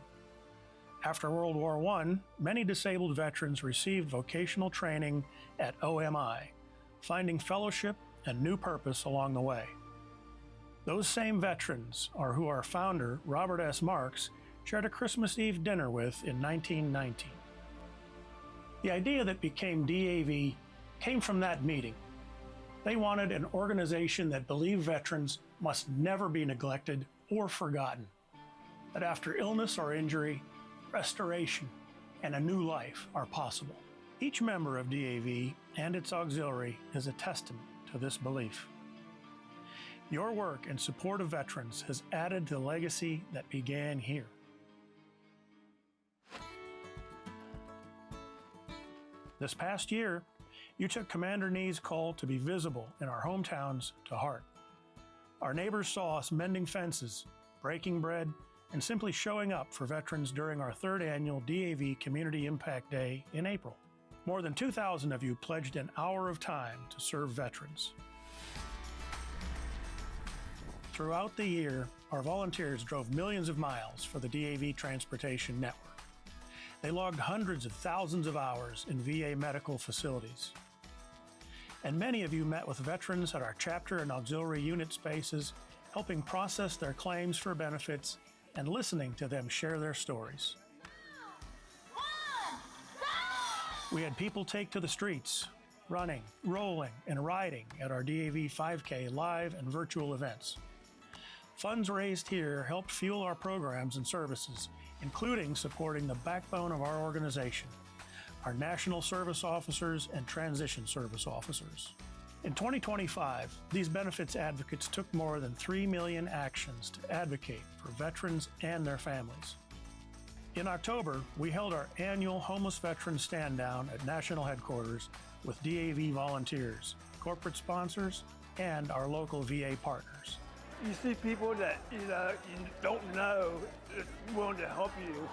After World War I, many disabled veterans received vocational training at OMI, finding fellowship and new purpose along the way. Those same veterans are who our founder, Robert S. Marks, shared a Christmas Eve dinner with in 1919. The idea that became DAV came from that meeting. They wanted an organization that believed veterans must never be neglected or forgotten, that after illness or injury, restoration and a new life are possible. Each member of DAV and its auxiliary is a testament to this belief. Your work and support of veterans has added to the legacy that began here. This past year, you took Commander Knee's call to be visible in our hometowns to heart. Our neighbors saw us mending fences, breaking bread, and simply showing up for veterans during our third annual DAV Community Impact Day in April. More than 2,000 of you pledged an hour of time to serve veterans. Throughout the year, our volunteers drove millions of miles for the DAV Transportation Network. They logged hundreds of thousands of hours in VA medical facilities. And many of you met with veterans at our chapter and auxiliary unit spaces, helping process their claims for benefits and listening to them share their stories. We had people take to the streets, running, rolling, and riding at our DAV 5K live and virtual events. Funds raised here helped fuel our programs and services, including supporting the backbone of our organization, our National Service Officers and Transition Service Officers. In 2025, these benefits advocates took more than 3 million actions to advocate for veterans and their families. In October, we held our annual Homeless Veterans Stand Down at National Headquarters with DAV volunteers, corporate sponsors, and our local VA partners. You see people that you don't know that's willing to help you,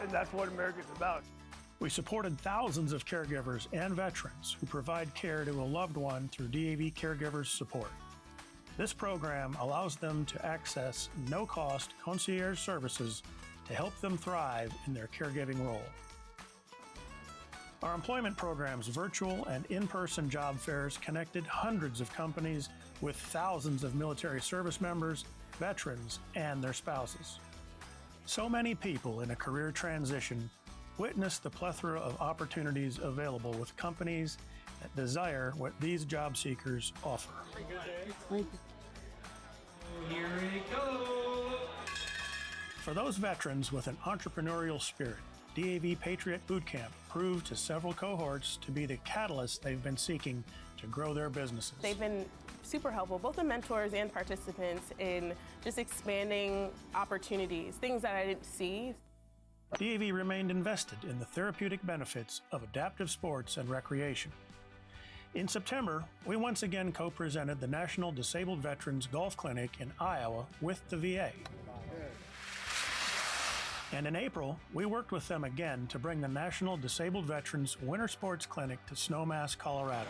and that's what America's about. We supported thousands of caregivers and veterans who provide care to a loved one through DAV Caregivers Support. This program allows them to access no-cost concierge services to help them thrive in their caregiving role. Our employment programs, virtual and in-person job fairs, connected hundreds of companies with thousands of military service members, veterans, and their spouses. So many people in a career transition witness the plethora of opportunities available with companies that desire what these job seekers offer. Here we go. For those veterans with an entrepreneurial spirit, DAV Patriot Bootcamp proved to several cohorts to be the catalyst they've been seeking to grow their businesses. They've been super helpful, both the mentors and participants, in just expanding opportunities, things that I didn't see. DAV remained invested in the therapeutic benefits of adaptive sports and recreation. In September, we once again co-presented the National Disabled Veterans Golf Clinic in Iowa with the VA. And in April, we worked with them again to bring the National Disabled Veterans Winter Sports Clinic to Snowmass, Colorado,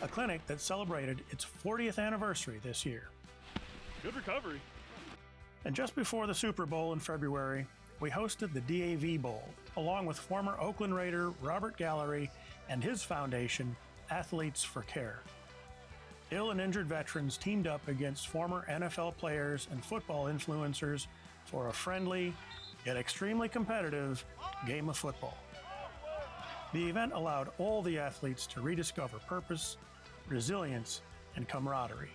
a clinic that celebrated its 40th anniversary this year. Good recovery. And just before the Super Bowl in February, we hosted the DAV Bowl, along with former Oakland Raider Robert Gallery and his foundation, Athletes for Care. Ill and injured veterans teamed up against former NFL players and football influencers for a friendly, yet extremely competitive game of football. The event allowed all the athletes to rediscover purpose, resilience, and camaraderie.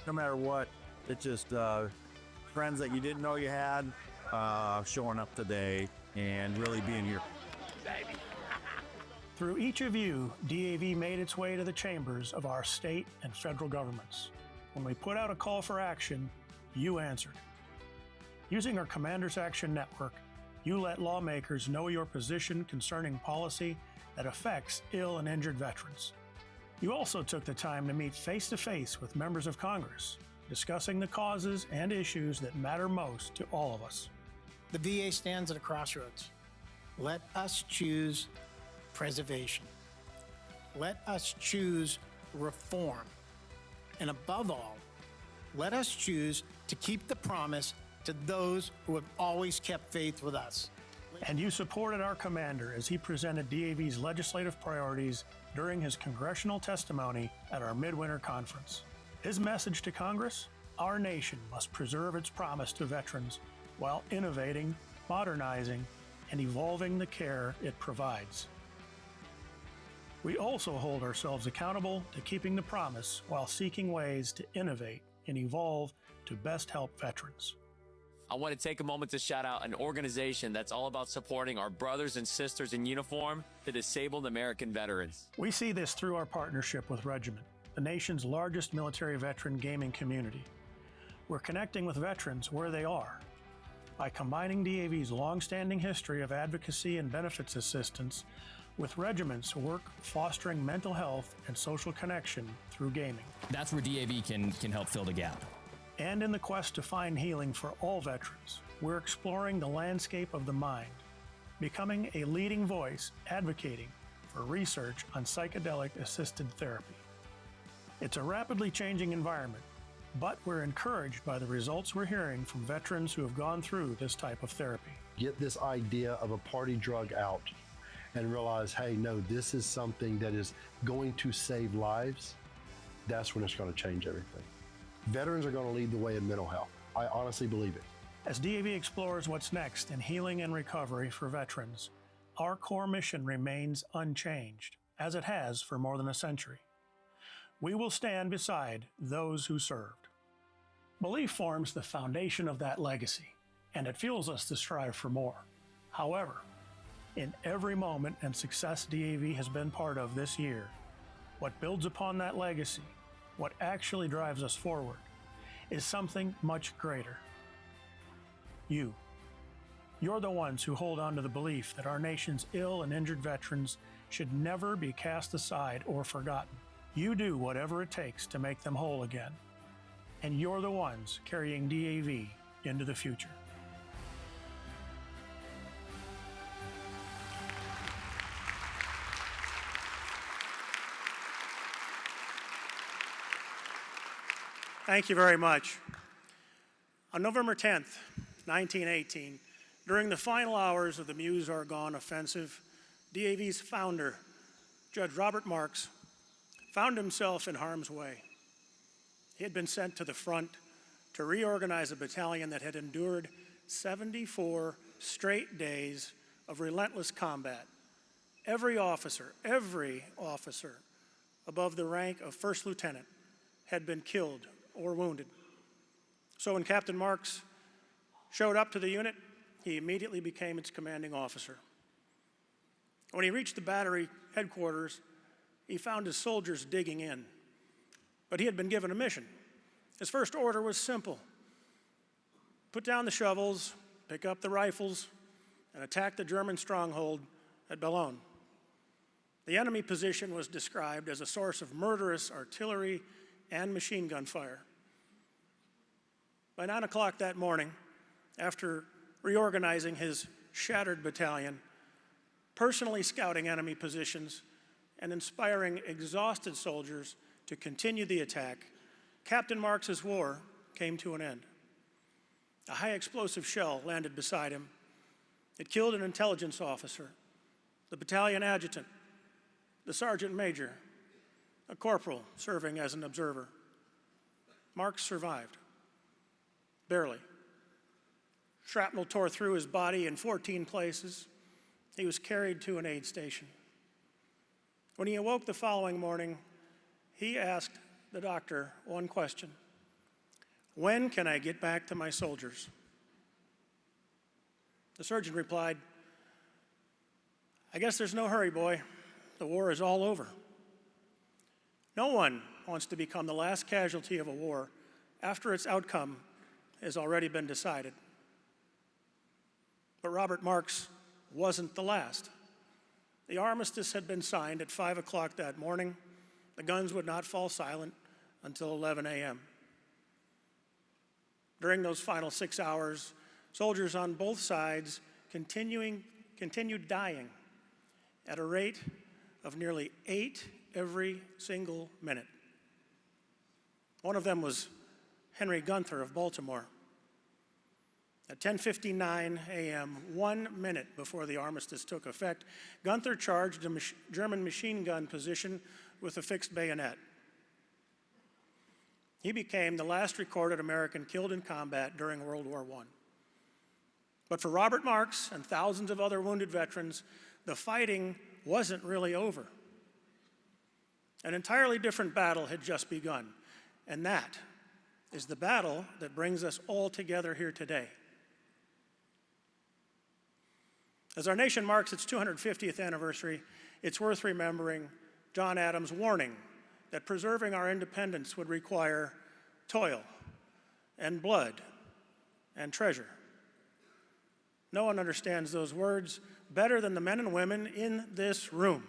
No matter what, it's just friends that you didn't know you had showing up today and really being here. Through each of you, DAV made its way to the chambers of our state and federal governments. When we put out a call for action, you answered. Using our Commanders Action Network, you let lawmakers know your position concerning policy that affects ill and injured veterans. You also took the time to meet face-to-face with members of Congress, discussing the causes and issues that matter most to all of us. The VA stands at a crossroads. Let us choose preservation. Let us choose reform. And above all, let us choose to keep the promise to those who have always kept faith with us. And you supported our commander as he presented DAV's legislative priorities during his congressional testimony at our midwinter conference. His message to Congress: our nation must preserve its promise to veterans while innovating, modernizing, and evolving the care it provides. We also hold ourselves accountable to keeping the promise while seeking ways to innovate and evolve to best help veterans. I want to take a moment to shout out an organization that's all about supporting our brothers and sisters in uniform, the Disabled American Veterans. We see this through our partnership with Regiment, the nation's largest military veteran gaming community. We're connecting with veterans where they are by combining DAV's long-standing history of advocacy and benefits assistance with Regiment's work fostering mental health and social connection through gaming. That's where DAV can help fill the gap. And in the quest to find healing for all veterans, we're exploring the landscape of the mind, becoming a leading voice advocating for research on psychedelic-assisted therapy. It's a rapidly changing environment, but we're encouraged by the results we're hearing from veterans who have gone through this type of therapy. Get this idea of a party drug out and realize, hey, no, this is something that is going to save lives. That's when it's going to change everything. Veterans are going to lead the way in mental health. I honestly believe it. As DAV explores what's next in healing and recovery for veterans, our core mission remains unchanged, as it has for more than a century. We will stand beside those who served. Belief forms the foundation of that legacy, and it fuels us to strive for more. However, in every moment and success DAV has been part of this year, what builds upon that legacy, what actually drives us forward, is something much greater. You. You're the ones who hold on to the belief that our nation's ill and injured veterans should never be cast aside or forgotten. You do whatever it takes to make them whole again. And you're the ones carrying DAV into the future. Thank you very much. On November 10th, 1918, during the final hours of the Meuse-Argonne offensive, DAV's founder, Judge Robert Marks, found himself in harm's way. He had been sent to the front to reorganize a battalion that had endured 74 straight days of relentless combat. Every officer above the rank of first lieutenant had been killed or wounded. So when Captain Marks showed up to the unit, he immediately became its commanding officer. When he reached the battery headquarters, he found his soldiers digging in. But he had been given a mission. His first order was simple: put down the shovels, pick up the rifles, and attack the German stronghold at Bellone. The enemy position was described as a source of murderous artillery and machine gun fire. By 9 o'clock that morning, after reorganizing his shattered battalion, personally scouting enemy positions, and inspiring exhausted soldiers to continue the attack, Captain Marks's war came to an end. A high explosive shell landed beside him. It killed an intelligence officer, the battalion adjutant, the sergeant major, a corporal serving as an observer. Marks survived. Barely. Shrapnel tore through his body in 14 places. He was carried to an aid station. When he awoke the following morning, he asked the doctor one question: "When can I get back to my soldiers?" The surgeon replied, "I guess there's no hurry, boy. The war is all over." No one wants to become the last casualty of a war after its outcome has already been decided. But Robert Marks wasn't the last. The armistice had been signed at 5 o'clock that morning. The guns would not fall silent until 11 a.m. During those final 6 hours, soldiers on both sides continued dying at a rate of nearly 8 every single minute. One of them was Henry Gunther of Baltimore. At 10:59 a.m., 1 minute before the armistice took effect, Gunther charged a German machine gun position with a fixed bayonet. He became the last recorded American killed in combat during World War I. But for Robert Marks and thousands of other wounded veterans, the fighting wasn't really over. An entirely different battle had just begun, and that is the battle that brings us all together here today. As our nation marks its 250th anniversary, it's worth remembering John Adams' warning that preserving our independence would require toil and blood and treasure. No one understands those words better than the men and women in this room.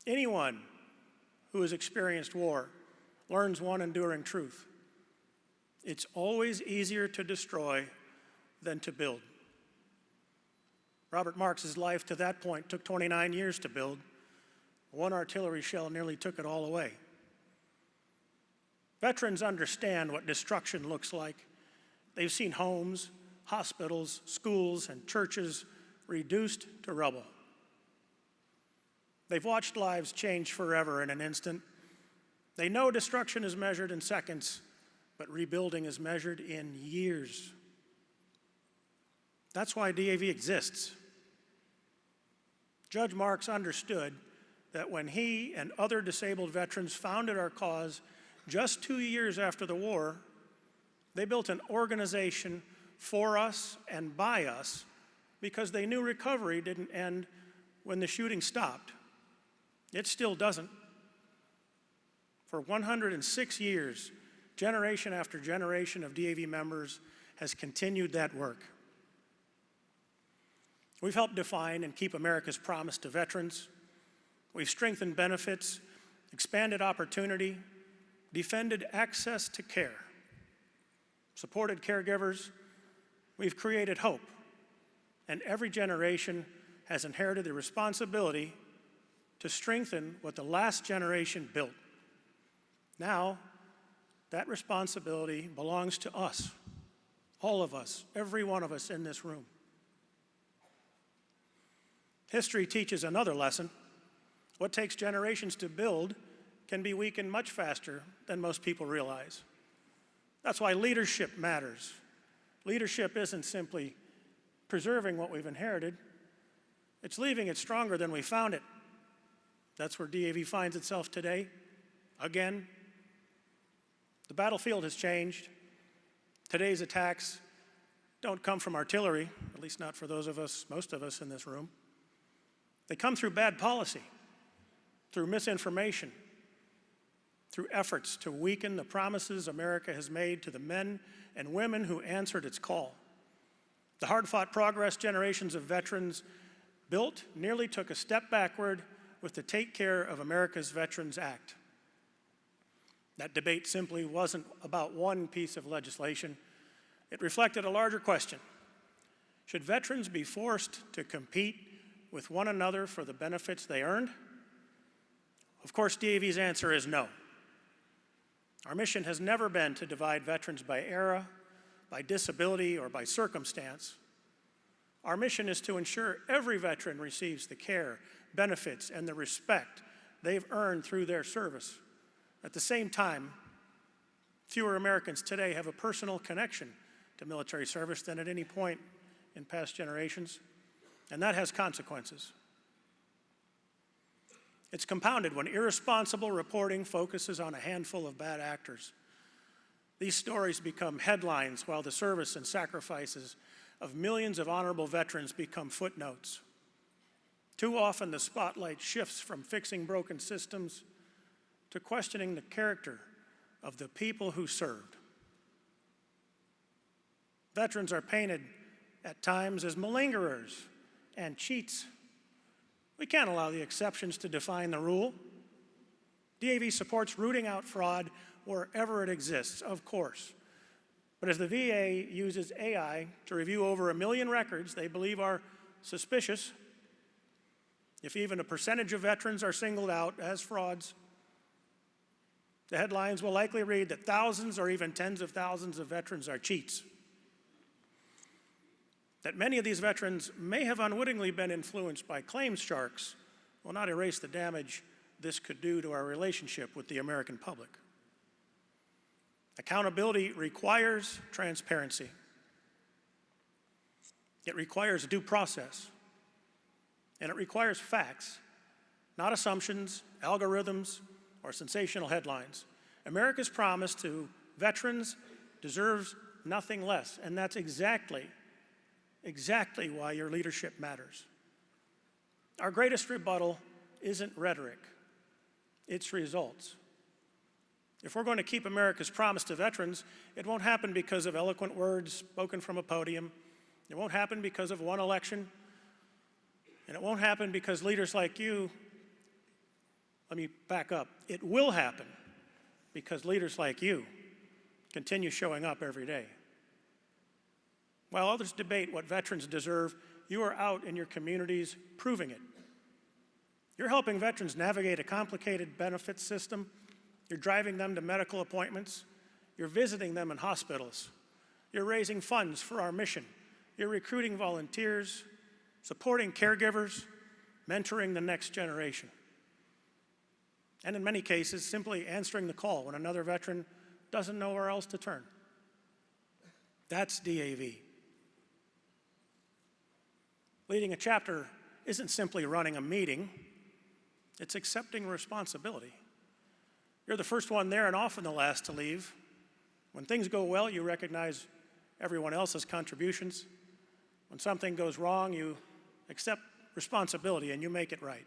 Anyone who has experienced war learns one enduring truth: it's always easier to destroy than to build. Robert Marks's life to that point took 29 years to build. One artillery shell nearly took it all away. Veterans understand what destruction looks like. They've seen homes, hospitals, schools, and churches reduced to rubble. They've watched lives change forever in an instant. They know destruction is measured in seconds, but rebuilding is measured in years. That's why DAV exists. Judge Marks understood that when he and other disabled veterans founded our cause just 2 years after the war, they built an organization for us and by us because they knew recovery didn't end when the shooting stopped. It still doesn't. For 106 years, generation after generation of DAV members has continued that work. We've helped define and keep America's promise to veterans. We've strengthened benefits, expanded opportunity, defended access to care, supported caregivers. We've created hope, and every generation has inherited the responsibility to strengthen what the last generation built. Now, that responsibility belongs to us, all of us, every one of us in this room. History teaches another lesson. What takes generations to build can be weakened much faster than most people realize. That's why leadership matters. Leadership isn't simply preserving what we've inherited, it's leaving it stronger than we found it. That's where DAV finds itself today, again. The battlefield has changed. Today's attacks don't come from artillery, at least not for those of us, most of us in this room. They come through bad policy, through misinformation, through efforts to weaken the promises America has made to the men and women who answered its call. The hard-fought progress generations of veterans built nearly took a step backward with the Take Care of America's Veterans Act. That debate simply wasn't about one piece of legislation. It reflected a larger question. Should veterans be forced to compete with one another for the benefits they earned? Of course, DAV's answer is no. Our mission has never been to divide veterans by era, by disability, or by circumstance. Our mission is to ensure every veteran receives the care, benefits, and the respect they've earned through their service. At the same time, fewer Americans today have a personal connection to military service than at any point in past generations, and that has consequences. It's compounded when irresponsible reporting focuses on a handful of bad actors. These stories become headlines while the service and sacrifices of millions of honorable veterans become footnotes. Too often the spotlight shifts from fixing broken systems to questioning the character of the people who served. Veterans are painted at times as malingerers and cheats. We can't allow the exceptions to define the rule. DAV supports rooting out fraud wherever it exists, of course. But if the VA uses AI to review over 1 million records they believe are suspicious, if even a percentage of veterans are singled out as frauds, the headlines will likely read that thousands or even tens of thousands of veterans are cheats. That many of these veterans may have unwittingly been influenced by claims sharks will not erase the damage this could do to our relationship with the American public. Accountability requires transparency. It requires due process. And it requires facts, not assumptions, algorithms, or sensational headlines. America's promise to veterans deserves nothing less, and that's exactly why your leadership matters. Our greatest rebuttal isn't rhetoric, it's results. If we're going to keep America's promise to veterans, it won't happen because of eloquent words spoken from a podium. It won't happen because of one election. And it won't happen because leaders like you, let me back up. It will happen because leaders like you continue showing up every day. While others debate what veterans deserve, you are out in your communities proving it. You're helping veterans navigate a complicated benefits system. You're driving them to medical appointments. You're visiting them in hospitals. You're raising funds for our mission. You're recruiting volunteers, supporting caregivers, mentoring the next generation. And in many cases, simply answering the call when another veteran doesn't know where else to turn. That's DAV. Leading a chapter isn't simply running a meeting, it's accepting responsibility. You're the first one there and often the last to leave. When things go well, you recognize everyone else's contributions. When something goes wrong, you accept responsibility and you make it right.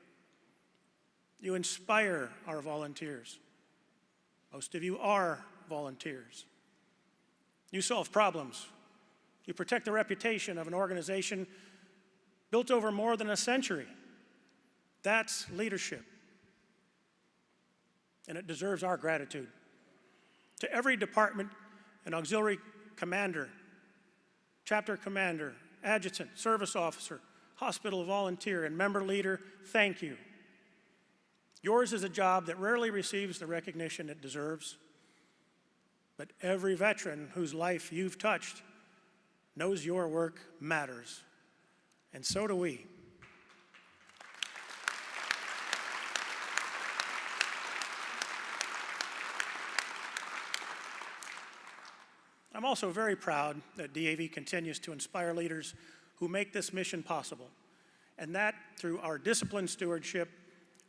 You inspire our volunteers. Most of you are volunteers. You solve problems. You protect the reputation of an organization built over more than a century. That's leadership. And it deserves our gratitude. To every department and auxiliary commander, chapter commander, adjutant, service officer, hospital volunteer, and member leader, thank you. Yours is a job that rarely receives the recognition it deserves. But every veteran whose life you've touched knows your work matters. And so do we. I'm also very proud that DAV continues to inspire leaders who make this mission possible, and that through our disciplined stewardship,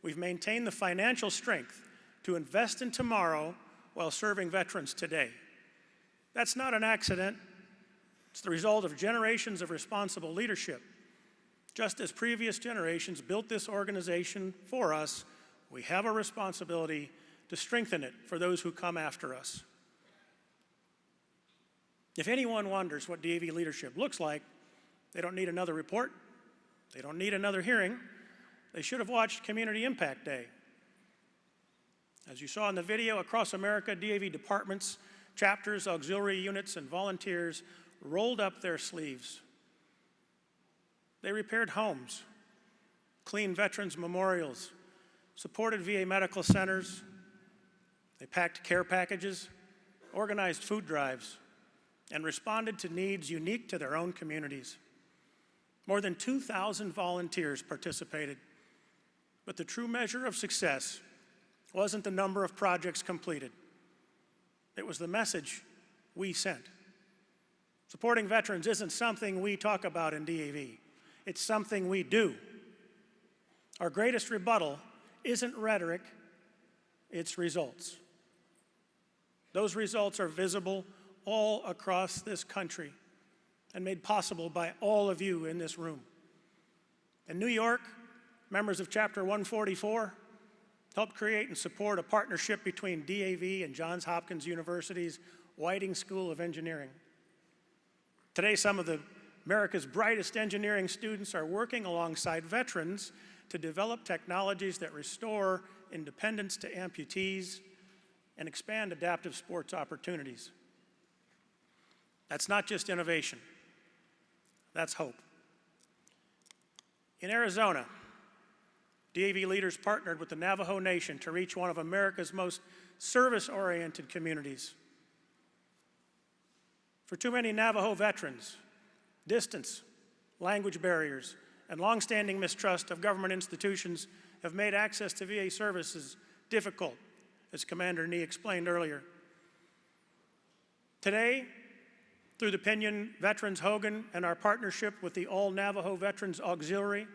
we've maintained the financial strength to invest in tomorrow while serving veterans today. That's not an accident. It's the result of generations of responsible leadership. Just as previous generations built this organization for us, we have a responsibility to strengthen it for those who come after us. If anyone wonders what DAV leadership looks like, they don't need another report. They don't need another hearing. They should have watched Community Impact Day. As you saw in the video, across America, DAV departments, chapters, auxiliary units, and volunteers rolled up their sleeves. They repaired homes, cleaned veterans' memorials, supported VA medical centers. They packed care packages, organized food drives, and responded to needs unique to their own communities. More than 2,000 volunteers participated, but the true measure of success wasn't the number of projects completed. It was the message we sent. Supporting veterans isn't something we talk about in DAV. It's something we do. Our greatest rebuttal isn't rhetoric, it's results. Those results are visible all across this country and made possible by all of you in this room. In New York, members of Chapter 144 helped create and support a partnership between DAV and Johns Hopkins University's Whiting School of Engineering. Today, some of America's brightest engineering students are working alongside veterans to develop technologies that restore independence to amputees and expand adaptive sports opportunities. That's not just innovation, that's hope. In Arizona, DAV leaders partnered with the Navajo Nation to reach one of America's most service-oriented communities. For too many Navajo veterans, distance, language barriers, and longstanding mistrust of government institutions have made access to VA services difficult, as Commander Nee explained earlier. Today, through the Pinion Veterans Hogan and our partnership with the All Navajo Veterans Auxiliary,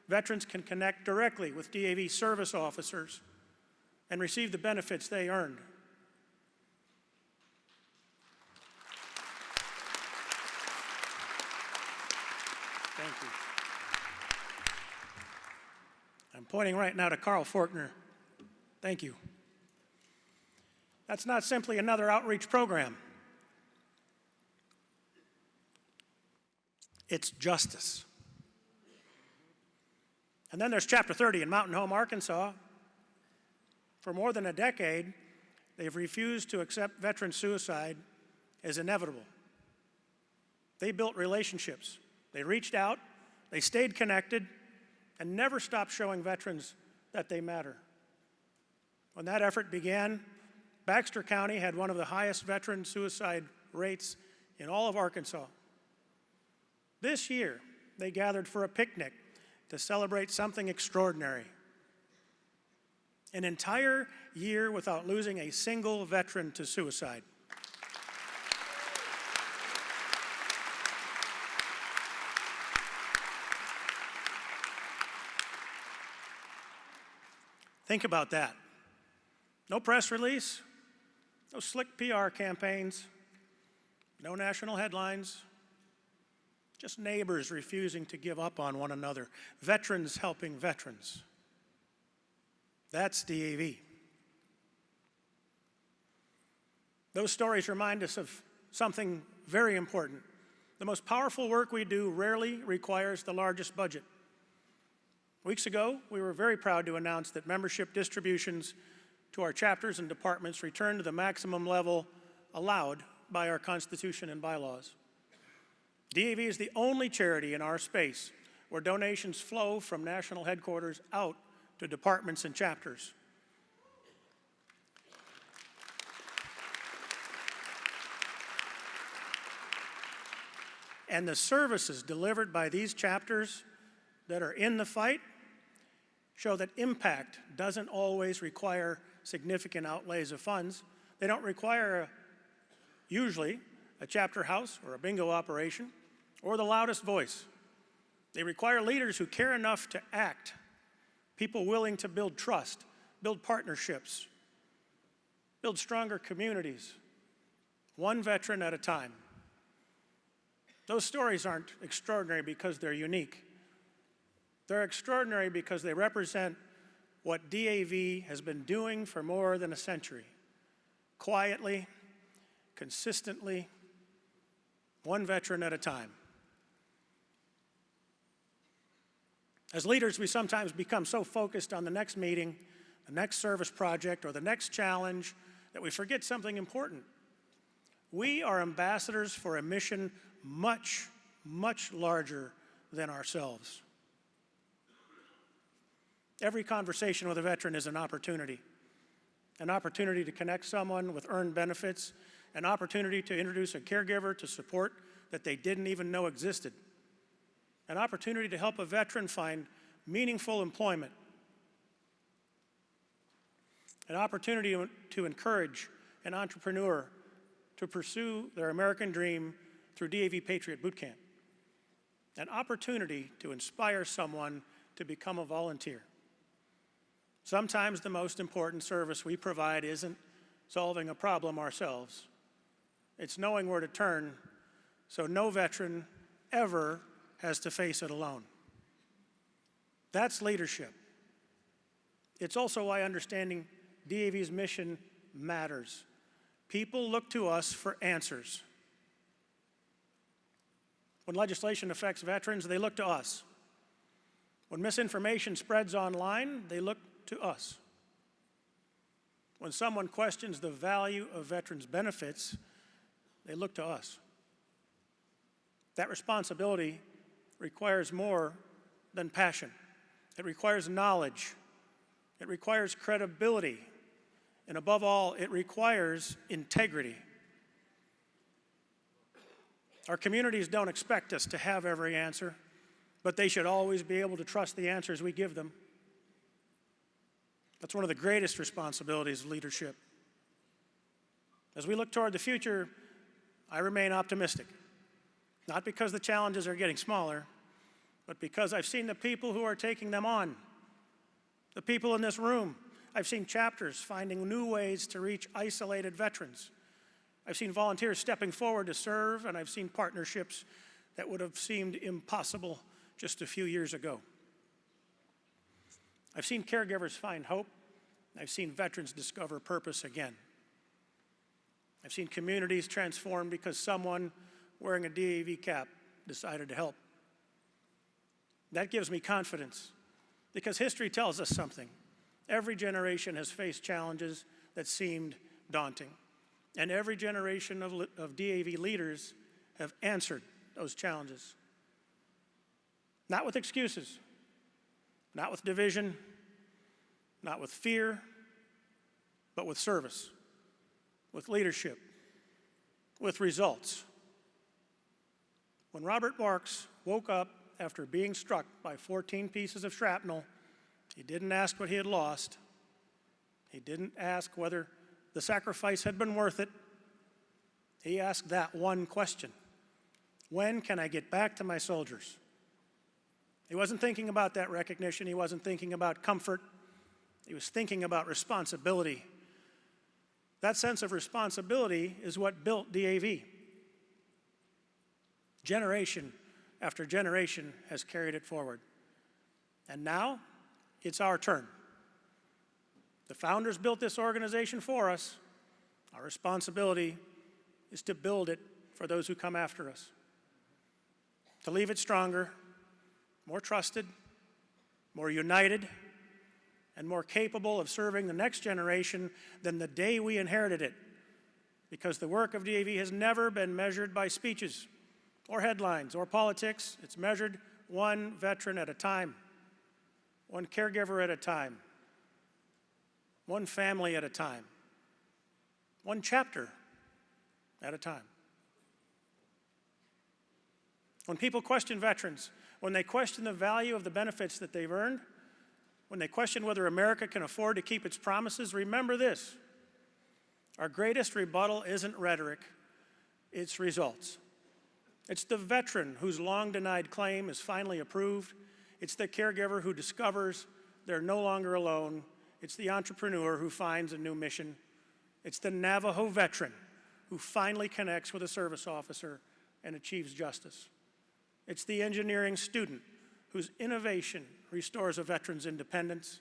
veterans can connect directly with DAV service officers and receive the benefits they earned. Thank you. I'm pointing right now to Carl Forkner. Thank you. That's not simply another outreach program. It's justice. And then there's Chapter 30 in Mountain Home, Arkansas. For more than a decade, they've refused to accept veteran suicide as inevitable. They built relationships. They reached out, they stayed connected, and never stopped showing veterans that they matter. When that effort began, Baxter County had one of the highest veteran suicide rates in all of Arkansas. This year, they gathered for a picnic to celebrate something extraordinary. An entire year without losing a single veteran to suicide. Think about that. No press release, no slick PR campaigns, no national headlines, just neighbors refusing to give up on one another, veterans helping veterans. That's DAV. Those stories remind us of something very important. The most powerful work we do rarely requires the largest budget. Weeks ago, we were very proud to announce that membership distributions to our chapters and departments returned to the maximum level allowed by our Constitution and bylaws. DAV is the only charity in our space where donations flow from national headquarters out to departments and chapters. And the services delivered by these chapters that are in the fight show that impact doesn't always require significant outlays of funds. They don't require, usually, a chapter house or a bingo operation or the loudest voice. They require leaders who care enough to act, people willing to build trust, build partnerships, build stronger communities, one veteran at a time. Those stories aren't extraordinary because they're unique. They're extraordinary because they represent what DAV has been doing for more than a century. Quietly, consistently, one veteran at a time. As leaders, we sometimes become so focused on the next meeting, the next service project, or the next challenge that we forget something important. We are ambassadors for a mission much, much larger than ourselves. Every conversation with a veteran is an opportunity to connect someone with earned benefits, an opportunity to introduce a caregiver to support that they didn't even know existed, an opportunity to help a veteran find meaningful employment, an opportunity to encourage an entrepreneur to pursue their American dream through DAV Patriot Boot Camp, an opportunity to inspire someone to become a volunteer. Sometimes the most important service we provide isn't solving a problem ourselves. It's knowing where to turn so no veteran ever has to face it alone. That's leadership. It's also why understanding DAV's mission matters. People look to us for answers. When legislation affects veterans, they look to us. When misinformation spreads online, they look to us. When someone questions the value of veterans' benefits, they look to us. That responsibility requires more than passion. It requires knowledge. It requires credibility. And above all, it requires integrity. Our communities don't expect us to have every answer, but they should always be able to trust the answers we give them. That's one of the greatest responsibilities of leadership. As we look toward the future, I remain optimistic. Not because the challenges are getting smaller, but because I've seen the people who are taking them on. The people in this room. I've seen chapters finding new ways to reach isolated veterans. I've seen volunteers stepping forward to serve, and I've seen partnerships that would have seemed impossible just a few years ago. I've seen caregivers find hope. I've seen veterans discover purpose again. I've seen communities transform because someone wearing a DAV cap decided to help. That gives me confidence because history tells us something. Every generation has faced challenges that seemed daunting, and every generation of DAV leaders have answered those challenges. Not with excuses, not with division, not with fear, but with service, with leadership, with results. When Robert Marks woke up after being struck by 14 pieces of shrapnel, he didn't ask what he had lost. He didn't ask whether the sacrifice had been worth it. He asked that one question: when can I get back to my soldiers? He wasn't thinking about that recognition. He wasn't thinking about comfort. He was thinking about responsibility. That sense of responsibility is what built DAV. Generation after generation has carried it forward. And now, it's our turn. The founders built this organization for us. Our responsibility is to build it for those who come after us. To leave it stronger, more trusted, more united, and more capable of serving the next generation than the day we inherited it. Because the work of DAV has never been measured by speeches or headlines or politics. It's measured one veteran at a time, one caregiver at a time, one family at a time, one chapter at a time. When people question veterans, when they question the value of the benefits that they've earned, when they question whether America can afford to keep its promises, remember this: our greatest rebuttal isn't rhetoric, it's results. It's the veteran whose long-denied claim is finally approved. It's the caregiver who discovers they're no longer alone. It's the entrepreneur who finds a new mission. It's the Navajo veteran who finally connects with a service officer and achieves justice. It's the engineering student whose innovation restores a veteran's independence.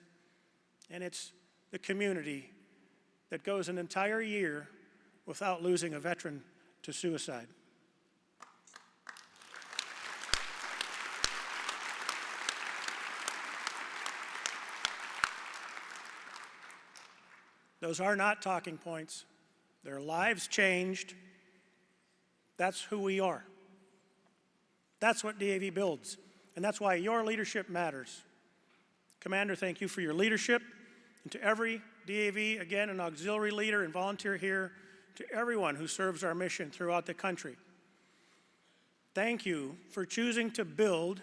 And it's the community that goes an entire year without losing a veteran to suicide. Those are not talking points. Their lives changed. That's who we are. That's what DAV builds, and that's why your leadership matters. Commander, thank you for your leadership, and to every DAV, again, an auxiliary leader and volunteer here, to everyone who serves our mission throughout the country. Thank you for choosing to build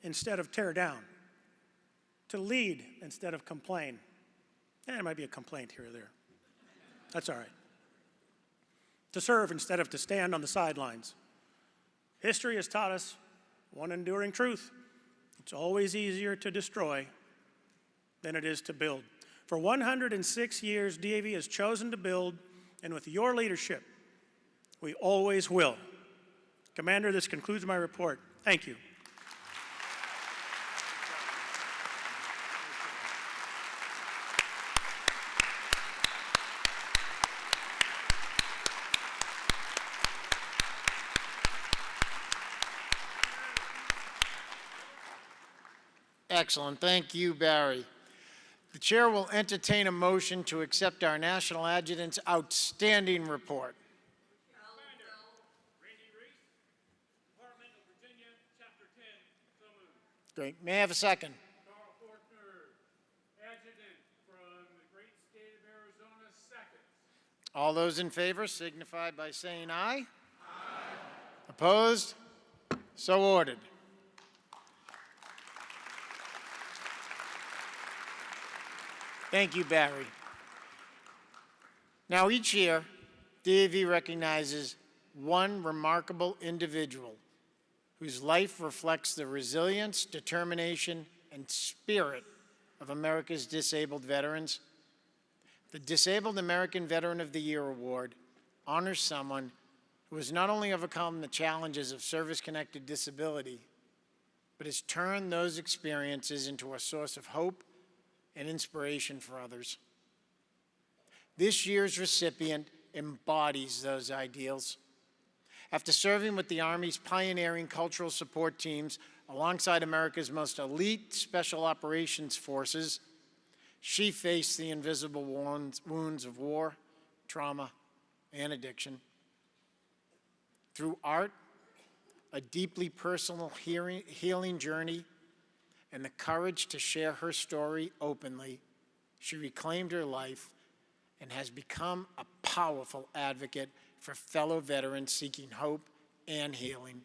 instead of tear down, to lead instead of complain. There might be a complaint here or there. That's all right. To serve instead of to stand on the sidelines. History has taught us one enduring truth. It's always easier to destroy than it is to build. For 106 years, DAV has chosen to build, and with your leadership, we always will. Commander, this concludes my report. Thank you. Excellent. Thank you, Barry. The chair will entertain a motion to accept our National Adjutant's outstanding report. Great. May I have a second? Carl Faulkner, Adjutant from the great state of Arizona, second. All those in favor signify by saying aye. Aye. Opposed? So ordered. Thank you, Barry. Now, each year, DAV recognizes one remarkable individual whose life reflects the resilience, determination, and spirit of America's disabled veterans. The Disabled American Veteran of the Year Award honors someone who has not only overcome the challenges of service-connected disability, but has turned those experiences into a source of hope and inspiration for others. This year's recipient embodies those ideals. After serving with the Army's pioneering cultural support teams alongside America's most elite special operations forces, she faced the invisible wounds of war, trauma, and addiction. Through art, a deeply personal healing journey, and the courage to share her story openly, she reclaimed her life and has become a powerful advocate for fellow veterans seeking hope and healing.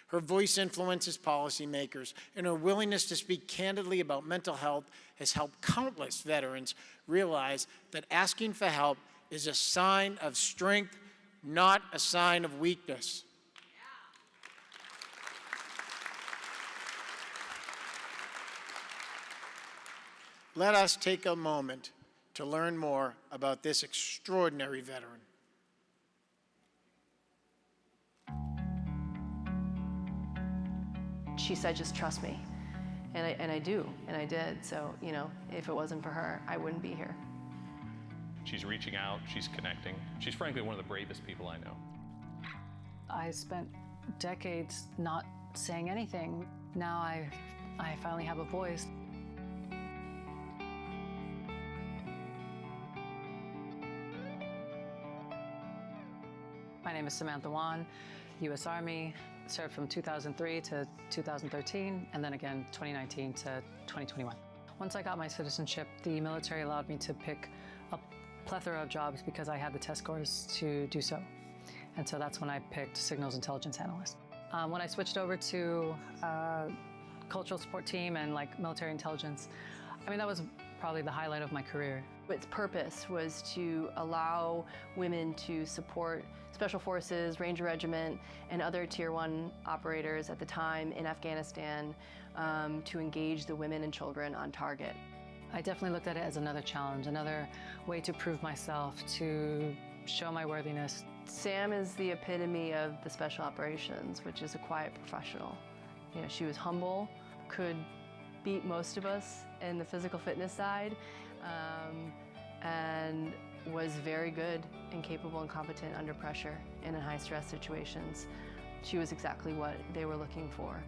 Her voice influences policymakers, and her willingness to speak candidly about mental health has helped countless veterans realize that asking for help is a sign of strength, not a sign of weakness. Let us take a moment to learn more about this extraordinary veteran. She said, just trust me. And I do, and I did. So, you know, if it wasn't for her, I wouldn't be here. She's reaching out, she's connecting. She's frankly one of the bravest people I know. I spent decades not saying anything. Now I finally have a voice. My name is Samantha Wan, U.S. Army, served from 2003 to 2013, and then again 2019 to 2021. Once I got my citizenship, the military allowed me to pick a plethora of jobs because I had the test scores to do so. And so that's when I picked Signals Intelligence Analyst. When I switched over to cultural support team and like military intelligence, I mean, that was probably the highlight of my career. Its purpose was to allow women to support Special Forces, Ranger Regiment, and other Tier 1 operators at the time in Afghanistan to engage the women and children on target. I definitely looked at it as another challenge, another way to prove myself, to show my worthiness. Sam is the epitome of the Special Operations, which is a quiet professional. You know, she was humble, could beat most of us in the physical fitness side, and was very good and capable and competent under pressure and in high stress situations. She was exactly what they were looking for.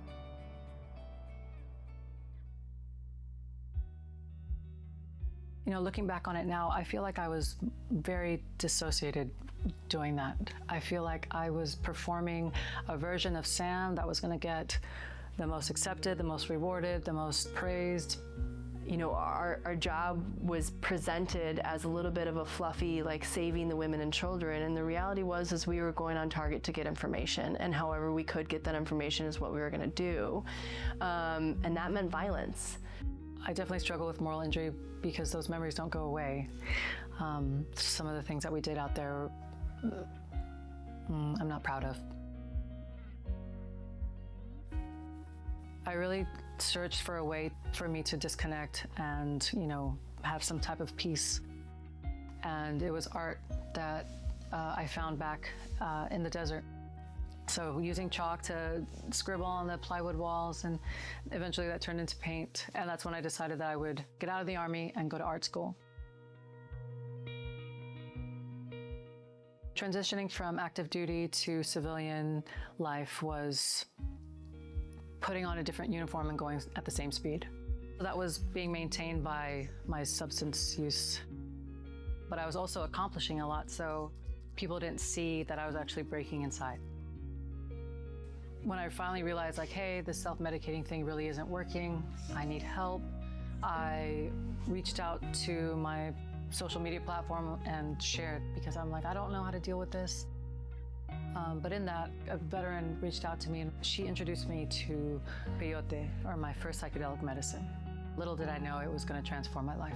You know, looking back on it now, I feel like I was very dissociated doing that. I feel like I was performing a version of Sam that was going to get the most accepted, the most rewarded, the most praised. You know, our job was presented as a little bit of a fluffy, like saving the women and children, and the reality was we were going on target to get information, and however we could get that information is what we were going to do, and that meant violence. I definitely struggle with moral injury because those memories don't go away. Some of the things that we did out there, I'm not proud of. I really searched for a way for me to disconnect and, have some type of peace. And it was art that I found back in the desert. So using chalk to scribble on the plywood walls, and eventually that turned into paint. And that's when I decided that I would get out of the Army and go to art school. Transitioning from active duty to civilian life was putting on a different uniform and going at the same speed. That was being maintained by my substance use. But I was also accomplishing a lot, so people didn't see that I was actually breaking inside. When I finally realized, hey, this self-medicating thing really isn't working, I need help, I reached out to my social media platform and shared, because I'm I don't know how to deal with this. But in that, a veteran reached out to me and she introduced me to peyote, or my first psychedelic medicine. Little did I know it was going to transform my life.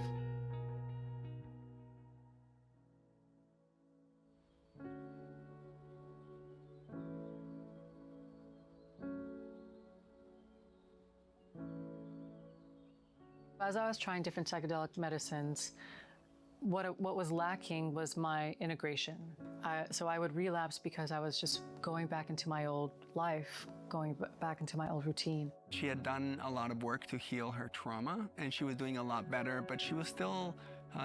As I was trying different psychedelic medicines, what was lacking was my integration. So I would relapse because I was just going back into my old life, going back into my old routine. She had done a lot of work to heal her trauma, and she was doing a lot better, but she was still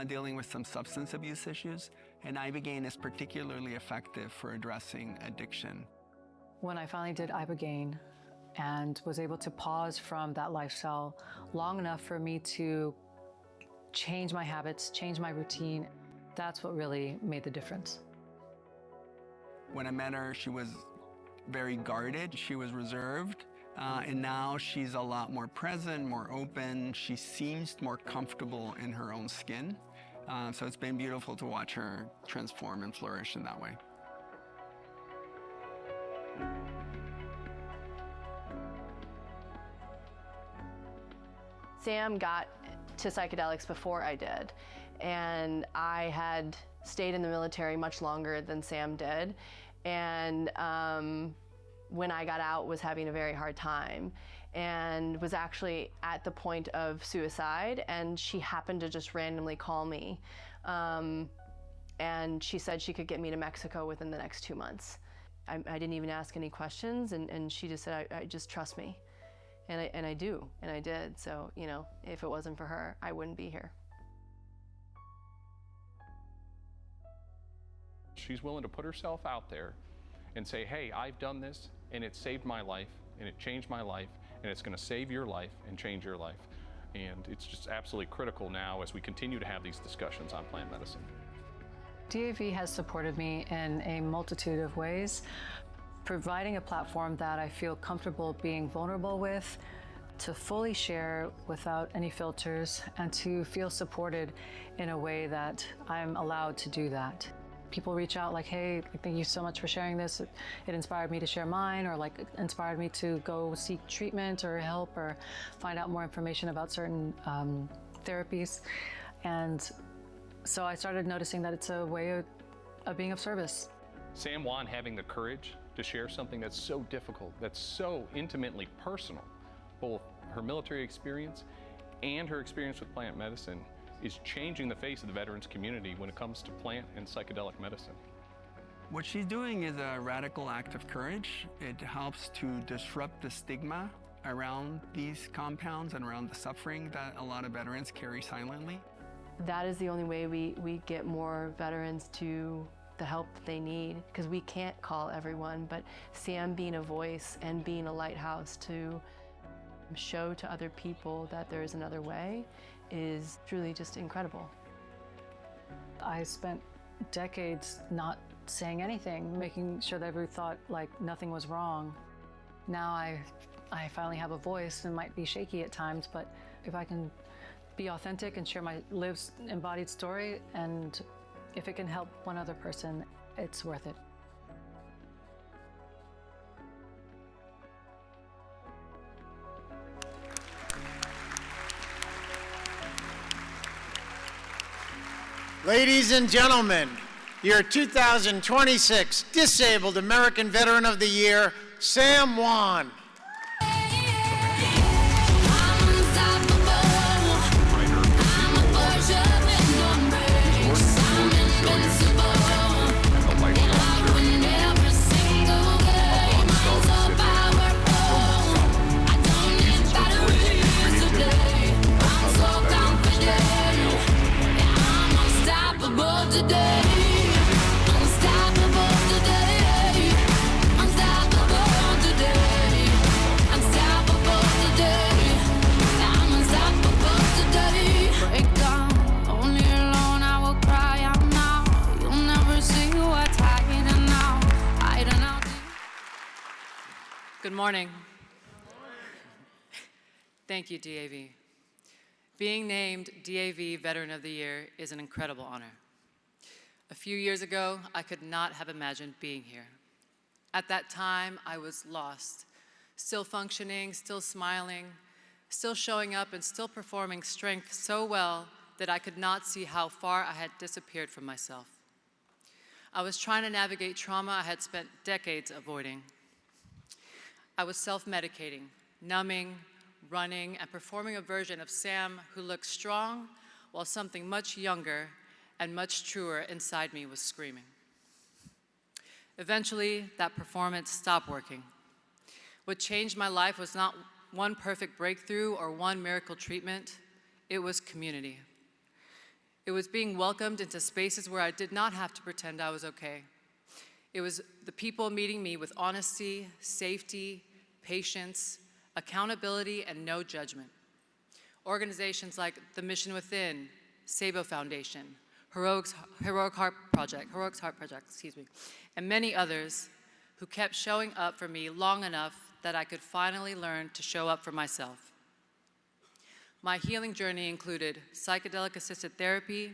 dealing with some substance abuse issues, and Ibogaine is particularly effective for addressing addiction. When I finally did Ibogaine and was able to pause from that lifestyle long enough for me to change my habits, change my routine, that's what really made the difference. When I met her, she was very guarded, she was reserved, and now she's a lot more present, more open. She seems more comfortable in her own skin. So it's been beautiful to watch her transform and flourish in that way. Sam got to psychedelics before I did, and I had stayed in the military much longer than Sam did, and when I got out was having a very hard time and was actually at the point of suicide, and she happened to just randomly call me, and she said she could get me to Mexico within the next 2 months. I didn't even ask any questions, and she just said, I just trust me. And I do, and I did. So, if it wasn't for her, I wouldn't be here. She's willing to put herself out there and say, hey, I've done this, and it saved my life, and it changed my life, and it's going to save your life and change your life. And it's just absolutely critical now as we continue to have these discussions on plant medicine. DAV has supported me in a multitude of ways, providing a platform that I feel comfortable being vulnerable with, to fully share without any filters, and to feel supported in a way that I'm allowed to do that. People reach out hey, thank you so much for sharing this. It inspired me to share mine, or inspired me to go seek treatment or help or find out more information about certain therapies. And so I started noticing that it's a way of being of service. Sam Wan having the courage to share something that's so difficult, that's so intimately personal, both her military experience and her experience with plant medicine, is changing the face of the veterans community when it comes to plant and psychedelic medicine. What she's doing is a radical act of courage. It helps to disrupt the stigma around these compounds and around the suffering that a lot of veterans carry silently. That is the only way we get more veterans to the help that they need, because we can't call everyone, but Sam being a voice and being a lighthouse to show to other people that there is another way is truly just incredible. I spent decades not saying anything, making sure that everyone thought nothing was wrong. Now I finally have a voice, and might be shaky at times, but if I can be authentic and share my lived, embodied story, and if it can help one other person, it's worth it. Ladies and gentlemen, your 2026 Disabled American Veteran of the Year, Sam Wan. today. Unstoppable today. Unstoppable today. Unstoppable today. I'm unstoppable today. Break down, only alone I will cry out now. You'll never see what's hiding out, hiding out. Good morning. Thank you, DAV. Being named DAV Veteran of the Year is an incredible honor. A few years ago, I could not have imagined being here. At that time, I was lost, still functioning, still smiling, still showing up and still performing strength so well that I could not see how far I had disappeared from myself. I was trying to navigate trauma I had spent decades avoiding. I was self-medicating, numbing, running, and performing a version of Sam who looked strong while something much younger and much truer inside me was screaming. Eventually, that performance stopped working. What changed my life was not one perfect breakthrough or one miracle treatment, it was community. It was being welcomed into spaces where I did not have to pretend I was okay. It was the people meeting me with honesty, safety, patience, accountability, and no judgment. Organizations like the Mission Within, Sabo Foundation, Heroic Heart Project, and many others who kept showing up for me long enough that I could finally learn to show up for myself. My healing journey included psychedelic-assisted therapy,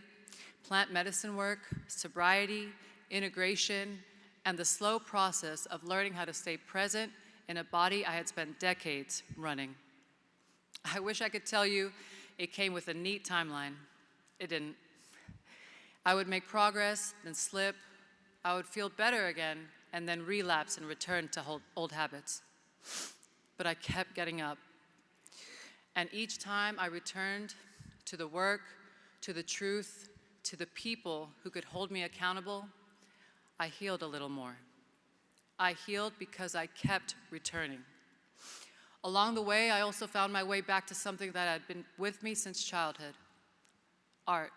plant medicine work, sobriety, integration, and the slow process of learning how to stay present in a body I had spent decades running. I wish I could tell you it came with a neat timeline. It didn't. I would make progress, then slip. I would feel better again, and then relapse and return to old habits. But I kept getting up. And each time I returned to the work, to the truth, to the people who could hold me accountable, I healed a little more. I healed because I kept returning. Along the way, I also found my way back to something that had been with me since childhood, art.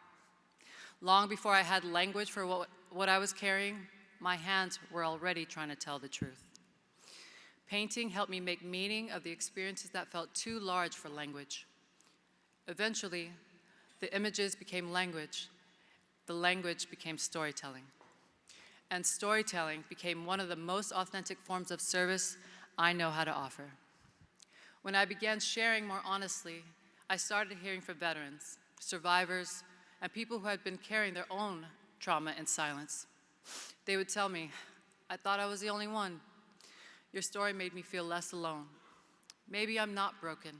Long before I had language for what I was carrying, my hands were already trying to tell the truth. Painting helped me make meaning of the experiences that felt too large for language. Eventually, the images became language. The language became storytelling. And storytelling became one of the most authentic forms of service I know how to offer. When I began sharing more honestly, I started hearing from veterans, survivors, and people who had been carrying their own trauma in silence. They would tell me, "I thought I was the only one. Your story made me feel less alone. Maybe I'm not broken."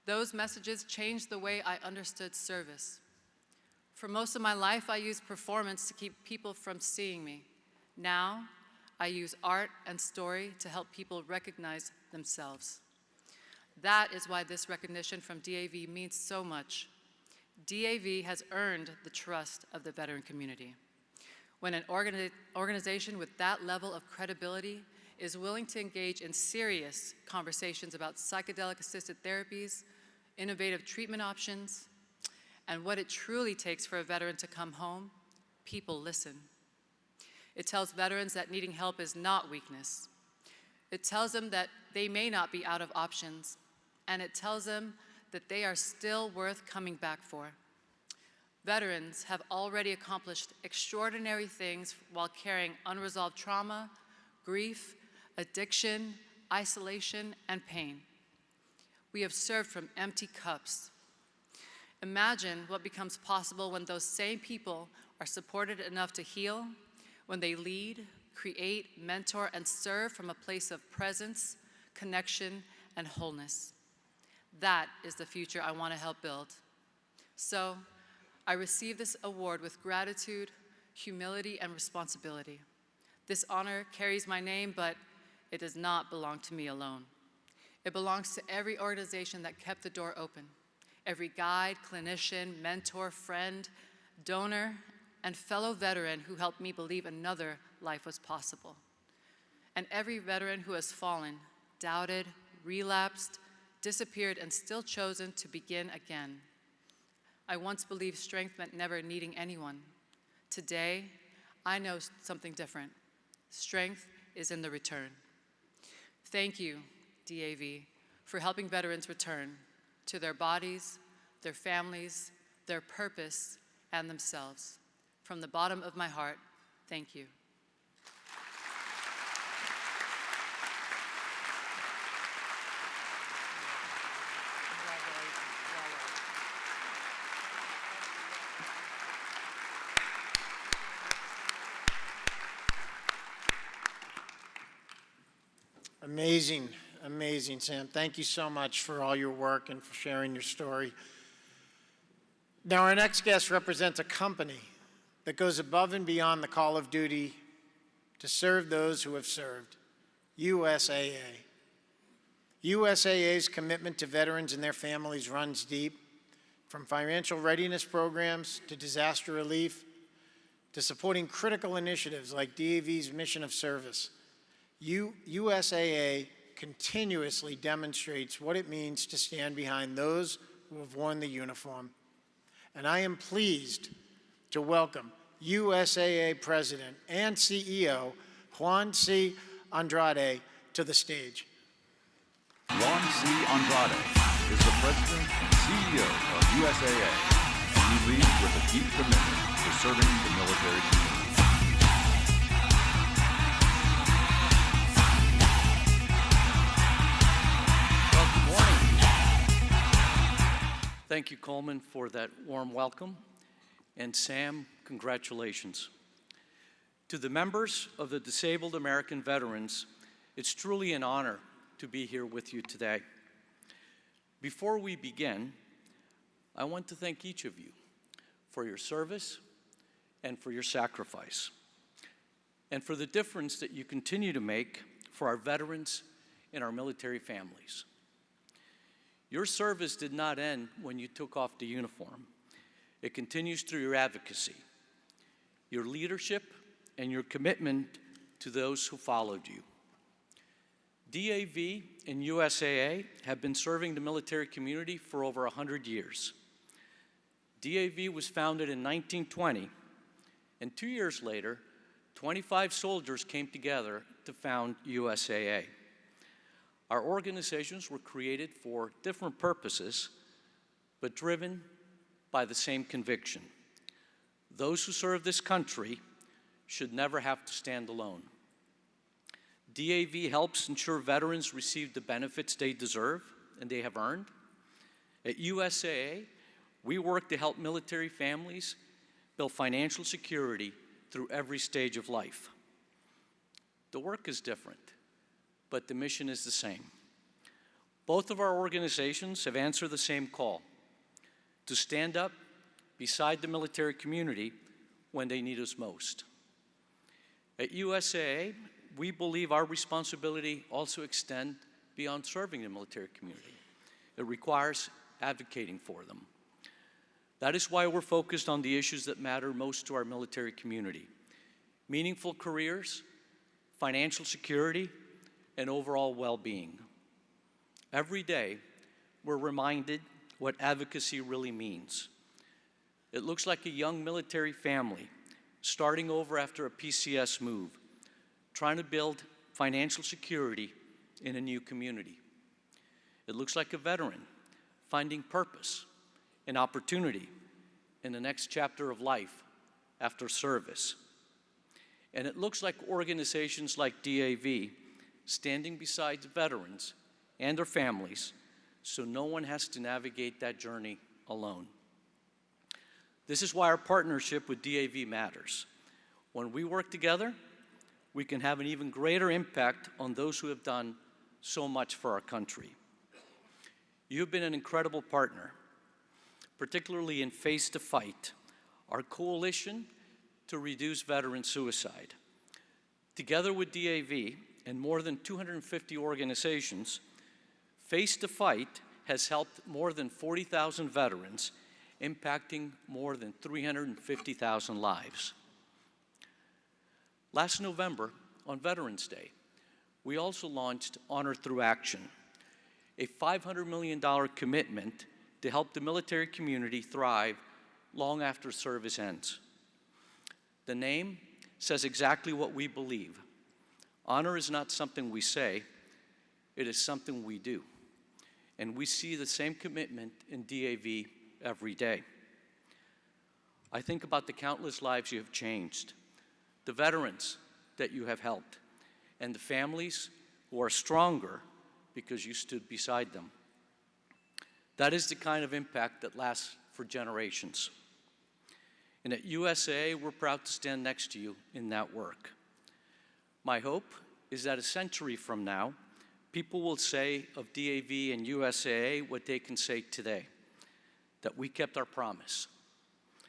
Those messages changed the way I understood service. For most of my life, I used performance to keep people from seeing me. Now, I use art and story to help people recognize themselves. That is why this recognition from DAV means so much. DAV has earned the trust of the veteran community. When an organization with that level of credibility is willing to engage in serious conversations about psychedelic-assisted therapies, innovative treatment options, and what it truly takes for a veteran to come home, people listen. It tells veterans that needing help is not weakness. It tells them that they may not be out of options, and it tells them that they are still worth coming back for. Veterans have already accomplished extraordinary things while carrying unresolved trauma, grief, addiction, isolation, and pain. We have served from empty cups. Imagine what becomes possible when those same people are supported enough to heal, when they lead, create, mentor, and serve from a place of presence, connection, and wholeness. That is the future I want to help build. So, I receive this award with gratitude, humility, and responsibility. This honor carries my name, but it does not belong to me alone. It belongs to every organization that kept the door open, every guide, clinician, mentor, friend, donor, and fellow veteran who helped me believe another life was possible. And every veteran who has fallen, doubted, relapsed, disappeared, and still chosen to begin again. I once believed strength meant never needing anyone. Today, I know something different. Strength is in the return. Thank you, DAV, for helping veterans return to their bodies, their families, their purpose, and themselves. From the bottom of my heart, thank you. Amazing, amazing, Sam. Thank you so much for all your work and for sharing your story. Now, our next guest represents a company that goes above and beyond the call of duty to serve those who have served, USAA. USAA's commitment to veterans and their families runs deep, from financial readiness programs to disaster relief to supporting critical initiatives like DAV's mission of service. USAA continuously demonstrates what it means to stand behind those who have worn the uniform. And I am pleased to welcome USAA President and CEO Juan C. Andrade to the stage. Juan C. Andrade is the President and CEO of USAA, and he leads with a deep commitment to serving the military community. Thank you, Coleman, for that warm welcome. And Sam, congratulations. To the members of the Disabled American Veterans, it's truly an honor to be here with you today. Before we begin, I want to thank each of you for your service and for your sacrifice, and for the difference that you continue to make for our veterans and our military families. Your service did not end when you took off the uniform. It continues through your advocacy, your leadership, and your commitment to those who followed you. DAV and USAA have been serving the military community for over 100 years. DAV was founded in 1920, and 2 years later, 25 soldiers came together to found USAA. Our organizations were created for different purposes, but driven by the same conviction. Those who serve this country should never have to stand alone. DAV helps ensure veterans receive the benefits they deserve and they have earned. At USAA, we work to help military families build financial security through every stage of life. The work is different, but the mission is the same. Both of our organizations have answered the same call: to stand up beside the military community when they need us most. At USAA, we believe our responsibility also extends beyond serving the military community. It requires advocating for them. That is why we're focused on the issues that matter most to our military community: meaningful careers, financial security, and overall well-being. Every day, we're reminded what advocacy really means. It looks like a young military family starting over after a PCS move, trying to build financial security in a new community. It looks like a veteran finding purpose and opportunity in the next chapter of life after service. And it looks like organizations like DAV standing beside veterans and their families so no one has to navigate that journey alone. This is why our partnership with DAV matters. When we work together, we can have an even greater impact on those who have done so much for our country. You've been an incredible partner, particularly in Face to Fight, our coalition to reduce veteran suicide. Together with DAV and more than 250 organizations, Face to Fight has helped more than 40,000 veterans, impacting more than 350,000 lives. Last November, on Veterans Day, we also launched Honor Through Action, a $500 million commitment to help the military community thrive long after service ends. The name says exactly what we believe. Honor is not something we say, it is something we do. And we see the same commitment in DAV every day. I think about the countless lives you have changed, the veterans that you have helped, and the families who are stronger because you stood beside them. That is the kind of impact that lasts for generations. And at USAA, we're proud to stand next to you in that work. My hope is that a century from now, people will say of DAV and USAA what they can say today, that we kept our promise,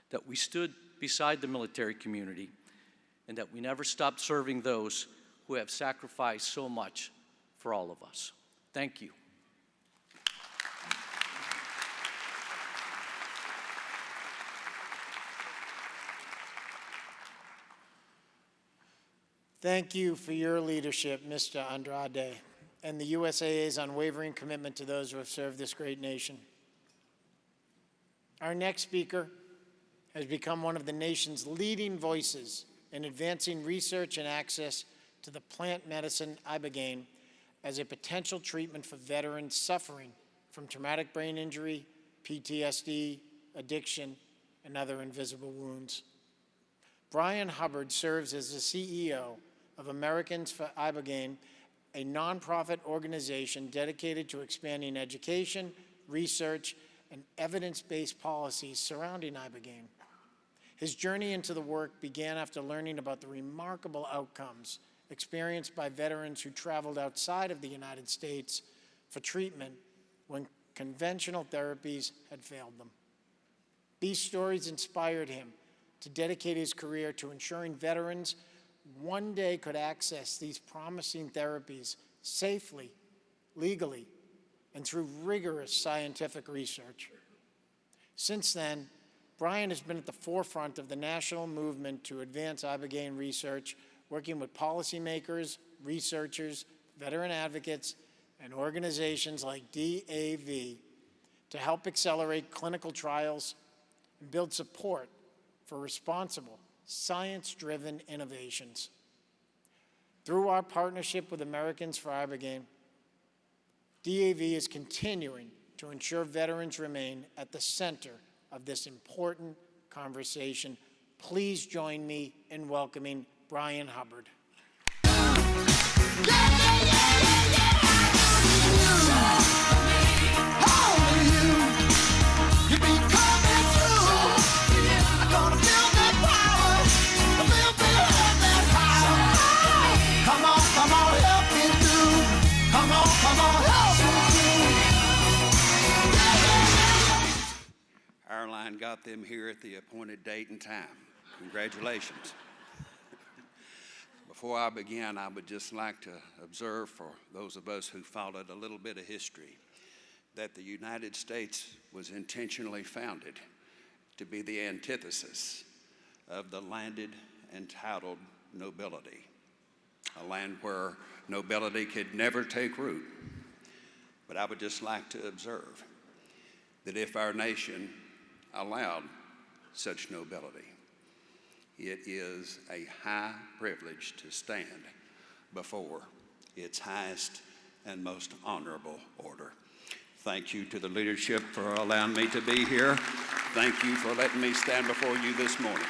that we stood beside the military community, and that we never stopped serving those who have sacrificed so much for all of us. Thank you. Thank you for your leadership, Mr. Andrade, and the USAA's unwavering commitment to those who have served this great nation. Our next speaker has become one of the nation's leading voices in advancing research and access to the plant medicine ibogaine as a potential treatment for veterans suffering from traumatic brain injury, PTSD, addiction, and other invisible wounds. Brian Hubbard serves as the CEO of Americans for Ibogaine, a nonprofit organization dedicated to expanding education, research, and evidence-based policies surrounding ibogaine. His journey into the work began after learning about the remarkable outcomes experienced by veterans who traveled outside of the United States for treatment when conventional therapies had failed them. These stories inspired him to dedicate his career to ensuring veterans one day could access these promising therapies safely, legally, and through rigorous scientific research. Since then, Brian has been at the forefront of the national movement to advance ibogaine research, working with policymakers, researchers, veteran advocates, and organizations like DAV to help accelerate clinical trials and build support for responsible, science-driven innovations. Through our partnership with Americans for Ibogaine, DAV is continuing to ensure veterans remain at the center of this important conversation. Please join me in welcoming Brian Hubbard. Our line got them here at the appointed date and time. Congratulations. Before I begin, I would just like to observe for those of us who followed a little bit of history that the United States was intentionally founded to be the antithesis of the landed and titled nobility, a land where nobility could never take root. But I would just like to observe that if our nation allowed such nobility, it is a high privilege to stand before its highest and most honorable order. Thank you to the leadership for allowing me to be here. Thank you for letting me stand before you this morning.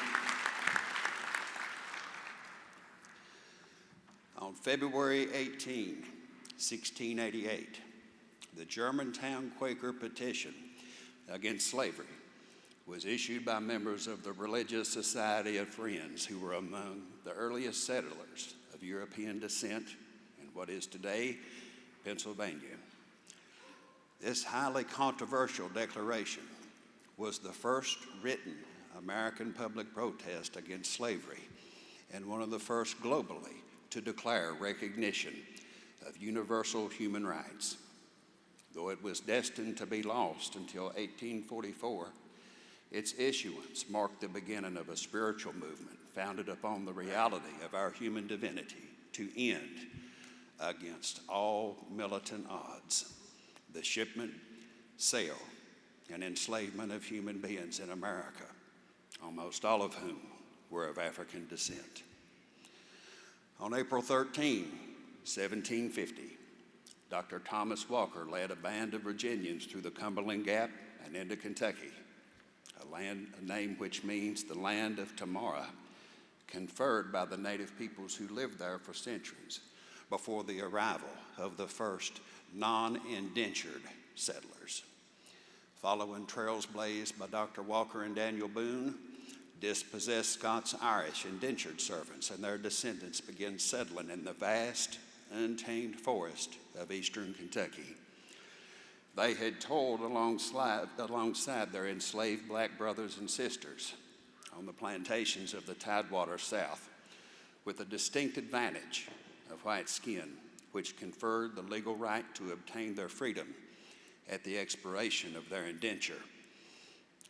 On February 18, 1688, the Germantown Quaker petition against slavery was issued by members of the Religious Society of Friends, who were among the earliest settlers of European descent in what is today Pennsylvania. This highly controversial declaration was the first written American public protest against slavery and one of the first globally to declare recognition of universal human rights. Though it was destined to be lost until 1844, its issuance marked the beginning of a spiritual movement founded upon the reality of our human divinity to end, against all militant odds, the shipment, sale, and enslavement of human beings in America, almost all of whom were of African descent. On April 13, 1750, Dr. Thomas Walker led a band of Virginians through the Cumberland Gap and into Kentucky, a name which means the land of tomorrow, conferred by the native peoples who lived there for centuries before the arrival of the first non-indentured settlers. Following trails blazed by Dr. Walker and Daniel Boone, dispossessed Scots-Irish indentured servants and their descendants began settling in the vast, untamed forest of eastern Kentucky. They had toiled alongside their enslaved black brothers and sisters on the plantations of the Tidewater South with a distinct advantage of white skin, which conferred the legal right to obtain their freedom at the expiration of their indenture.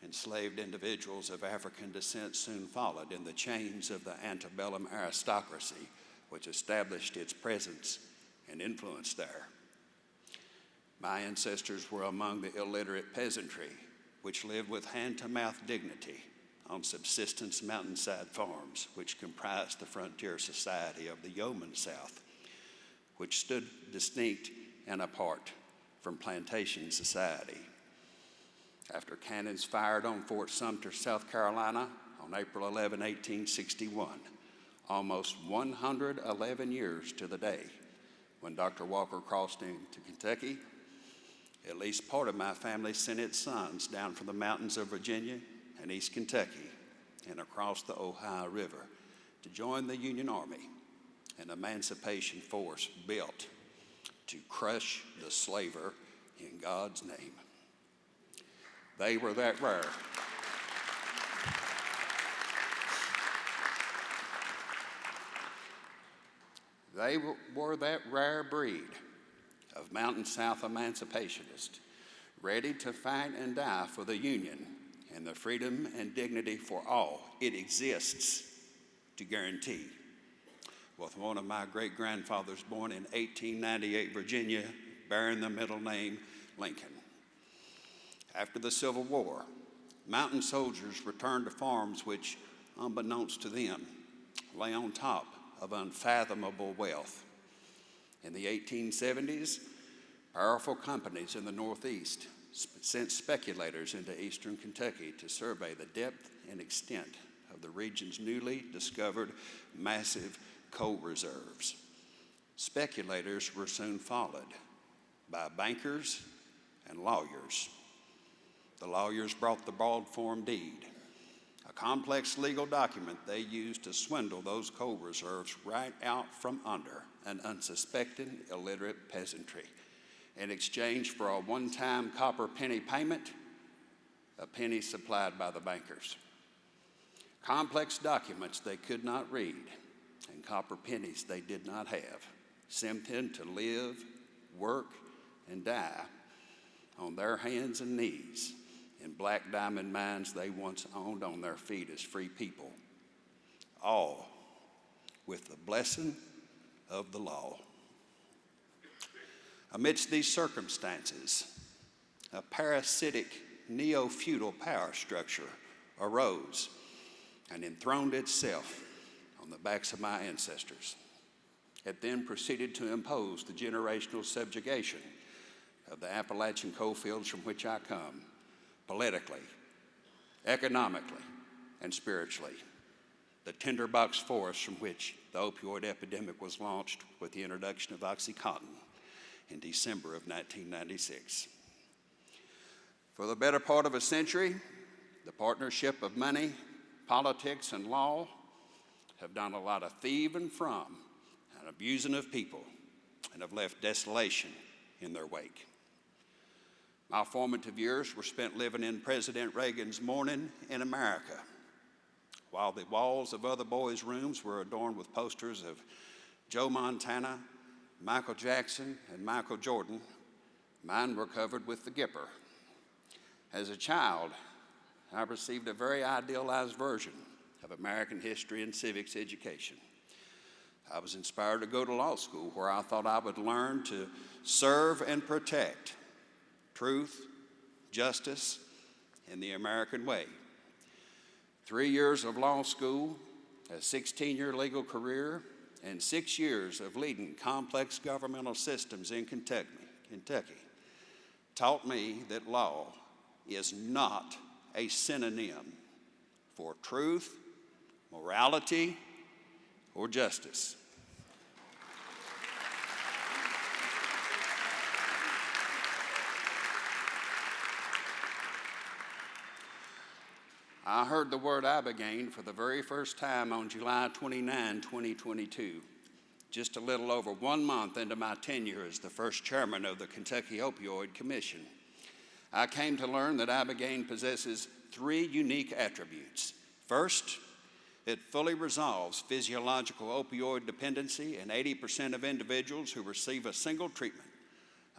Enslaved individuals of African descent soon followed in the chains of the antebellum aristocracy, which established its presence and influence there. My ancestors were among the illiterate peasantry, which lived with hand-to-mouth dignity on subsistence mountainside farms, which comprised the frontier society of the Yeoman South, which stood distinct and apart from plantation society. After cannons fired on Fort Sumter, South Carolina, on April 11, 1861, almost 111 years to the day when Dr. Walker crossed into Kentucky, at least part of my family sent its sons down from the mountains of Virginia and East Kentucky and across the Ohio River to join the Union Army, an emancipation force built to crush the slaver in God's name. They were that rare. They were that rare breed of Mountain South emancipationists, ready to fight and die for the Union and the freedom and dignity for all it exists to guarantee. With one of my great-grandfathers born in 1898, Virginia, bearing the middle name Lincoln. After the Civil War, mountain soldiers returned to farms which, unbeknownst to them, lay on top of unfathomable wealth. In the 1870s, powerful companies in the Northeast sent speculators into eastern Kentucky to survey the depth and extent of the region's newly discovered massive coal reserves. Speculators were soon followed by bankers and lawyers. The lawyers brought the broad form deed, a complex legal document they used to swindle those coal reserves right out from under an unsuspecting, illiterate peasantry in exchange for a one-time copper penny payment, a penny supplied by the bankers. Complex documents they could not read and copper pennies they did not have, something to live, work, and die on their hands and knees in black diamond mines they once owned on their feet as free people, all with the blessing of the law. Amidst these circumstances, a parasitic neo-feudal power structure arose and enthroned itself on the backs of my ancestors. It then proceeded to impose the generational subjugation of the Appalachian coalfields from which I come, politically, economically, and spiritually. The tinderbox forest from which the opioid epidemic was launched with the introduction of OxyContin in December of 1996. For the better part of a century, the partnership of money, politics, and law have done a lot of thieving from and abusing of people and have left desolation in their wake. My formative years were spent living in President Reagan's Morning in America, while the walls of other boys' rooms were adorned with posters of Joe Montana, Michael Jackson, and Michael Jordan. Mine were covered with the Gipper. As a child, I received a very idealized version of American history and civics education. I was inspired to go to law school, where I thought I would learn to serve and protect truth, justice, and the American way. 3 years of law school a 16-year legal career, and 6 years of leading complex governmental systems in Kentucky taught me that law is not a synonym for truth, morality, or justice. I heard the word ibogaine for the very first time on July 29, 2022, just a little over 1 month into my tenure as the first chairman of the Kentucky Opioid Commission. I came to learn that ibogaine possesses 3 unique attributes. First, it fully resolves physiological opioid dependency in 80% of individuals who receive a single treatment,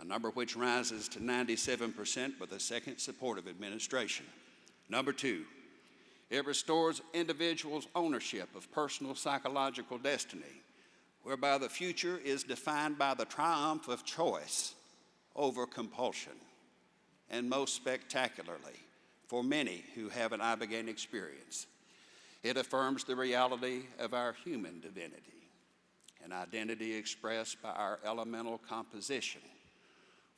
a number which rises to 97% with a second supportive administration. Number 2, it restores individuals' ownership of personal psychological destiny, whereby the future is defined by the triumph of choice over compulsion. And most spectacularly, for many who have an ibogaine experience, it affirms the reality of our human divinity, an identity expressed by our elemental composition.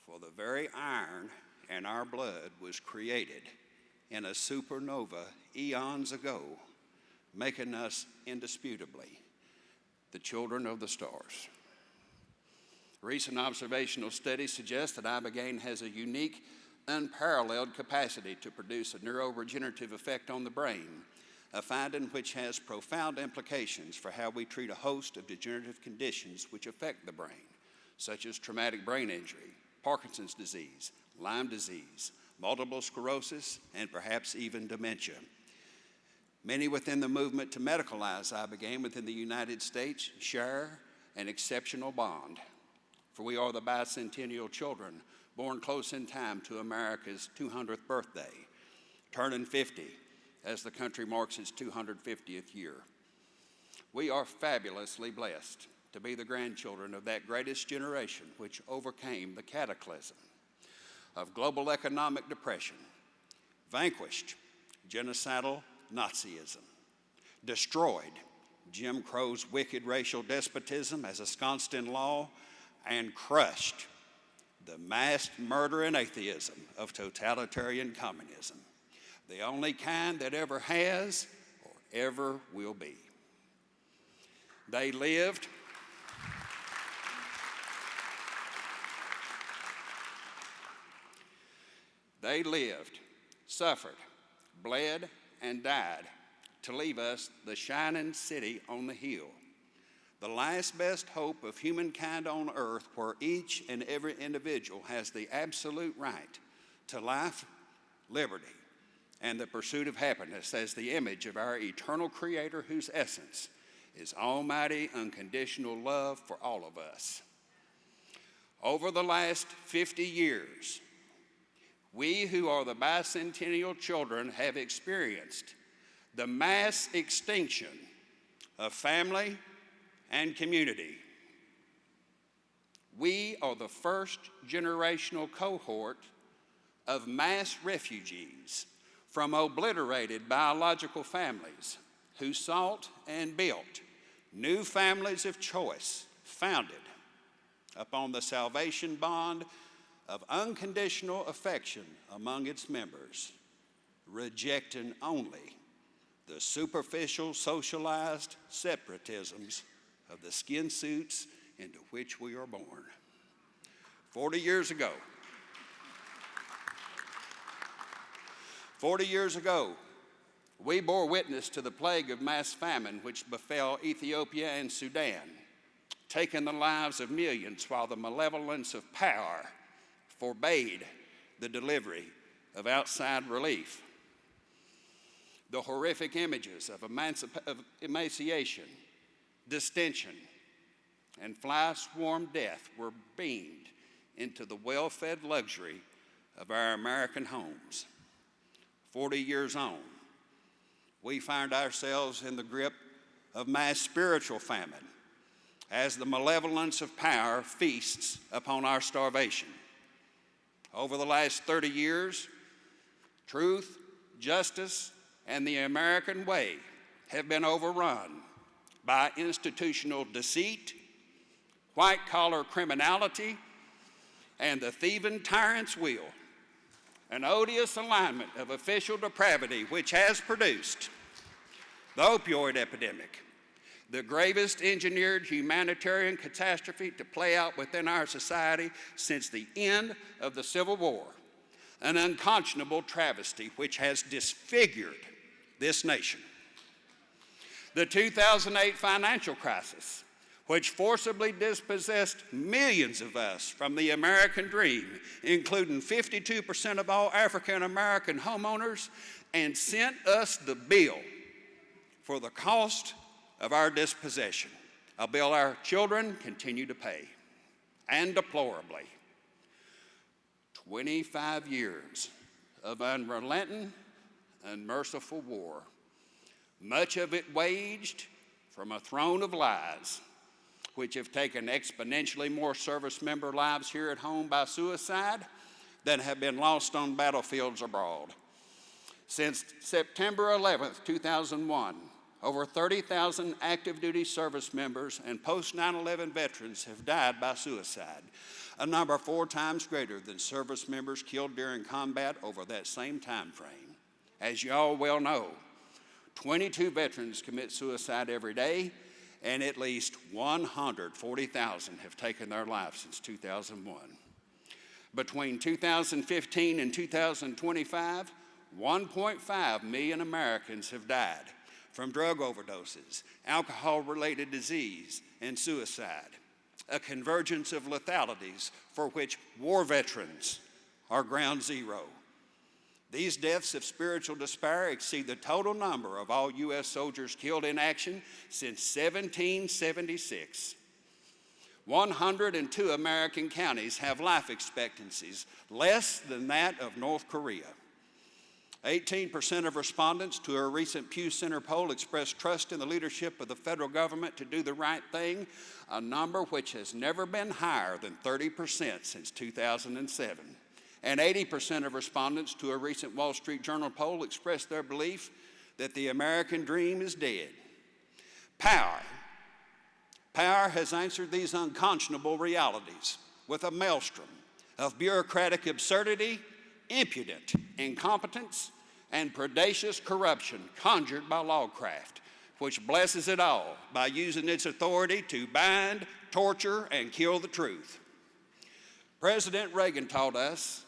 For the very iron in our blood was created in a supernova eons ago, making us indisputably the children of the stars. Recent observational studies suggest that ibogaine has a unique, unparalleled capacity to produce a neuroregenerative effect on the brain, a finding which has profound implications for how we treat a host of degenerative conditions which affect the brain, such as traumatic brain injury, Parkinson's disease, Lyme disease, multiple sclerosis, and perhaps even dementia. Many within the movement to medicalize ibogaine within the United States share an exceptional bond, for we are the bicentennial children born close in time to America's 200th birthday, turning 50 as the country marks its 250th year. We are fabulously blessed to be the grandchildren of that greatest generation which overcame the cataclysm of global economic depression, vanquished genocidal Nazism, destroyed Jim Crow's wicked racial despotism as ensconced in law, and crushed the mass murder and atheism of totalitarian communism, the only kind that ever has or ever will be. They lived suffered, bled, and died to leave us the shining city on the hill, the last best hope of humankind on earth, where each and every individual has the absolute right to life, liberty, and the pursuit of happiness as the image of our eternal Creator, whose essence is almighty, unconditional love for all of us. Over the last 50 years, we who are the bicentennial children have experienced the mass extinction of family and community. We are the first generational cohort of mass refugees from obliterated biological families who sought and built new families of choice founded upon the salvation bond of unconditional affection among its members, rejecting only the superficial, socialized separatisms of the skin suits into which we are born. 40 years ago, we bore witness to the plague of mass famine which befell Ethiopia and Sudan, taking the lives of millions while the malevolence of power forbade the delivery of outside relief. The horrific images of emaciation, distension, and fly-swarm death were beamed into the well-fed luxury of our American homes. 40 years on, we find ourselves in the grip of mass spiritual famine as the malevolence of power feasts upon our starvation. Over the last 30 years, truth, justice, and the American way have been overrun by institutional deceit, white-collar criminality, and the thieving tyrant's will, an odious alignment of official depravity which has produced the opioid epidemic, the gravest engineered humanitarian catastrophe to play out within our society since the end of the Civil War, an unconscionable travesty which has disfigured this nation. The 2008 financial crisis, which forcibly dispossessed millions of us from the American dream, including 52% of all African American homeowners, and sent us the bill for the cost of our dispossession, a bill our children continue to pay, and deplorably. 25 years of unrelenting and merciful war, much of it waged from a throne of lies, which have taken exponentially more service member lives here at home by suicide than have been lost on battlefields abroad. Since September 11th, 2001, over 30,000 active duty service members and post 9/11 veterans have died by suicide, a number 4 times greater than service members killed during combat over that same time frame. As you all well know, 22 veterans commit suicide every day, and at least 140,000 have taken their lives since 2001. Between 2015 and 2025, 1.5 million Americans have died from drug overdoses, alcohol-related disease, and suicide, a convergence of lethalities for which war veterans are ground zero. These deaths of spiritual despair exceed the total number of all U.S. soldiers killed in action since 1776. 102 American counties have life expectancies less than that of North Korea. 18% of respondents to a recent Pew Center poll expressed trust in the leadership of the federal government to do the right thing, a number which has never been higher than 30% since 2007. And 80% of respondents to a recent Wall Street Journal poll expressed their belief that the American dream is dead. Power has answered these unconscionable realities with a maelstrom of bureaucratic absurdity, impudent incompetence, and predacious corruption conjured by lawcraft, which blesses it all by using its authority to bind, torture, and kill the truth. President Reagan taught us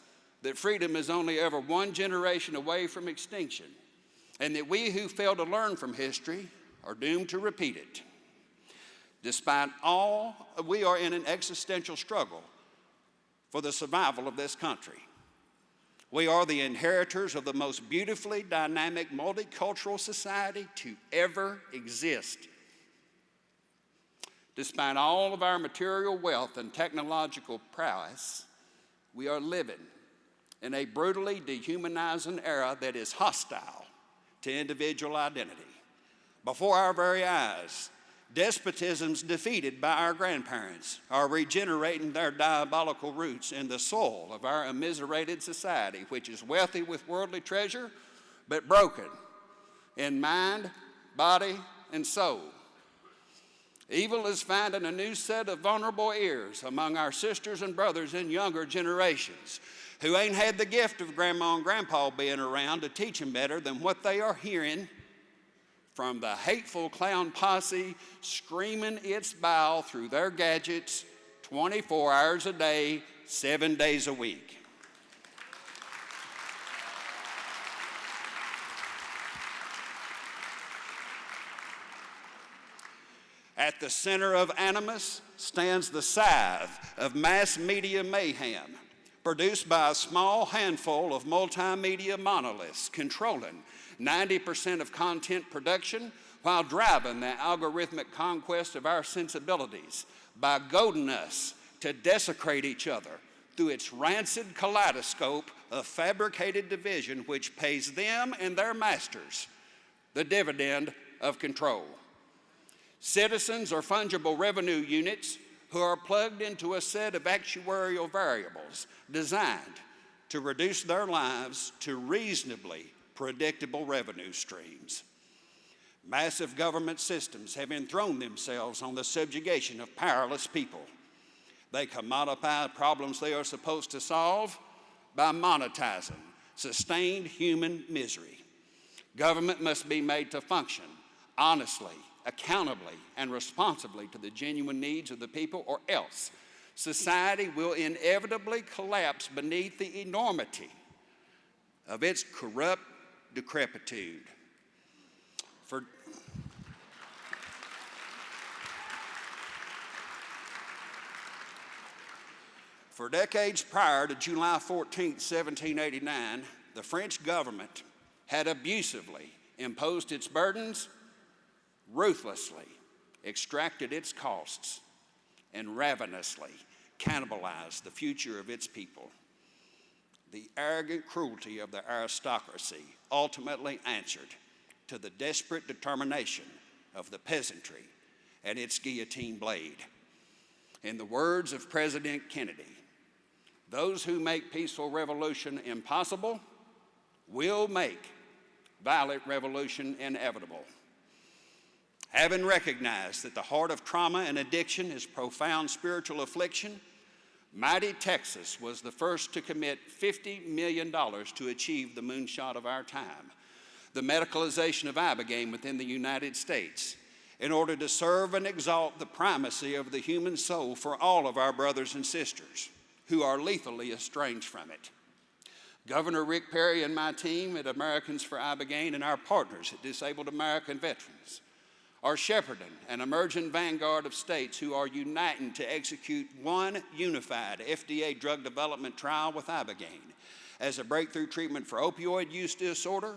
that freedom is only ever one generation away from extinction, and that we who fail to learn from history are doomed to repeat it. Despite all, we are in an existential struggle for the survival of this country. We are the inheritors of the most beautifully dynamic multicultural society to ever exist. Despite all of our material wealth and technological prowess, we are living in a brutally dehumanizing era that is hostile to individual identity. Before our very eyes, despotisms defeated by our grandparents are regenerating their diabolical roots in the soil of our immiserated society, which is wealthy with worldly treasure, but broken in mind, body, and soul. Evil is finding a new set of vulnerable ears among our sisters and brothers in younger generations who ain't had the gift of grandma and grandpa being around to teach them better than what they are hearing from the hateful clown posse screaming its bile through their gadgets 24 hours a day, 7 days a week. At the center of animus stands the scythe of mass media mayhem, produced by a small handful of multimedia monoliths controlling 90% of content production while driving the algorithmic conquest of our sensibilities by goading us to desecrate each other through its rancid kaleidoscope of fabricated division which pays them and their masters the dividend of control. Citizens are fungible revenue units who are plugged into a set of actuarial variables designed to reduce their lives to reasonably predictable revenue streams. Massive government systems have enthroned themselves on the subjugation of powerless people. They commodify problems they are supposed to solve by monetizing sustained human misery. Government must be made to function honestly, accountably, and responsibly to the genuine needs of the people, or else society will inevitably collapse beneath the enormity of its corrupt decrepitude. For decades prior to July 14, 1789, the French government had abusively imposed its burdens, ruthlessly extracted its costs, and ravenously cannibalized the future of its people. The arrogant cruelty of the aristocracy ultimately answered to the desperate determination of the peasantry at its guillotine blade. In the words of President Kennedy, those who make peaceful revolution impossible will make violent revolution inevitable. Having recognized that the heart of trauma and addiction is profound spiritual affliction, mighty Texas was the first to commit $50 million to achieve the moonshot of our time, the medicalization of Ibogaine within the United States, in order to serve and exalt the primacy of the human soul for all of our brothers and sisters who are lethally estranged from it. Governor Rick Perry and my team at Americans for Ibogaine and our partners at Disabled American Veterans are shepherding an emerging vanguard of states who are uniting to execute one unified FDA drug development trial with Ibogaine as a breakthrough treatment for opioid use disorder,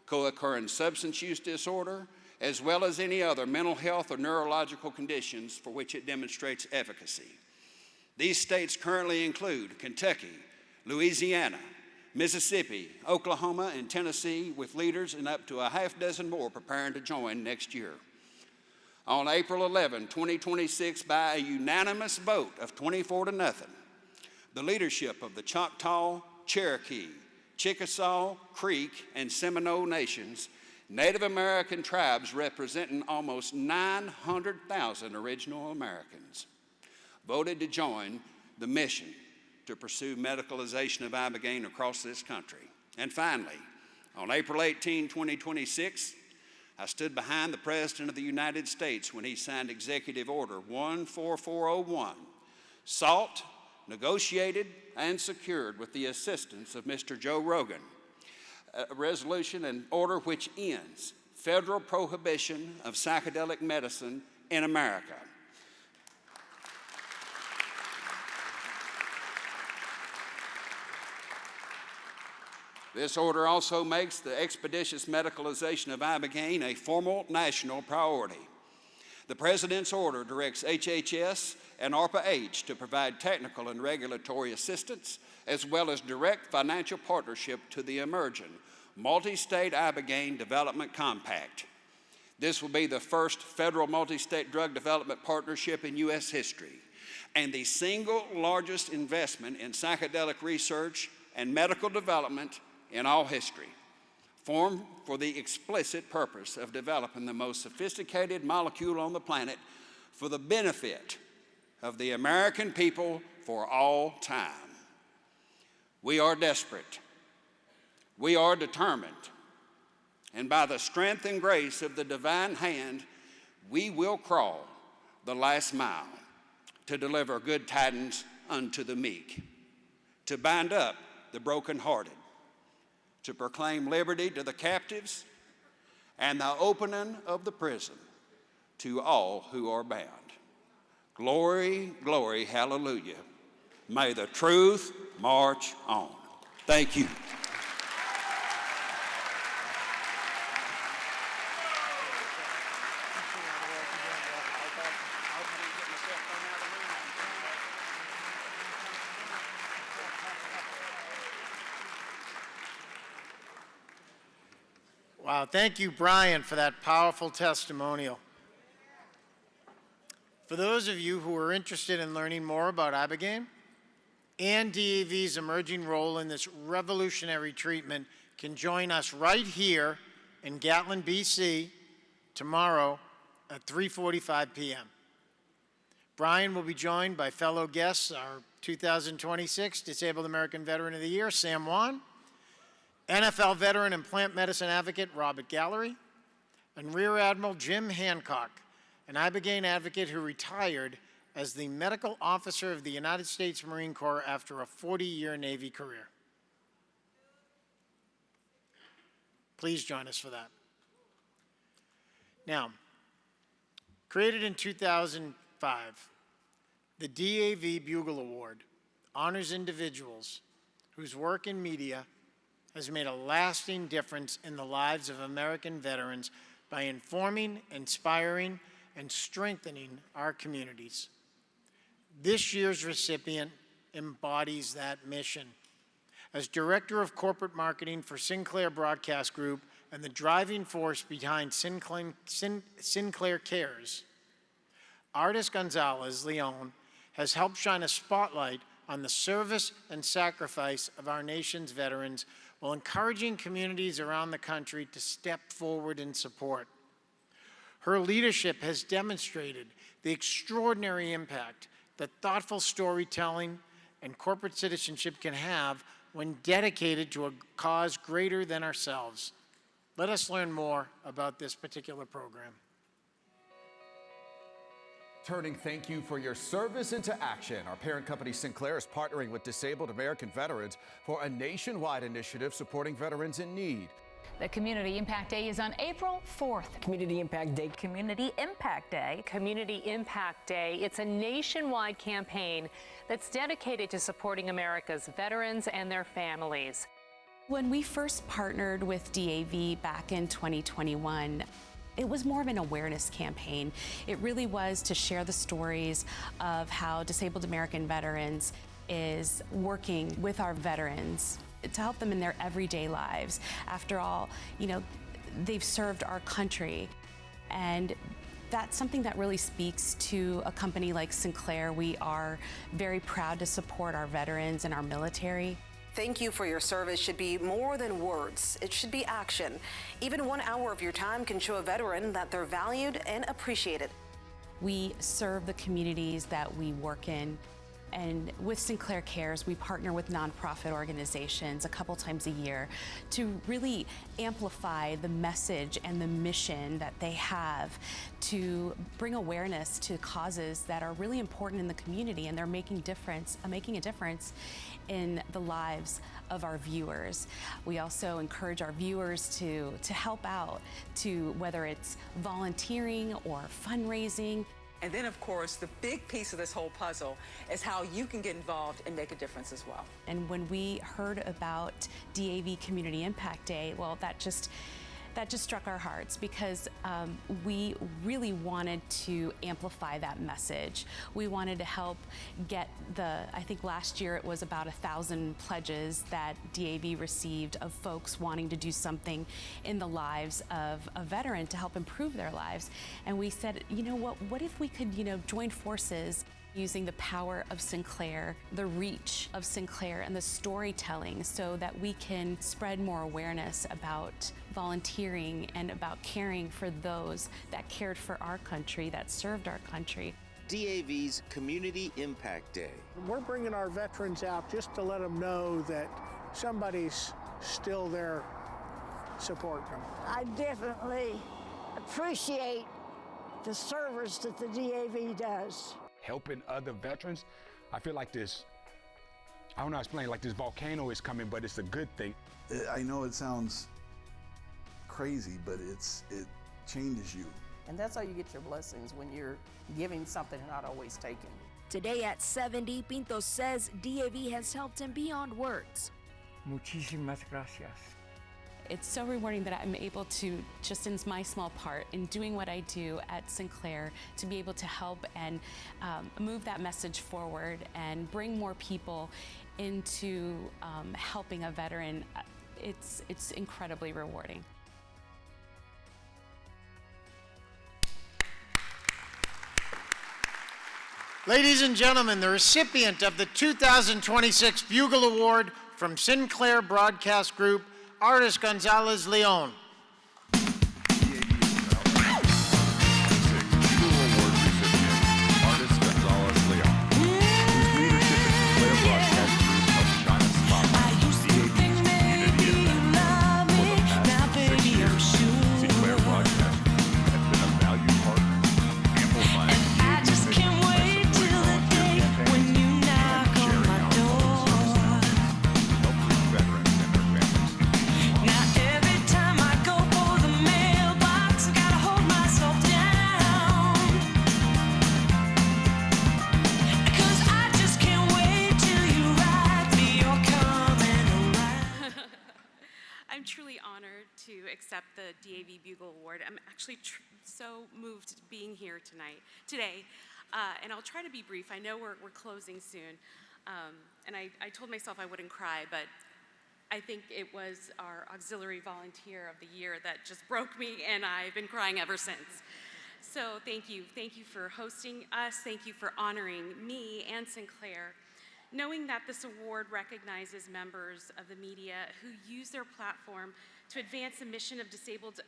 co-occurring substance use disorder, as well as any other mental health or neurological conditions for which it demonstrates efficacy. These states currently include Kentucky, Louisiana, Mississippi, Oklahoma, and Tennessee, with leaders and up to a half dozen more preparing to join next year. On April 11, 2026, by a unanimous vote of 24-0, the leadership of the Choctaw, Cherokee, Chickasaw, Creek, and Seminole nations, Native American tribes representing almost 900,000 original Americans, voted to join the mission to pursue medicalization of Ibogaine across this country. And finally, on April 18, 2026, I stood behind the President of the United States when he signed Executive Order 14401, sought, negotiated, and secured with the assistance of Mr. Joe Rogan, a resolution and order which ends federal prohibition of psychedelic medicine in America. This order also makes the expeditious medicalization of Ibogaine a formal national priority. The President's order directs HHS and ARPA-H to provide technical and regulatory assistance, as well as direct financial partnership to the emerging Multi-State Ibogaine Development Compact. This will be the first federal multi-state drug development partnership in U.S. history, and the single largest investment in psychedelic research and medical development in all history, formed for the explicit purpose of developing the most sophisticated molecule on the planet for the benefit of the American people for all time. We are desperate. We are determined. And by the strength and grace of the divine hand, we will crawl the last mile to deliver good tidings unto the meek, to bind up the brokenhearted, to proclaim liberty to the captives and the opening of the prison to all who are bound. Glory, glory, hallelujah. May the truth march on. Thank you. Wow, thank you, Brian, for that powerful testimonial. For those of you who are interested in learning more about Ibogaine and DAV's emerging role in this revolutionary treatment, can join us right here in Gatlin, BC, tomorrow at 3:45 p.m. Brian will be joined by fellow guests, our 2026 Disabled American Veteran of the Year, Sam Wan, NFL veteran and plant medicine advocate Robert Gallery, and Rear Admiral Jim Hancock, an Ibogaine advocate who retired as the medical officer of the United States Marine Corps after a 40-year Navy career. Please join us for that. Now, created in 2005, the DAV Bugle Award honors individuals whose work in media has made a lasting difference in the lives of American veterans by informing, inspiring, and strengthening our communities. This year's recipient embodies that mission. As Director of Corporate Marketing for Sinclair Broadcast Group and the driving force behind Sinclair Cares, Ardis Gonzalez Leon has helped shine a spotlight on the service and sacrifice of our nation's veterans while encouraging communities around the country to step forward in support. Her leadership has demonstrated the extraordinary impact that thoughtful storytelling and corporate citizenship can have when dedicated to a cause greater than ourselves. Let us learn more about this particular program. Turning thank you for your service into action. Our parent company Sinclair is partnering with Disabled American Veterans for a nationwide initiative supporting veterans in need. The Community Impact Day is on April 4th. Community Impact Day. Community Impact Day. Community Impact Day. It's a nationwide campaign that's dedicated to supporting America's veterans and their families. When we first partnered with DAV back in 2021, it was more of an awareness campaign. It really was to share the stories of how Disabled American Veterans is working with our veterans to help them in their everyday lives. After all, they've served our country. And that's something that really speaks to a company like Sinclair. We are very proud to support our veterans and our military. Thank you for your service should be more than words. It should be action. Even 1 hour of your time can show a veteran that they're valued and appreciated. We serve the communities that we work in. And with Sinclair Cares, we partner with nonprofit organizations a couple times a year to really amplify the message and the mission that they have to bring awareness to causes that are really important in the community, and they're making a difference in the lives of our viewers. We also encourage our viewers to help out, to whether it's volunteering or fundraising. And then, of course, the big piece of this whole puzzle is how you can get involved and make a difference as well. And when we heard about DAV Community Impact Day, well, that just struck our hearts because we really wanted to amplify that message. We wanted to help get I think last year it was about 1,000 pledges that DAV received of folks wanting to do something in the lives of a veteran to help improve their lives. And we said, what if we could, join forces using the power of Sinclair, the reach of Sinclair, and the storytelling so that we can spread more awareness about volunteering and about caring for those that cared for our country, that served our country. DAV's Community Impact Day. We're bringing our veterans out just to let them know that somebody's still there supporting them. I definitely appreciate the service that the DAV does. Helping other veterans, I feel like this, I don't know how to explain, like this volcano is coming, but it's a good thing. I know it sounds crazy, but it changes you. And that's how you get your blessings, when you're giving something and not always taking. Today at 70, Pinto says DAV has helped him beyond words. Muchísimas gracias. It's so rewarding that I'm able to, just in my small part, in doing what I do at Sinclair, to be able to help and move that message forward and bring more people into helping a veteran. It's incredibly rewarding. Ladies and gentlemen, the recipient of the 2026 Bugle Award from Sinclair Broadcast Group, Ardis Gonzalez Leon. accept the DAV Bugle Award. I'm actually so moved being here today, and I'll try to be brief. I know we're closing soon, and I told myself I wouldn't cry, but I think it was our Auxiliary Volunteer of the Year that just broke me, and I've been crying ever since. So thank you. Thank you for hosting us. Thank you for honoring me and Sinclair. Knowing that this award recognizes members of the media who use their platform to advance the mission of disabled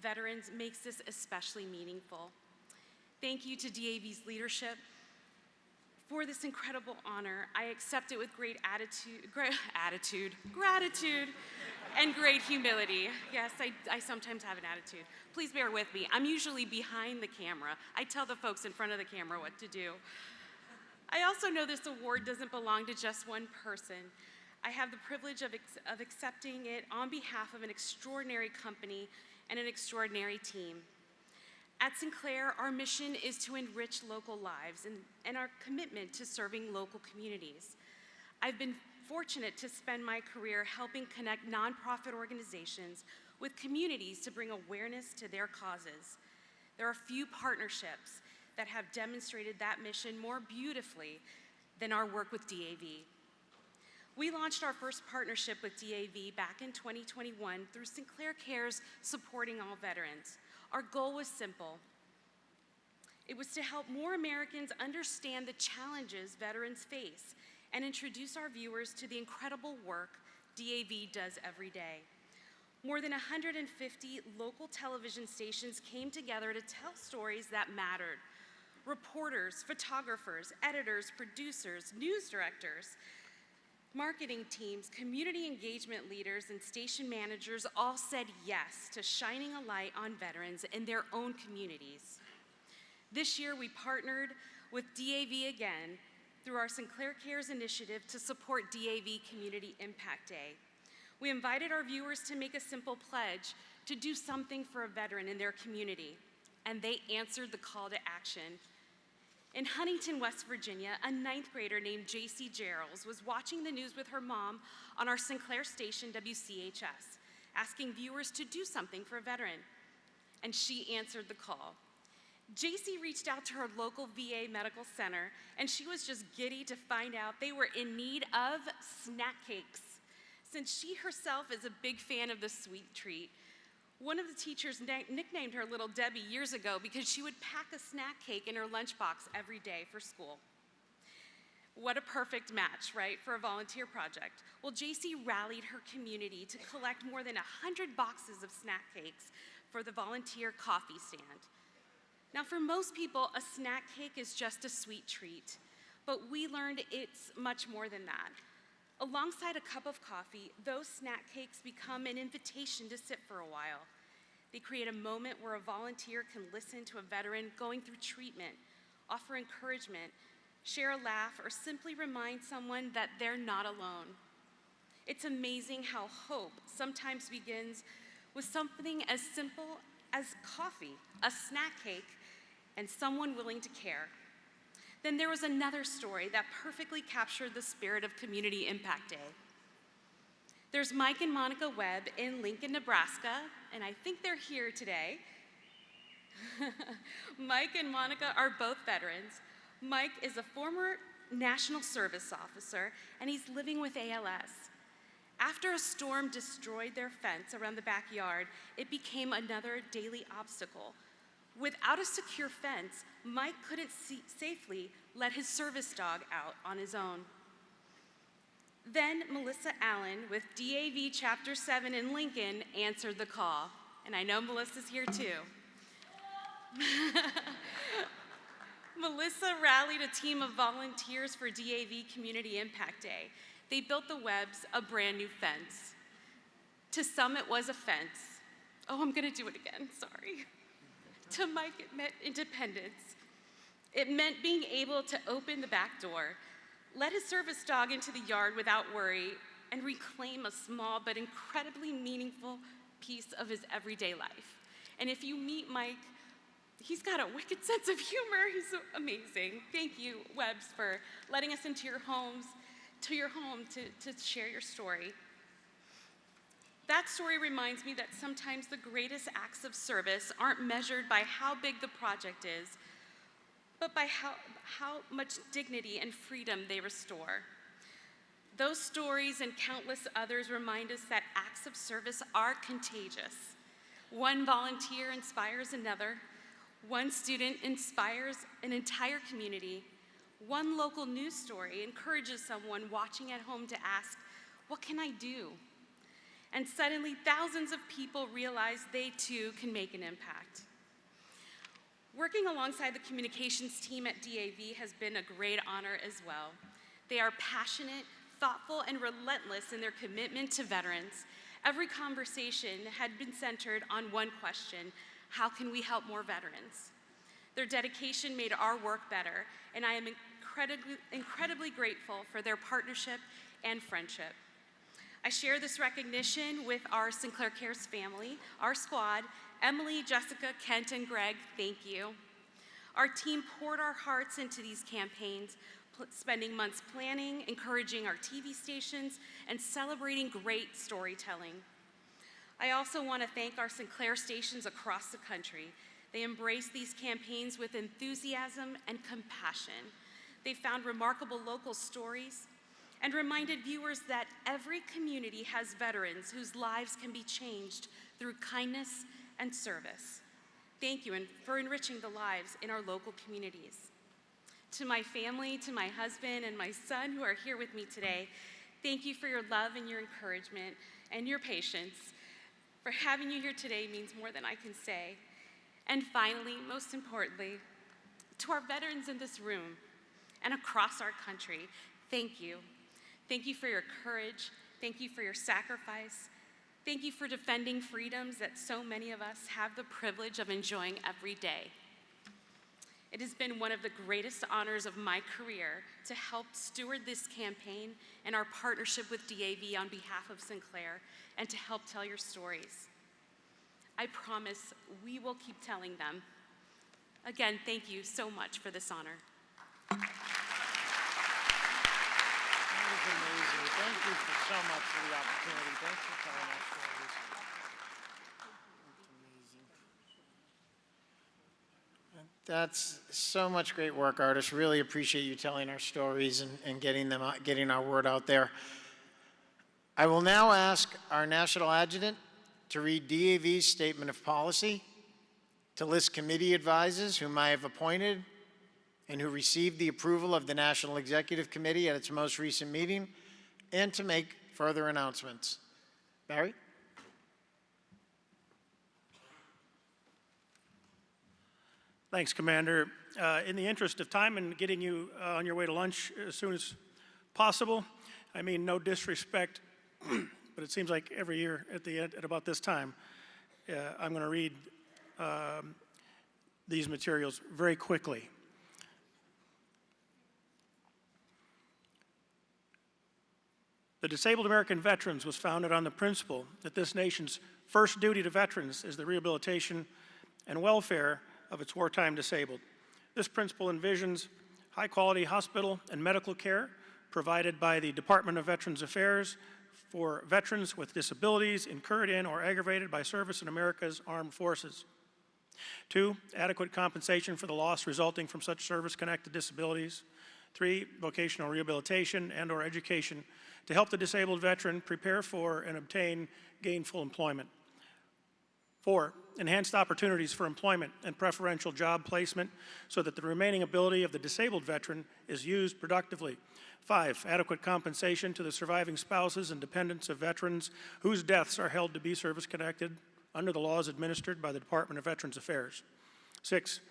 veterans makes this especially meaningful. Thank you to DAV's leadership for this incredible honor. I accept it with great gratitude, and great humility. Yes, I sometimes have an attitude. Please bear with me. I'm usually behind the camera. I tell the folks in front of the camera what to do. I also know this award doesn't belong to just one person. I have the privilege of accepting it on behalf of an extraordinary company and an extraordinary team. At Sinclair, our mission is to enrich local lives and our commitment to serving local communities. I've been fortunate to spend my career helping connect nonprofit organizations with communities to bring awareness to their causes. There are few partnerships that have demonstrated that mission more beautifully than our work with DAV. We launched our first partnership with DAV back in 2021 through Sinclair Cares Supporting All Veterans. Our goal was simple. It was to help more Americans understand the challenges veterans face and introduce our viewers to the incredible work DAV does every day. More than 150 local television stations came together to tell stories that mattered. Reporters, photographers, editors, producers, news directors, marketing teams, community engagement leaders, and station managers all said yes to shining a light on veterans in their own communities. This year, we partnered with DAV again through our Sinclair Cares initiative to support DAV Community Impact Day. We invited our viewers to make a simple pledge to do something for a veteran in their community, and they answered the call to action. In Huntington, West Virginia, a 9th grader named JC Geralds was watching the news with her mom on our Sinclair station WCHS, asking viewers to do something for a veteran, and she answered the call. JC reached out to her local VA medical center, and she was just giddy to find out they were in need of snack cakes. Since she herself is a big fan of the sweet treat, one of the teachers nicknamed her Little Debbie years ago because she would pack a snack cake in her lunchbox every day for school. What a perfect match, right, for a volunteer project. Well, JC rallied her community to collect more than 100 boxes of snack cakes for the volunteer coffee stand. Now, for most people, a snack cake is just a sweet treat, but we learned it's much more than that. Alongside a cup of coffee, those snack cakes become an invitation to sit for a while. They create a moment where a volunteer can listen to a veteran going through treatment, offer encouragement, share a laugh, or simply remind someone that they're not alone. It's amazing how hope sometimes begins with something as simple as coffee, a snack cake, and someone willing to care. Then there was another story that perfectly captured the spirit of Community Impact Day. There's Mike and Monica Webb in Lincoln, Nebraska, and I think they're here today. Mike and Monica are both veterans. Mike is a former National Service officer, and he's living with ALS. After a storm destroyed their fence around the backyard, it became another daily obstacle. Without a secure fence, Mike couldn't safely let his service dog out on his own. Then Melissa Allen with DAV Chapter 7 in Lincoln answered the call. And I know Melissa's here too. Melissa rallied a team of volunteers for DAV Community Impact Day. They built the Webbs a brand new fence. To some, it was a fence. Oh, I'm gonna do it again, sorry. To Mike, it meant independence. It meant being able to open the back door, let his service dog into the yard without worry, and reclaim a small but incredibly meaningful piece of his everyday life. And if you meet Mike, he's got a wicked sense of humor. He's so amazing. Thank you, Webbs, for letting us into your homes, to your home to share your story. That story reminds me that sometimes the greatest acts of service aren't measured by how big the project is, but by how much dignity and freedom they restore. Those stories and countless others remind us that acts of service are contagious. One volunteer inspires another. One student inspires an entire community. One local news story encourages someone watching at home to ask, "What can I do?" And suddenly, thousands of people realize they too can make an impact. Working alongside the communications team at DAV has been a great honor as well. They are passionate, thoughtful, and relentless in their commitment to veterans. Every conversation had been centered on one question: how can we help more veterans? Their dedication made our work better, and I am incredibly grateful for their partnership and friendship. I share this recognition with our Sinclair Cares family, our squad, Emily, Jessica, Kent, and Greg, thank you. Our team poured our hearts into these campaigns, spending months planning, encouraging our TV stations, and celebrating great storytelling. I also want to thank our Sinclair stations across the country. They embraced these campaigns with enthusiasm and compassion. They found remarkable local stories and reminded viewers that every community has veterans whose lives can be changed through kindness and service. Thank you for enriching the lives in our local communities. To my family, to my husband and my son who are here with me today, thank you for your love and your encouragement and your patience. For having you here today means more than I can say. And finally, most importantly, to our veterans in this room and across our country, thank you. Thank you for your courage. Thank you for your sacrifice. Thank you for defending freedoms that so many of us have the privilege of enjoying every day. It has been one of the greatest honors of my career to help steward this campaign and our partnership with DAV on behalf of Sinclair, and to help tell your stories. I promise we will keep telling them. Again, thank you so much for this honor. That was amazing. Thank you so much for the opportunity. Thanks for telling our stories. That's so much great work, artists. Really appreciate you telling our stories and getting our word out there. I will now ask our National Adjutant to read DAV's statement of policy, to list committee advisors whom I have appointed and who received the approval of the National Executive Committee at its most recent meeting, and to make further announcements. Barry? Thanks, Commander. In the interest of time and getting you on your way to lunch as soon as possible, I mean no disrespect, but it seems like every year at about this time, I'm going to read these materials very quickly. The Disabled American Veterans was founded on the principle that this nation's first duty to veterans is the rehabilitation and welfare of its wartime disabled. This principle envisions high-quality hospital and medical care provided by the Department of Veterans Affairs for veterans with disabilities incurred in or aggravated by service in America's armed forces. 2, adequate compensation for the loss resulting from such service-connected disabilities. 3, vocational rehabilitation and/or education to help the disabled veteran prepare for and obtain gainful employment. 4, enhanced opportunities for employment and preferential job placement so that the remaining ability of the disabled veteran is used productively. 5, adequate compensation to the surviving spouses and dependents of veterans whose deaths are held to be service-connected under the laws administered by the Department of Veterans Affairs. 6,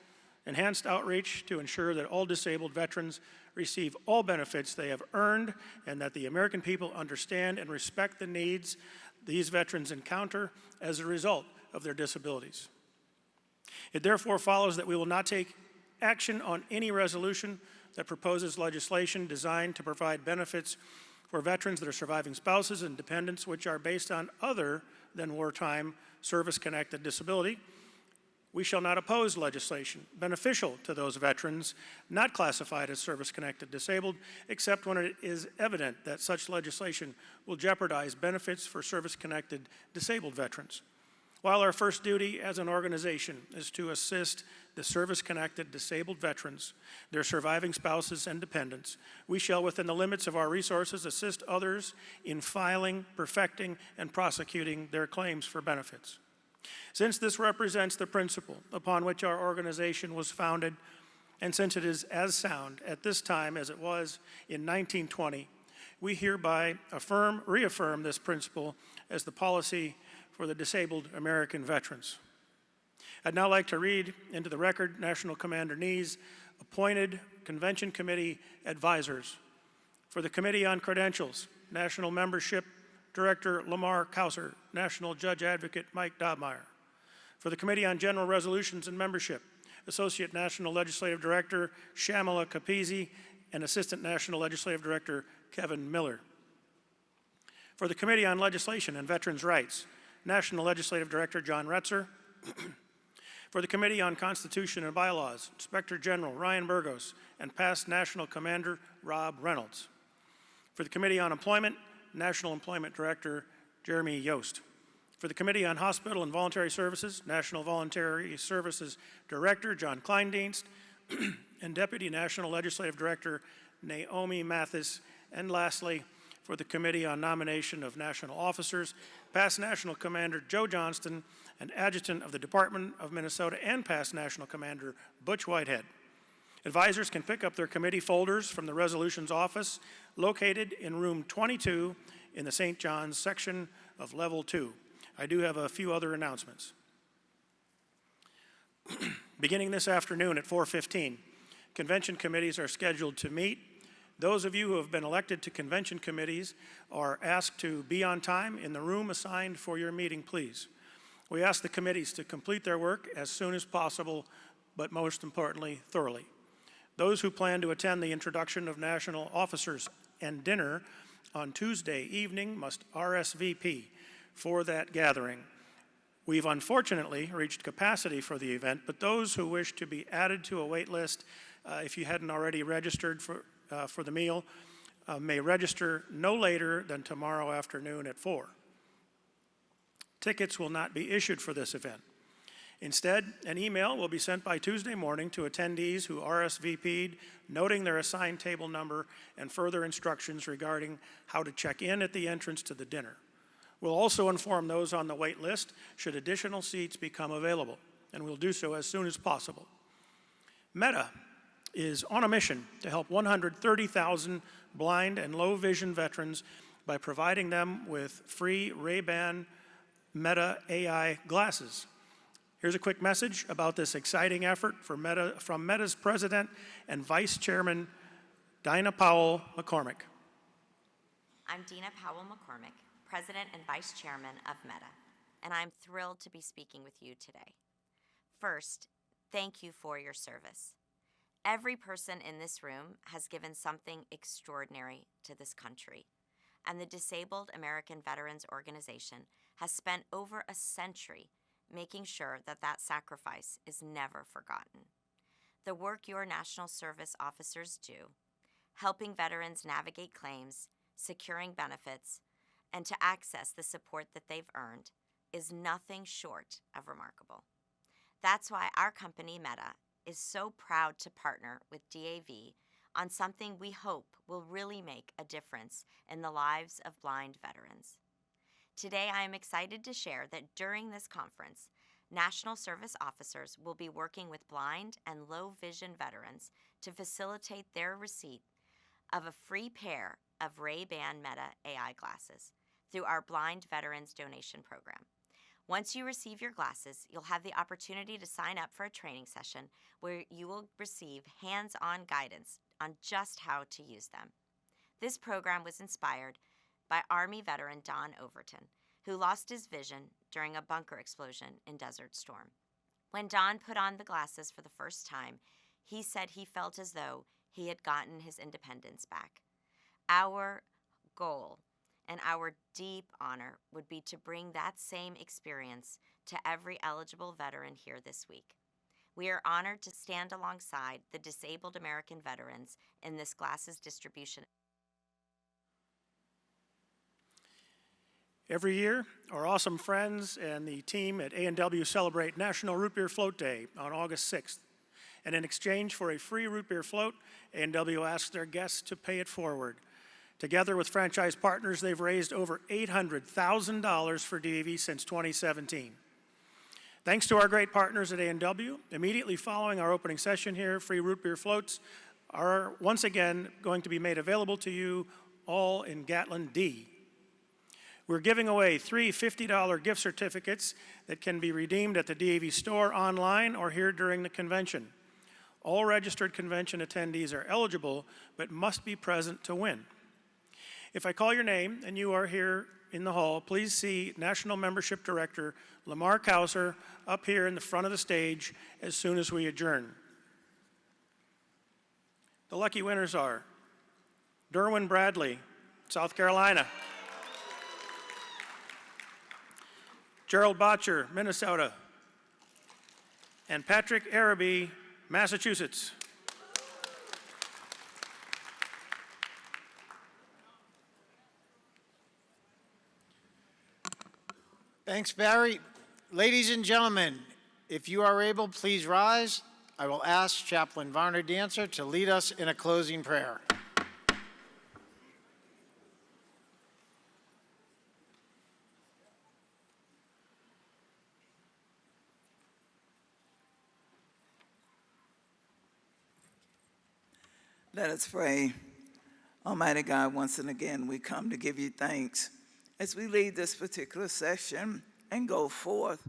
enhanced outreach to ensure that all disabled veterans receive all benefits they have earned and that the American people understand and respect the needs these veterans encounter as a result of their disabilities. It therefore follows that we will not take action on any resolution that proposes legislation designed to provide benefits for veterans that are surviving spouses and dependents which are based on other than wartime service-connected disability, We shall not oppose legislation beneficial to those veterans not classified as service-connected disabled, except when it is evident that such legislation will jeopardize benefits for service-connected disabled veterans. While our first duty as an organization is to assist the service-connected disabled veterans, their surviving spouses and dependents, we shall, within the limits of our resources, assist others in filing, perfecting, and prosecuting their claims for benefits. Since this represents the principle upon which our organization was founded, and since it is as sound at this time as it was in 1920, we hereby reaffirm this principle as the policy for the disabled American veterans. I'd now like to read into the record National Commander Nee's appointed Convention Committee advisors. For the Committee on Credentials, National Membership Director Lamar Couser, National Judge Advocate Mike Dobmeyer. For the Committee on General Resolutions and Membership, Associate National Legislative Director Shamala Kapisi and Assistant National Legislative Director Kevin Miller. For the Committee on Legislation and Veterans' Rights, National Legislative Director John Retzer. For the Committee on Constitution and Bylaws, Inspector General Ryan Burgos and past National Commander Rob Reynolds. For the Committee on Employment, National Employment Director Jeremy Yost. For the Committee on Hospital and Voluntary Services, National Voluntary Services Director John Kleindienst, and Deputy National Legislative Director Naomi Mathis. And lastly, for the Committee on Nomination of National Officers, past National Commander Joe Johnston, and Adjutant of the Department of Minnesota, and past National Commander Butch Whitehead. Advisors can pick up their committee folders from the Resolutions Office located in room 22 in the St. John's section of Level 2. I do have a few other announcements. Beginning this afternoon at 4:15, convention committees are scheduled to meet. Those of you who have been elected to convention committees are asked to be on time in the room assigned for your meeting, please. We ask the committees to complete their work as soon as possible, but most importantly, thoroughly. Those who plan to attend the introduction of national officers and dinner on Tuesday evening must RSVP for that gathering. We've unfortunately reached capacity for the event, but those who wish to be added to a wait list, if you hadn't already registered for the meal, may register no later than tomorrow afternoon at 4. Tickets will not be issued for this event. Instead, an email will be sent by Tuesday morning to attendees who RSVP'd, noting their assigned table number and further instructions regarding how to check in at the entrance to the dinner. We'll also inform those on the wait list should additional seats become available, and we'll do so as soon as possible. Meta is on a mission to help 130,000 blind and low vision veterans by providing them with free Ray-Ban Meta AI glasses. Here's a quick message about this exciting effort from Meta's President and Vice Chairman, Dina Powell McCormick. I'm Dina Powell McCormick, President and Vice Chairman of Meta, and I'm thrilled to be speaking with you today. First, thank you for your service. Every person in this room has given something extraordinary to this country, and the Disabled American Veterans Organization has spent over a century making sure that that sacrifice is never forgotten. The work your national service officers do, helping veterans navigate claims, securing benefits, and to access the support that they've earned, is nothing short of remarkable. That's why our company, Meta, is so proud to partner with DAV on something we hope will really make a difference in the lives of blind veterans. Today, I am excited to share that during this conference, National Service Officers will be working with blind and low vision veterans to facilitate their receipt of a free pair of Ray-Ban Meta AI glasses through our Blind Veterans Donation Program. Once you receive your glasses, you'll have the opportunity to sign up for a training session where you will receive hands-on guidance on just how to use them. This program was inspired by Army veteran Don Overton, who lost his vision during a bunker explosion in Desert Storm. When Don put on the glasses for the first time, he said he felt as though he had gotten his independence back. Our goal and our deep honor would be to bring that same experience to every eligible veteran here this week. We are honored to stand alongside the disabled American veterans in this glasses distribution. Every year, our awesome friends and the team at A&W celebrate National Root Beer Float Day on August 6th. And in exchange for a free root beer float, A&W asks their guests to pay it forward. Together with franchise partners, they've raised over $800,000 for DAV since 2017. Thanks to our great partners at A&W, immediately following our opening session here, free root beer floats are once again going to be made available to you all in Gatlin D. We're giving away 3 $50 gift certificates that can be redeemed at the DAV store, online, or here during the convention. All registered convention attendees are eligible, but must be present to win. If I call your name and you are here in the hall, please see National Membership Director Lamar Kauser up here in the front of the stage as soon as we adjourn. The lucky winners are Derwin Bradley, South Carolina; Gerald Botcher, Minnesota; and Patrick Araby, Massachusetts. Thanks, Barry. Ladies and gentlemen, if you are able, please rise. I will ask Chaplain Varner Dancer to lead us in a closing prayer. Let us pray. Almighty God, once and again, we come to give you thanks as we lead this particular session and go forth